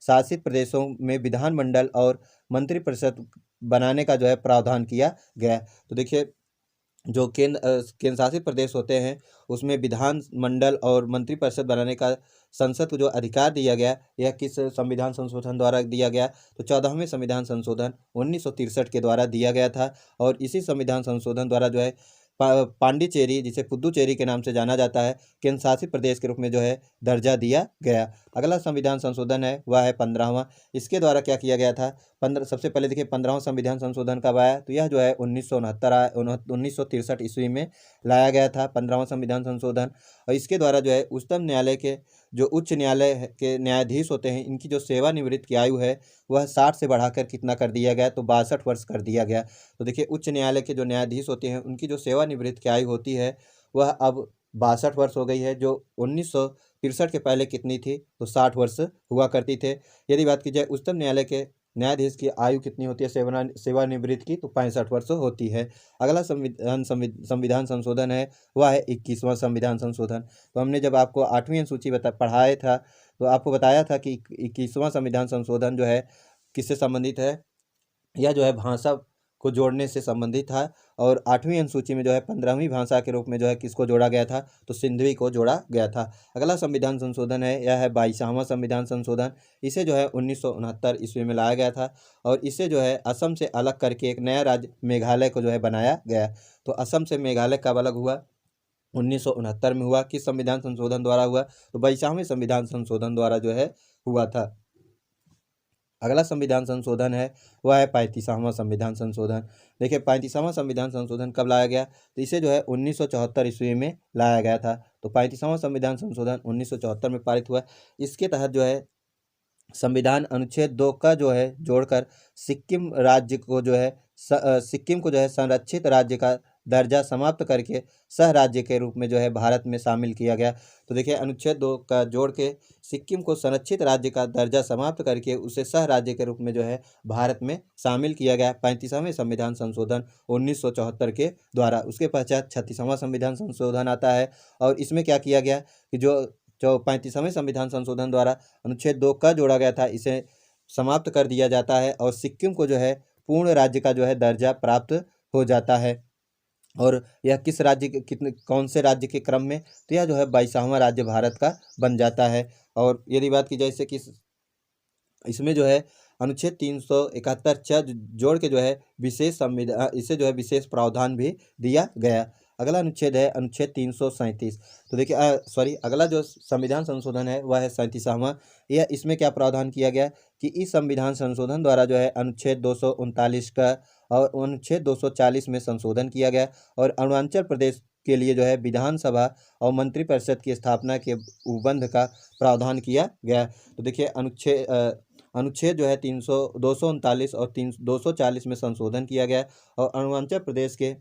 शासित प्रदेशों में विधानमंडल और मंत्रिपरिषद बनाने का जो है प्रावधान किया गया। तो देखिए जो केंद्र शासित प्रदेश होते हैं उसमें विधानमंडल और मंत्रिपरिषद बनाने का संसद को जो अधिकार दिया गया, यह किस संविधान संशोधन द्वारा दिया गया? तो 14वें संविधान संशोधन 1963 के द्वारा दिया गया था। और इसी संविधान संशोधन द्वारा जो है पांडिचेरी, जिसे पुद्दुचेरी के नाम से जाना जाता है, केंद्र शासित प्रदेश के रूप में जो है दर्जा दिया गया। अगला संविधान संशोधन है वह है 15वां। इसके द्वारा क्या किया गया था? सबसे पहले देखिए 15वां संविधान संशोधन कब आया? तो यह जो है 1963 ईस्वी में लाया गया था 15वां संविधान संशोधन। और इसके द्वारा जो है उच्चतम न्यायालय के जो उच्च न्यायालय के न्यायाधीश होते हैं, इनकी जो सेवानिवृत्त की आयु है वह 60 से बढ़ाकर कितना कर दिया गया? तो 62 वर्ष कर दिया गया। तो देखिए उच्च न्यायालय के जो न्यायाधीश होते हैं उनकी जो सेवानिवृत्त की आयु होती है वह अब 62 वर्ष हो गई है, जो 1963 के पहले कितनी थी? तो 60 वर्ष हुआ करती थे। यदि बात की जाए उच्चतम न्यायालय के न्यायाधीश की आयु कितनी होती है सेवानिवृत्त की? तो 65 वर्ष होती है। अगला संविधान संशोधन है वह है 21वां संविधान संशोधन। तो हमने जब आपको 8वीं अनुसूची पढ़ाया था तो आपको बताया था कि 21वां संविधान संशोधन जो है किससे संबंधित है? यह जो है भाषा को जोड़ने से संबंधित था और 8वीं अनुसूची में जो है 15वीं भाषा के रूप में जो है किसको जोड़ा गया था? तो सिंधवी को जोड़ा गया था। अगला संविधान संशोधन है यह है 22वां संविधान संशोधन। इसे जो है 1969 ईस्वी में लाया गया था और इसे जो है असम से अलग करके एक नया राज्य मेघालय को जो है बनाया गया। तो असम से मेघालय कब अलग हुआ? 1969 में हुआ। किस संविधान संशोधन द्वारा हुआ? तो 22वें संविधान संशोधन द्वारा जो है हुआ था। अगला संविधान संशोधन है वह है 35वां संविधान संशोधन। देखिए 35वां संविधान संशोधन कब लाया गया? तो इसे जो है 1974 ईस्वी में लाया गया था। तो 35वां संविधान संशोधन 1974 में पारित हुआ। इसके तहत जो है संविधान अनुच्छेद 2 का जो है जोड़कर सिक्किम राज्य को जो है सिक्किम को जो है संरक्षित राज्य का दर्जा समाप्त करके सह राज्य के रूप में जो है भारत में शामिल किया गया। तो देखिए अनुच्छेद 2 का जोड़ के सिक्किम को संरक्षित राज्य का दर्जा समाप्त करके उसे सह राज्य के रूप में जो है भारत में शामिल किया गया 35वें संविधान संशोधन 1974 के द्वारा। उसके पश्चात 36वां संविधान संशोधन आता है और इसमें क्या किया गया कि जो 35वें संविधान संशोधन द्वारा अनुच्छेद 2 का जोड़ा गया था इसे समाप्त कर दिया जाता है और सिक्किम को जो है पूर्ण राज्य का जो है दर्जा प्राप्त हो जाता है। और यह किस राज्य के कौन से राज्य के क्रम में? तो यह जो है 22वां राज्य भारत का बन जाता है। और यदि बात की जाए इसे किस इसमें जो है अनुच्छेद 371 जोड़ के जो है विशेष संविधान इसे जो है विशेष प्रावधान भी दिया गया। अगला अनुच्छेद है अनुच्छेद 337। तो देखिए अगला जो संविधान संशोधन है वह है 37वां। यह इसमें क्या प्रावधान किया गया कि इस संविधान संशोधन द्वारा जो है अनुच्छेद 239 का और अनुच्छेद 240 में संशोधन किया गया और अरुणाचल प्रदेश के लिए जो है विधानसभा और मंत्रिपरिषद की स्थापना के उपबंध का प्रावधान किया गया। तो देखिए अनुच्छेद जो है 239 और 240 में संशोधन किया गया और अरुणाचल प्रदेश के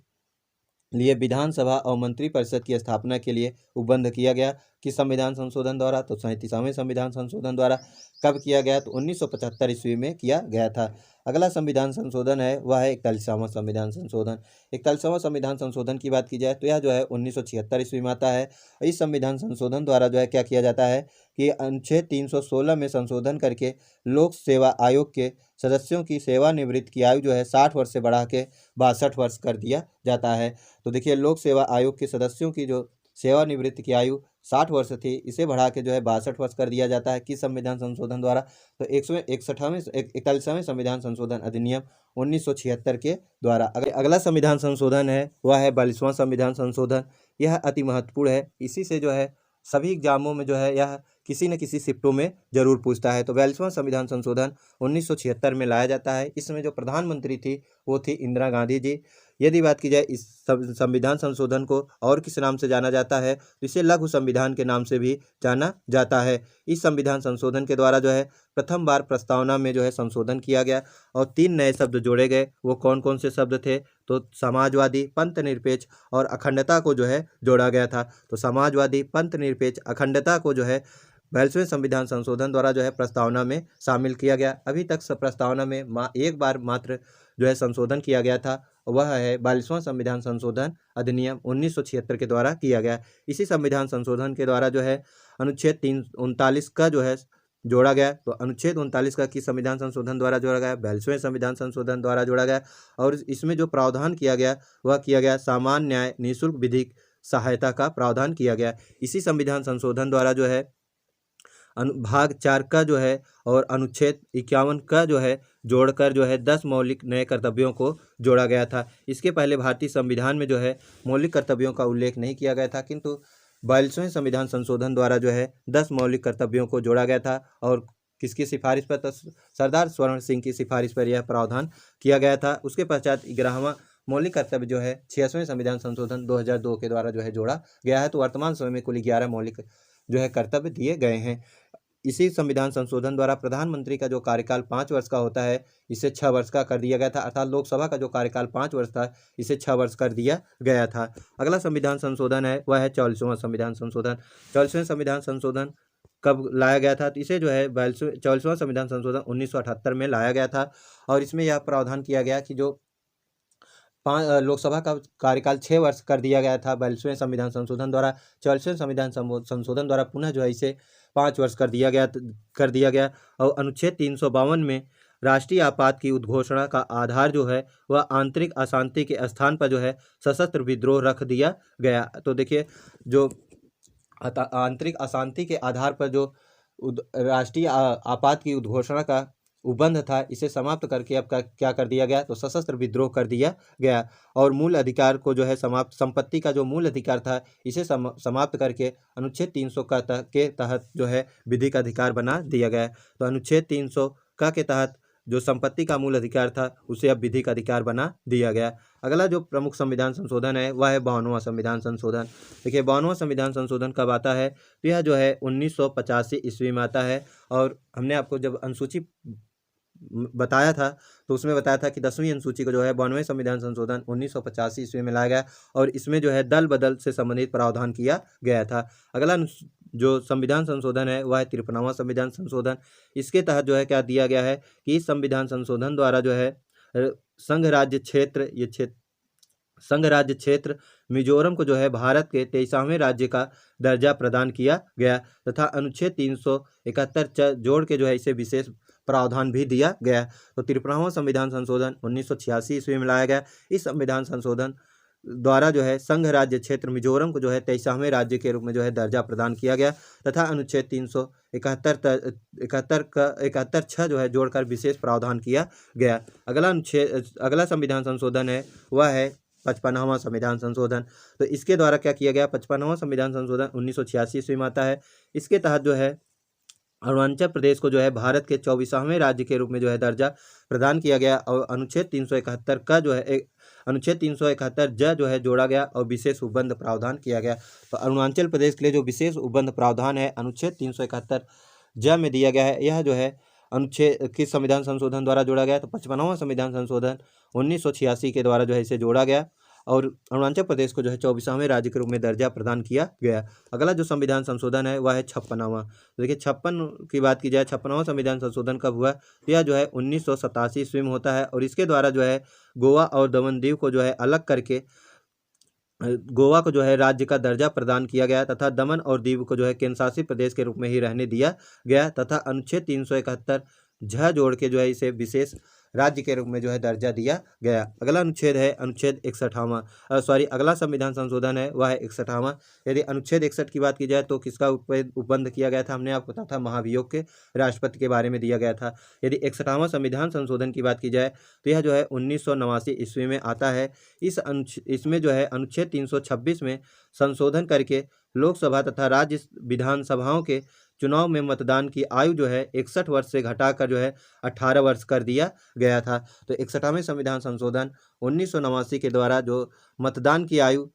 लिए विधानसभा और मंत्रिपरिषद की स्थापना के लिए उपबंध किया गया। किस संविधान संशोधन द्वारा? तो 37वें संविधान संशोधन द्वारा। कब किया गया? तो 1975 ईस्वी में किया गया था। अगला संविधान संशोधन है वह है 41वां संविधान संशोधन। 41वां संविधान संशोधन की बात की जाए तो यह जो है 1976 ईस्वी में आता है। इस संविधान संशोधन द्वारा जो है क्या किया जाता है कि अनुच्छेद 316 में संशोधन करके लोक सेवा आयोग के सदस्यों की सेवानिवृत्ति की आयु जो है 60 वर्ष से बढ़ा के 62 वर्ष कर दिया जाता है। तो देखिए, लोक सेवा आयोग के सदस्यों की जो सेवानिवृत्ति की आयु 60 वर्ष थी, इसे बढ़ा के जो है 62 वर्ष कर दिया जाता है। किस संविधान संशोधन द्वारा? तो 41वें संविधान संशोधन अधिनियम 1976 के द्वारा। अगला संविधान संशोधन है वह है 42वां संविधान संशोधन। यह अति महत्वपूर्ण है। इसी से जो है सभी एग्जामों में जो है यह किसी न किसी शिफ्टों में जरूर पूछता है। तो 42वां संविधान संशोधन 1976 में लाया जाता है। इसमें जो प्रधानमंत्री थी वो थी इंदिरा गांधी जी। यदि बात की जाए इस संविधान संशोधन को और किस नाम से जाना जाता है तो इसे लघु संविधान के नाम से भी जाना जाता है। इस संविधान संशोधन के द्वारा जो है प्रथम बार प्रस्तावना में जो है संशोधन किया गया और 3 नए शब्द जोड़े गए। वो कौन कौन से शब्द थे? तो समाजवादी, पंथ निरपेक्ष और अखंडता को जो है जोड़ा गया था। तो समाजवादी, पंथ निरपेक्ष, अखंडता को जो है 42वें संविधान संशोधन द्वारा जो है प्रस्तावना में शामिल किया गया। अभी तक प्रस्तावना में एक बार मात्र जो है संशोधन किया गया था, वह है 42वां संविधान संशोधन अधिनियम 1976 के द्वारा किया गया। इसी संविधान संशोधन के द्वारा जो है अनुच्छेद 339 का जो है जोड़ा गया। तो अनुच्छेद 39 का किस संविधान संशोधन द्वारा जोड़ा गया? 42वें संविधान संशोधन द्वारा जोड़ा गया। और इसमें जो प्रावधान किया गया वह किया गया सामान्य न्याय निःशुल्क विधिक सहायता का प्रावधान किया गया। इसी संविधान संशोधन द्वारा जो है भाग 4 का जो है और अनुच्छेद 51 का जो है जोड़कर जो है 10 मौलिक नए कर्तव्यों को जोड़ा गया था। इसके पहले भारतीय संविधान में जो है मौलिक कर्तव्यों का उल्लेख नहीं किया गया था, किंतु 42वें संविधान संशोधन द्वारा जो है 10 मौलिक कर्तव्यों को जोड़ा गया था। और किसकी सिफारिश पर? तो सरदार स्वर्ण सिंह की सिफारिश पर यह प्रावधान किया गया था। उसके पश्चात 11वां मौलिक कर्तव्य जो है 86वें संविधान संशोधन 2002 के द्वारा जो है जोड़ा गया है। तो वर्तमान समय में कुल 11 मौलिक जो है कर्तव्य दिए गए हैं। इसी संविधान संशोधन द्वारा प्रधानमंत्री का जो कार्यकाल 5 वर्ष का होता है इसे 6 वर्ष का कर दिया गया था, अर्थात लोकसभा का जो कार्यकाल 5 वर्ष था इसे 6 वर्ष कर दिया गया था। अगला संविधान संशोधन है वह है 44वां संविधान संशोधन। 44वें संविधान संशोधन कब लाया गया था? तो इसे जो है 44वां संविधान संशोधन 1978 में लाया गया था। और इसमें यह प्रावधान किया गया कि जो लोकसभा का कार्यकाल 6 वर्ष कर दिया गया था 42वें संविधान संशोधन द्वारा। 44वें संविधान संशोधन द्वारा पुनः जो है इसे 5 वर्ष कर दिया गया। और अनुच्छेद 352 में राष्ट्रीय आपात की उद्घोषणा का आधार जो है वह आंतरिक अशांति के स्थान पर जो है सशस्त्र विद्रोह रख दिया गया। तो देखिए, जो आंतरिक अशांति के आधार पर जो राष्ट्रीय आपात की उद्घोषणा का उपबंध था इसे समाप्त करके अब क्या कर दिया गया? तो सशस्त्र विद्रोह कर दिया गया। और मूल अधिकार को जो है संपत्ति का जो मूल अधिकार था इसे समाप्त करके अनुच्छेद 300 के तहत जो है विधिक अधिकार बना दिया गया। तो अनुच्छेद 300 के तहत जो संपत्ति का मूल अधिकार था उसे अब विधिक अधिकार बना दिया गया। अगला जो प्रमुख संविधान संशोधन है वह है 52वां संविधान संशोधन। देखिए, 52वां संविधान संशोधन कब आता है? तो यह जो है 1985 ईस्वी में आता है। और हमने आपको जब अनुसूची बताया था तो उसमें बताया था कि 10वीं अनुसूची को जो है 92वें संविधान संशोधन 1985 ईस्वी में लाया गया और इसमें जो है दल बदल से संबंधित प्रावधान किया गया था। अगला जो संविधान संशोधन है वह है 53वां संविधान संशोधन। इसके तहत जो है क्या दिया गया है कि इस संविधान संशोधन द्वारा जो है संघ राज्य क्षेत्र मिजोरम को जो है भारत के 23वें राज्य का दर्जा प्रदान किया गया तथा अनुच्छेद 371 जोड़ के जो है इसे विशेष प्रावधान भी दिया गया। तो 53वां संविधान संशोधन 1986 ईस्वी में लाया गया। इस संविधान संशोधन द्वारा जो है संघ राज्य क्षेत्र मिजोरम को जो है 23वें राज्य के रूप में जो है दर्जा प्रदान किया गया तथा अनुच्छेद 371 जो है जोड़कर विशेष प्रावधान किया गया। अगला संविधान संशोधन है वह है 55वां संविधान संशोधन। तो इसके द्वारा क्या किया गया? 55वां संविधान संशोधन 1986 ईस्वी में आता है। इसके तहत जो है अरुणाचल प्रदेश को जो है भारत के 24वें राज्य के रूप में जो है दर्जा प्रदान किया गया और अनुच्छेद 371 का जो है अनुच्छेद 371 जो है जोड़ा गया और विशेष उपबंध प्रावधान किया गया। तो अरुणाचल प्रदेश के लिए जो विशेष उपबंध प्रावधान है अनुच्छेद 371 में दिया गया है, यह जो है अनुच्छेद किस संविधान संशोधन द्वारा जोड़ा गया? तो 55वां संविधान संशोधन 1986 के द्वारा जो है इसे जोड़ा गया और अरुणाचल प्रदेश को जो है 24वें राज्य के रूप में दर्जा प्रदान किया गया। अगला जो संविधान संशोधन है वह है 56वां। तो देखिए 56 की बात की जाए, 56वां संविधान संशोधन कब हुआ, तो यह जो है 1987 ईस्वी में होता है और इसके द्वारा जो है गोवा और दमन दीव को जो है अलग करके गोवा को जो है राज्य का दर्जा प्रदान किया गया तथा दमन और दीव को जो है केंद्र शासित प्रदेश के रूप में ही रहने दिया गया तथा अनुच्छेद 371 झ जोड़ के जो है इसे विशेष राज्य के रूप में जो है दर्जा दिया गया। अगला अनुच्छेद है अनुच्छेद 61वां, अगला संविधान संशोधन है वह है 61वां। यदि अनुच्छेद 61 की बात की जाए तो किसका उपबंध किया गया था, हमने आपको बताया था महाभियोग के राष्ट्रपति के बारे में दिया गया था। यदि 61वां संविधान संशोधन की बात की जाए तो यह जो है 1989 ईस्वी में आता है। इसमें जो है अनुच्छेद 326 में संशोधन करके लोकसभा तथा राज्य विधानसभाओं के चुनाव में मतदान की आयु जो है 61 वर्ष से घटाकर जो है 18 वर्ष कर दिया गया था। तो 61वें संविधान संशोधन 1989 के द्वारा जो मतदान की आयु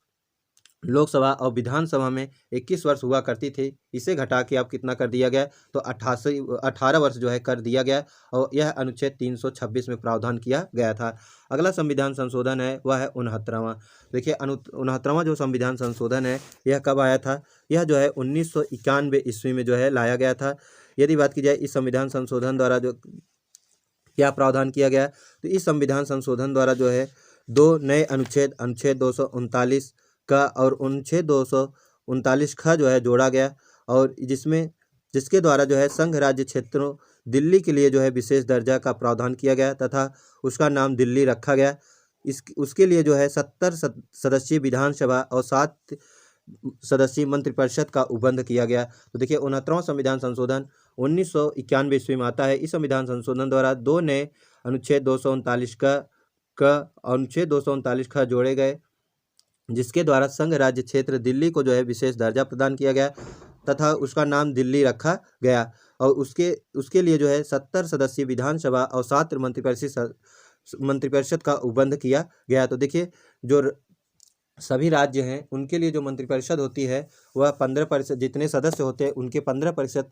लोकसभा और विधानसभा में 21 वर्ष हुआ करती थी, इसे घटा के अब कितना कर दिया गया, तो 18 वर्ष जो है कर दिया गया और यह अनुच्छेद 326 में प्रावधान किया गया था। अगला संविधान संशोधन है वह है 69वां। देखिए 69वां जो संविधान संशोधन है यह कब आया था, यह जो है 1991 ईस्वी में जो है लाया गया था। यदि बात की जाए इस संविधान संशोधन द्वारा जो क्या प्रावधान किया गया, तो इस संविधान संशोधन द्वारा जो है 2 नए अनुच्छेद 239 का और अनुच्छेद 239 का जो है जोड़ा गया और जिसके द्वारा जो है संघ राज्य क्षेत्रों दिल्ली के लिए जो है विशेष दर्जा का प्रावधान किया गया तथा उसका नाम दिल्ली रखा गया। उसके लिए जो है 70 सदस्यीय विधानसभा और 7 सदस्यीय मंत्रिपरिषद का उपबंध किया गया। तो देखिए 69वां संविधान संशोधन 1991 ईस्वी में आता है। इस संविधान संशोधन द्वारा 2 नए अनुच्छेद 239 का अनुच्छेद 239 का जोड़े गए, जिसके द्वारा संघ राज्य क्षेत्र दिल्ली को जो है विशेष दर्जा प्रदान किया गया तथा उसका नाम दिल्ली रखा गया और उसके लिए जो है 70 सदस्यीय विधानसभा और 7 मंत्रिपरिषद का उपबंध किया गया। तो देखिए जो सभी राज्य हैं उनके लिए जो मंत्रिपरिषद होती है वह 15%, जितने सदस्य होते हैं उनके 15%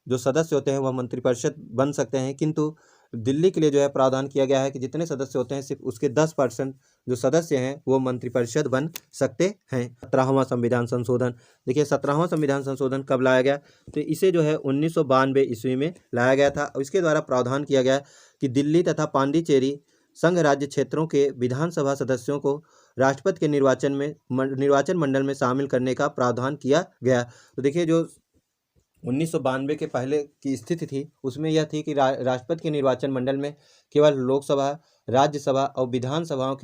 जो सदस्य होते हैं वह मंत्रिपरिषद बन सकते हैं, किंतु दिल्ली के लिए जो है प्रावधान किया गया है कि जितने सदस्य होते हैं सिर्फ उसके 10% जो सदस्य हैं वो मंत्रिपरिषद बन सकते हैं। 17वां संविधान संशोधन, देखिए 17वां संविधान संशोधन कब लाया गया, तो इसे जो है 1992 ईस्वी में लाया गया था और इसके द्वारा प्रावधान किया गया कि दिल्ली तथा पांडिचेरी संघ राज्य क्षेत्रों के विधानसभा सदस्यों को राष्ट्रपति के निर्वाचन मंडल में शामिल करने का प्रावधान किया गया। तो देखिए जो 1992 के पहले की स्थिति थी उसमें यह थी कि राष्ट्रपति के निर्वाचन मंडल में केवल लोकसभा, राज्यसभा और विधानसभाओं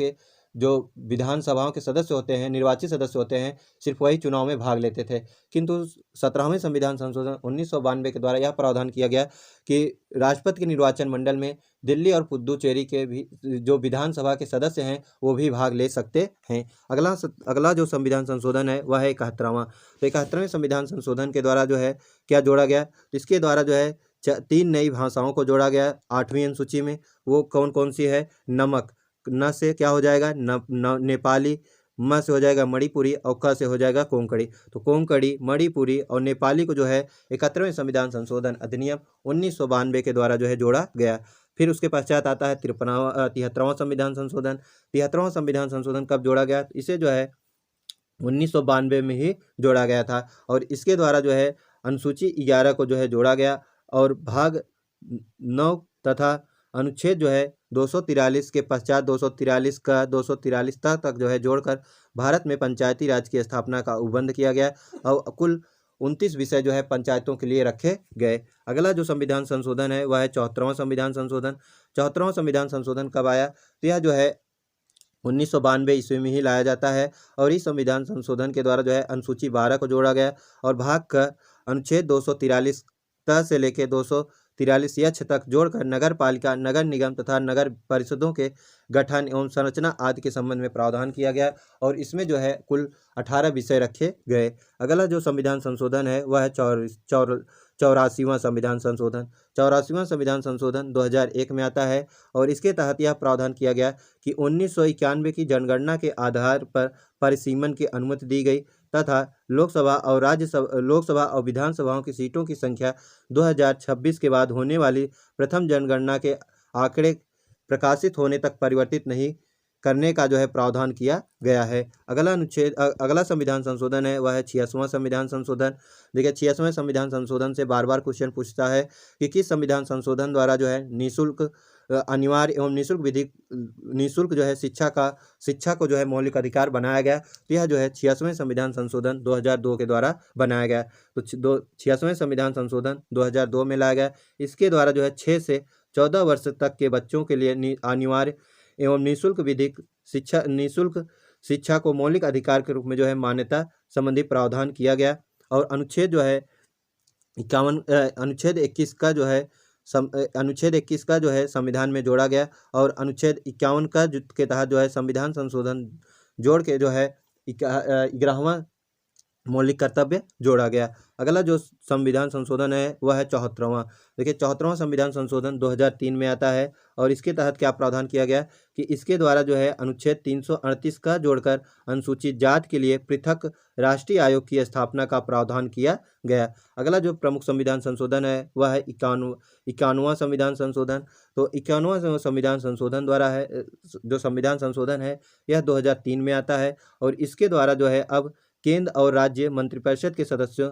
के सदस्य होते हैं, निर्वाचित सदस्य होते हैं, सिर्फ वही चुनाव में भाग लेते थे। किंतु 17वें संविधान संशोधन 1992 के द्वारा यह प्रावधान किया गया कि राष्ट्रपति के निर्वाचन मंडल में दिल्ली और पुदुचेरी के भी जो विधानसभा के सदस्य हैं वो भी भाग ले सकते हैं। अगला जो संविधान संशोधन है वह है 71वां। तो 71वें संविधान संशोधन के द्वारा जो है क्या जोड़ा गया, तो इसके द्वारा जो है 3 नई भाषाओं को जोड़ा गया 8वीं अनुसूची में। वो कौन कौन सी है, नमक, न से क्या हो जाएगा नेपाली, म से हो जाएगा मणिपुरी और क से हो जाएगा कोंकणी। तो कोंकणी, मणिपुरी और नेपाली को जो है 71वें संविधान संशोधन अधिनियम 1992 के द्वारा जो है जोड़ा गया। फिर उसके पश्चात आता है 73वां संविधान संशोधन। 73वां संविधान संशोधन कब जोड़ा गया, इसे जो है 1992 में ही जोड़ा गया था और इसके द्वारा जो है अनुसूची 11 को जो है जोड़ा गया और भाग 9 तथा अनुच्छेद जो है 243 के पश्चात 243 का 243 तक जो है जोड़कर भारत में पंचायती राज की स्थापना का उपबंध किया गया और कुल 29 विषय जो है पंचायतों के लिए रखे गए। अगला जो संविधान संशोधन है वह है 74वां संविधान संशोधन। 74वां संविधान संशोधन कब आया, तो यह जो है 1992 ईस्वी में ही लाया जाता है और इस संविधान संशोधन के द्वारा जो है अनुसूची 12 को जोड़ा गया और भाग का अनुच्छेद 243 त से लेकर 243 यक्ष तक जोड़कर नगर पालिका, नगर निगम तथा नगर परिषदों के गठन एवं संरचना आदि के संबंध में प्रावधान किया गया और इसमें जो है कुल 18 विषय रखे गए। अगला जो संविधान संशोधन है वह है 84वां संविधान संशोधन। 84वां संविधान संशोधन 2001 में आता है और इसके तहत यह प्रावधान किया गया कि 1991 की जनगणना के आधार पर परिसीमन की अनुमति दी गई तथा लोकसभा और विधानसभाओं की सीटों की संख्या 2026 के बाद होने वाली प्रथम जनगणना के आंकड़े प्रकाशित होने तक परिवर्तित नहीं करने का जो है प्रावधान किया गया है। अगला संविधान संशोधन है वह है 86वां संविधान संशोधन। देखिए 86वें संविधान संशोधन से बार बार क्वेश्चन पूछता है कि किस संविधान संशोधन द्वारा जो है निःशुल्क अनिवार्य एवं निःशुल्क जो है शिक्षा को जो है मौलिक अधिकार बनाया गया। तो यह जो है 86वें संविधान संशोधन 2002 के द्वारा बनाया गया। तो 86वें संविधान संशोधन 2002 में लाया गया। इसके द्वारा जो है 6 से 14 वर्ष तक के बच्चों के लिए अनिवार्य एवं निःशुल्क शिक्षा को मौलिक अधिकार के रूप में जो है मान्यता संबंधी प्रावधान किया गया। और अनुच्छेद 21 का जो है अनुच्छेद 21 का जो है संविधान में जोड़ा गया और अनुच्छेद 51 का के तहत जो है संविधान संशोधन जोड़ के जो है 11वां मौलिक कर्तव्य जोड़ा गया। अगला जो संविधान संशोधन है वह है 74वां। देखिए 74वां संविधान संशोधन 2003 में आता है और इसके तहत क्या प्रावधान किया गया कि इसके द्वारा जो है अनुच्छेद 338 का जोड़कर अनुसूचित जाति के लिए पृथक राष्ट्रीय आयोग की स्थापना का प्रावधान किया गया। अगला जो प्रमुख संविधान संशोधन है वह है 51वां संविधान संशोधन। तो 51वां संविधान संशोधन द्वारा है जो संविधान संशोधन है यह 2003 में आता है और इसके द्वारा जो है अब केंद्र और राज्य मंत्रिपरिषद के सदस्यों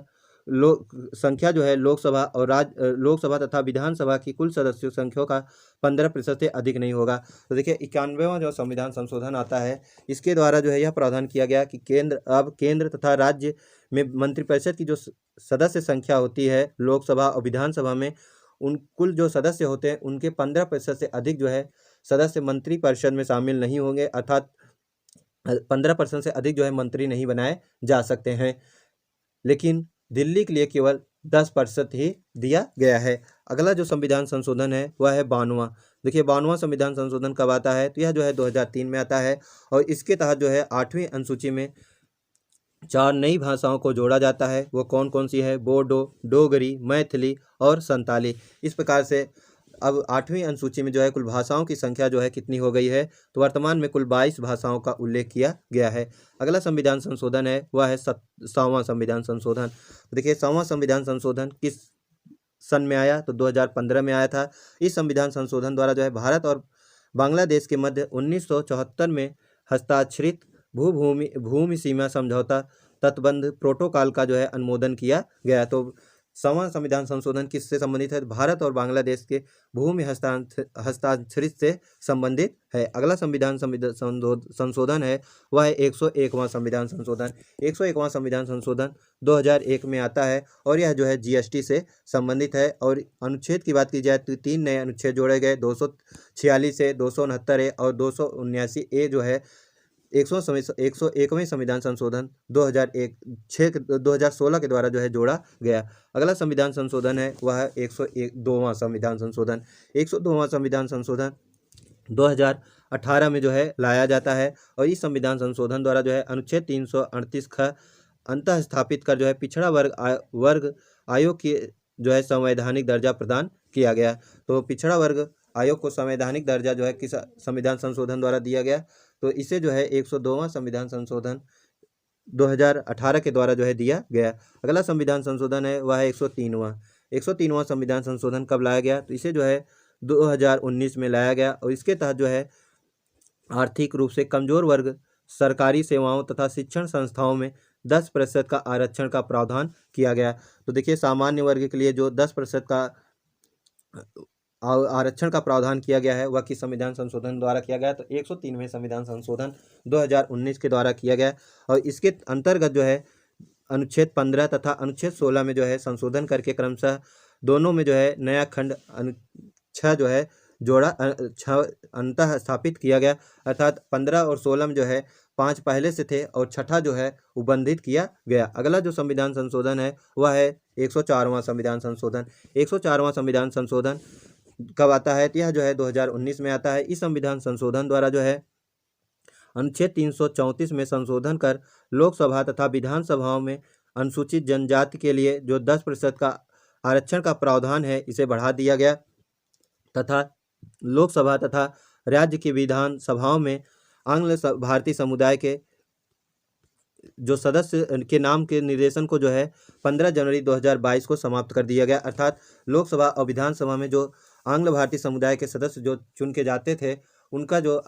संख्या जो है लोकसभा तथा विधानसभा की कुल सदस्यों संख्या का 15% से अधिक नहीं होगा। तो देखिए 91वां जो संविधान संशोधन आता है इसके द्वारा जो है यह प्रावधान किया गया कि केंद्र तथा राज्य में मंत्रिपरिषद की जो सदस्य संख्या होती है लोकसभा और विधानसभा में उन कुल जो सदस्य होते हैं उनके 15% से अधिक जो है सदस्य मंत्रिपरिषद में शामिल नहीं होंगे, अर्थात 15% से अधिक जो है मंत्री नहीं बनाए जा सकते हैं। लेकिन दिल्ली के लिए केवल 10% ही दिया गया है। अगला जो संविधान संशोधन है वह है 52वां। देखिए 52वां संविधान संशोधन कब आता है तो यह जो है 2003 में आता है और इसके तहत जो है 8वीं अनुसूची में 4 नई भाषाओं को जोड़ा जाता है। वो कौन कौन सी है? बोडो, डोगरी, मैथिली और संताली। इस प्रकार से अब 8वीं अनुसूची में जो है कुल भाषाओं की संख्या जो है कितनी हो गई है तो वर्तमान में कुल 22 भाषाओं का उल्लेख किया गया है। अगला संविधान संशोधन है वह है 100वां संविधान संशोधन। देखिए 100वां संविधान संशोधन किस सन में आया तो 2015 में आया था। इस संविधान संशोधन द्वारा जो है भारत और बांग्लादेश के मध्य 1974 में हस्ताक्षरित भूमि सीमा समझौता तटबंध प्रोटोकॉल का जो है अनुमोदन किया गया। तो 100वां संविधान संशोधन किससे संबंधित है? भारत और बांग्लादेश के भूमि हस्ताक्षरित से संबंधित है। अगला संविधान संशोधन है वह है 101वां संविधान संशोधन। 101वां संविधान संशोधन 2001 में आता है और यह जो है जीएसटी से संबंधित है। और अनुच्छेद की बात की जाए तो 3 नए अनुच्छेद जोड़े गए, 246 ए, 269 ए और 279 ए जो है 101वें संविधान संशोधन 2016 के द्वारा जो है जोड़ा गया। अगला संविधान संशोधन है वह है 102वां संविधान संशोधन। 102वां संविधान संशोधन 2018 में जो है लाया जाता है और इस संविधान संशोधन द्वारा जो है अनुच्छेद 338 का अंतः स्थापित कर जो है पिछड़ा वर्ग आयोग की जो है संवैधानिक दर्जा प्रदान किया गया। तो पिछड़ा वर्ग आयोग को संवैधानिक दर्जा जो है किस संविधान संशोधन द्वारा दिया गया तो इसे जो है 102वां संविधान संशोधन 2018 के द्वारा जो है दिया गया। अगला संविधान संशोधन है वह है 103वां संविधान संशोधन कब लाया गया तो इसे जो है 2019 में लाया गया और इसके तहत जो है आर्थिक रूप से कमजोर वर्ग सरकारी सेवाओं तथा शिक्षण संस्थाओं में 10% का आरक्षण का प्रावधान किया गया। तो देखिए सामान्य वर्ग के लिए जो 10% का आरक्षण का प्रावधान किया गया है वह किस संविधान संशोधन द्वारा किया गया तो 103वें संविधान संशोधन 2019 के द्वारा किया गया। और इसके अंतर्गत जो है अनुच्छेद 15 तथा अनुच्छेद 16 में जो है संशोधन करके क्रमशः दोनों में जो है नया खंड 6 जो है जोड़ा 6 अंतः स्थापित किया गया, अर्थात 15 और 16 में जो है 5 पहले से थे और छठा जो है उबंधित किया गया। अगला जो संविधान संशोधन है वह है 104वां संविधान संशोधन। 104वां संविधान संशोधन कब आता है तो यह जो है 2019 में आता है। इस संविधान संशोधन द्वारा जो है अनुच्छेद 334 में संशोधन कर लोकसभा तथा विधानसभाओं में अनुसूचित जनजाति के लिए जो 10% का आरक्षण का प्रावधान है इसे बढ़ा दिया गया तथा लोकसभा तथा राज्य की विधान सभाओं में आंग्ल भारतीय समुदाय के जो सदस्य के नाम के निर्देशन को जो है 15 जनवरी 2022 को समाप्त कर दिया गया, अर्थात लोकसभा और विधानसभा में जो आंग्ल भारतीय समुदाय के सदस्य जो चुन के जाते थे उनका जो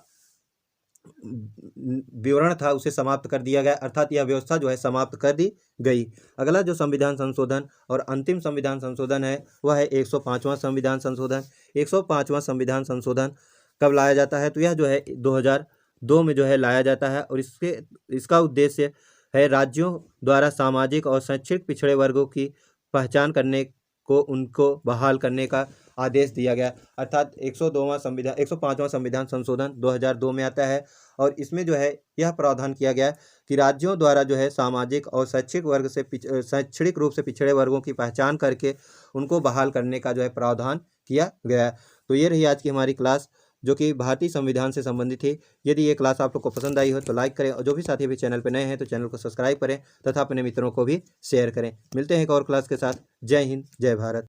विवरण था उसे समाप्त कर दिया गया, अर्थात यह व्यवस्था जो है समाप्त कर दी गई। अगला जो संविधान संशोधन और अंतिम संविधान संशोधन है वह है 105वां संविधान संशोधन। 105वां संविधान संशोधन कब लाया जाता है, तो यह जो है 2002 में जो है लाया जाता है और इसका उद्देश्य है राज्यों द्वारा सामाजिक और शैक्षणिक पिछड़े वर्गों की पहचान करने को उनको बहाल करने का आदेश दिया गया। अर्थात 105वां संविधान संशोधन 2002 में आता है और इसमें जो है यह प्रावधान किया गया कि राज्यों द्वारा जो है सामाजिक और शैक्षणिक रूप से पिछड़े वर्गों की पहचान करके उनको बहाल करने का जो है प्रावधान किया गया। तो ये रही आज की हमारी क्लास जो कि भारतीय संविधान से संबंधित थी। यदि ये क्लास आप लोग को पसंद आई हो तो लाइक करें और जो भी साथी अभी चैनल पर नए हैं तो चैनल को सब्सक्राइब करें तथा अपने मित्रों को भी शेयर करें। मिलते हैं एक और क्लास के साथ। जय हिंद, जय भारत।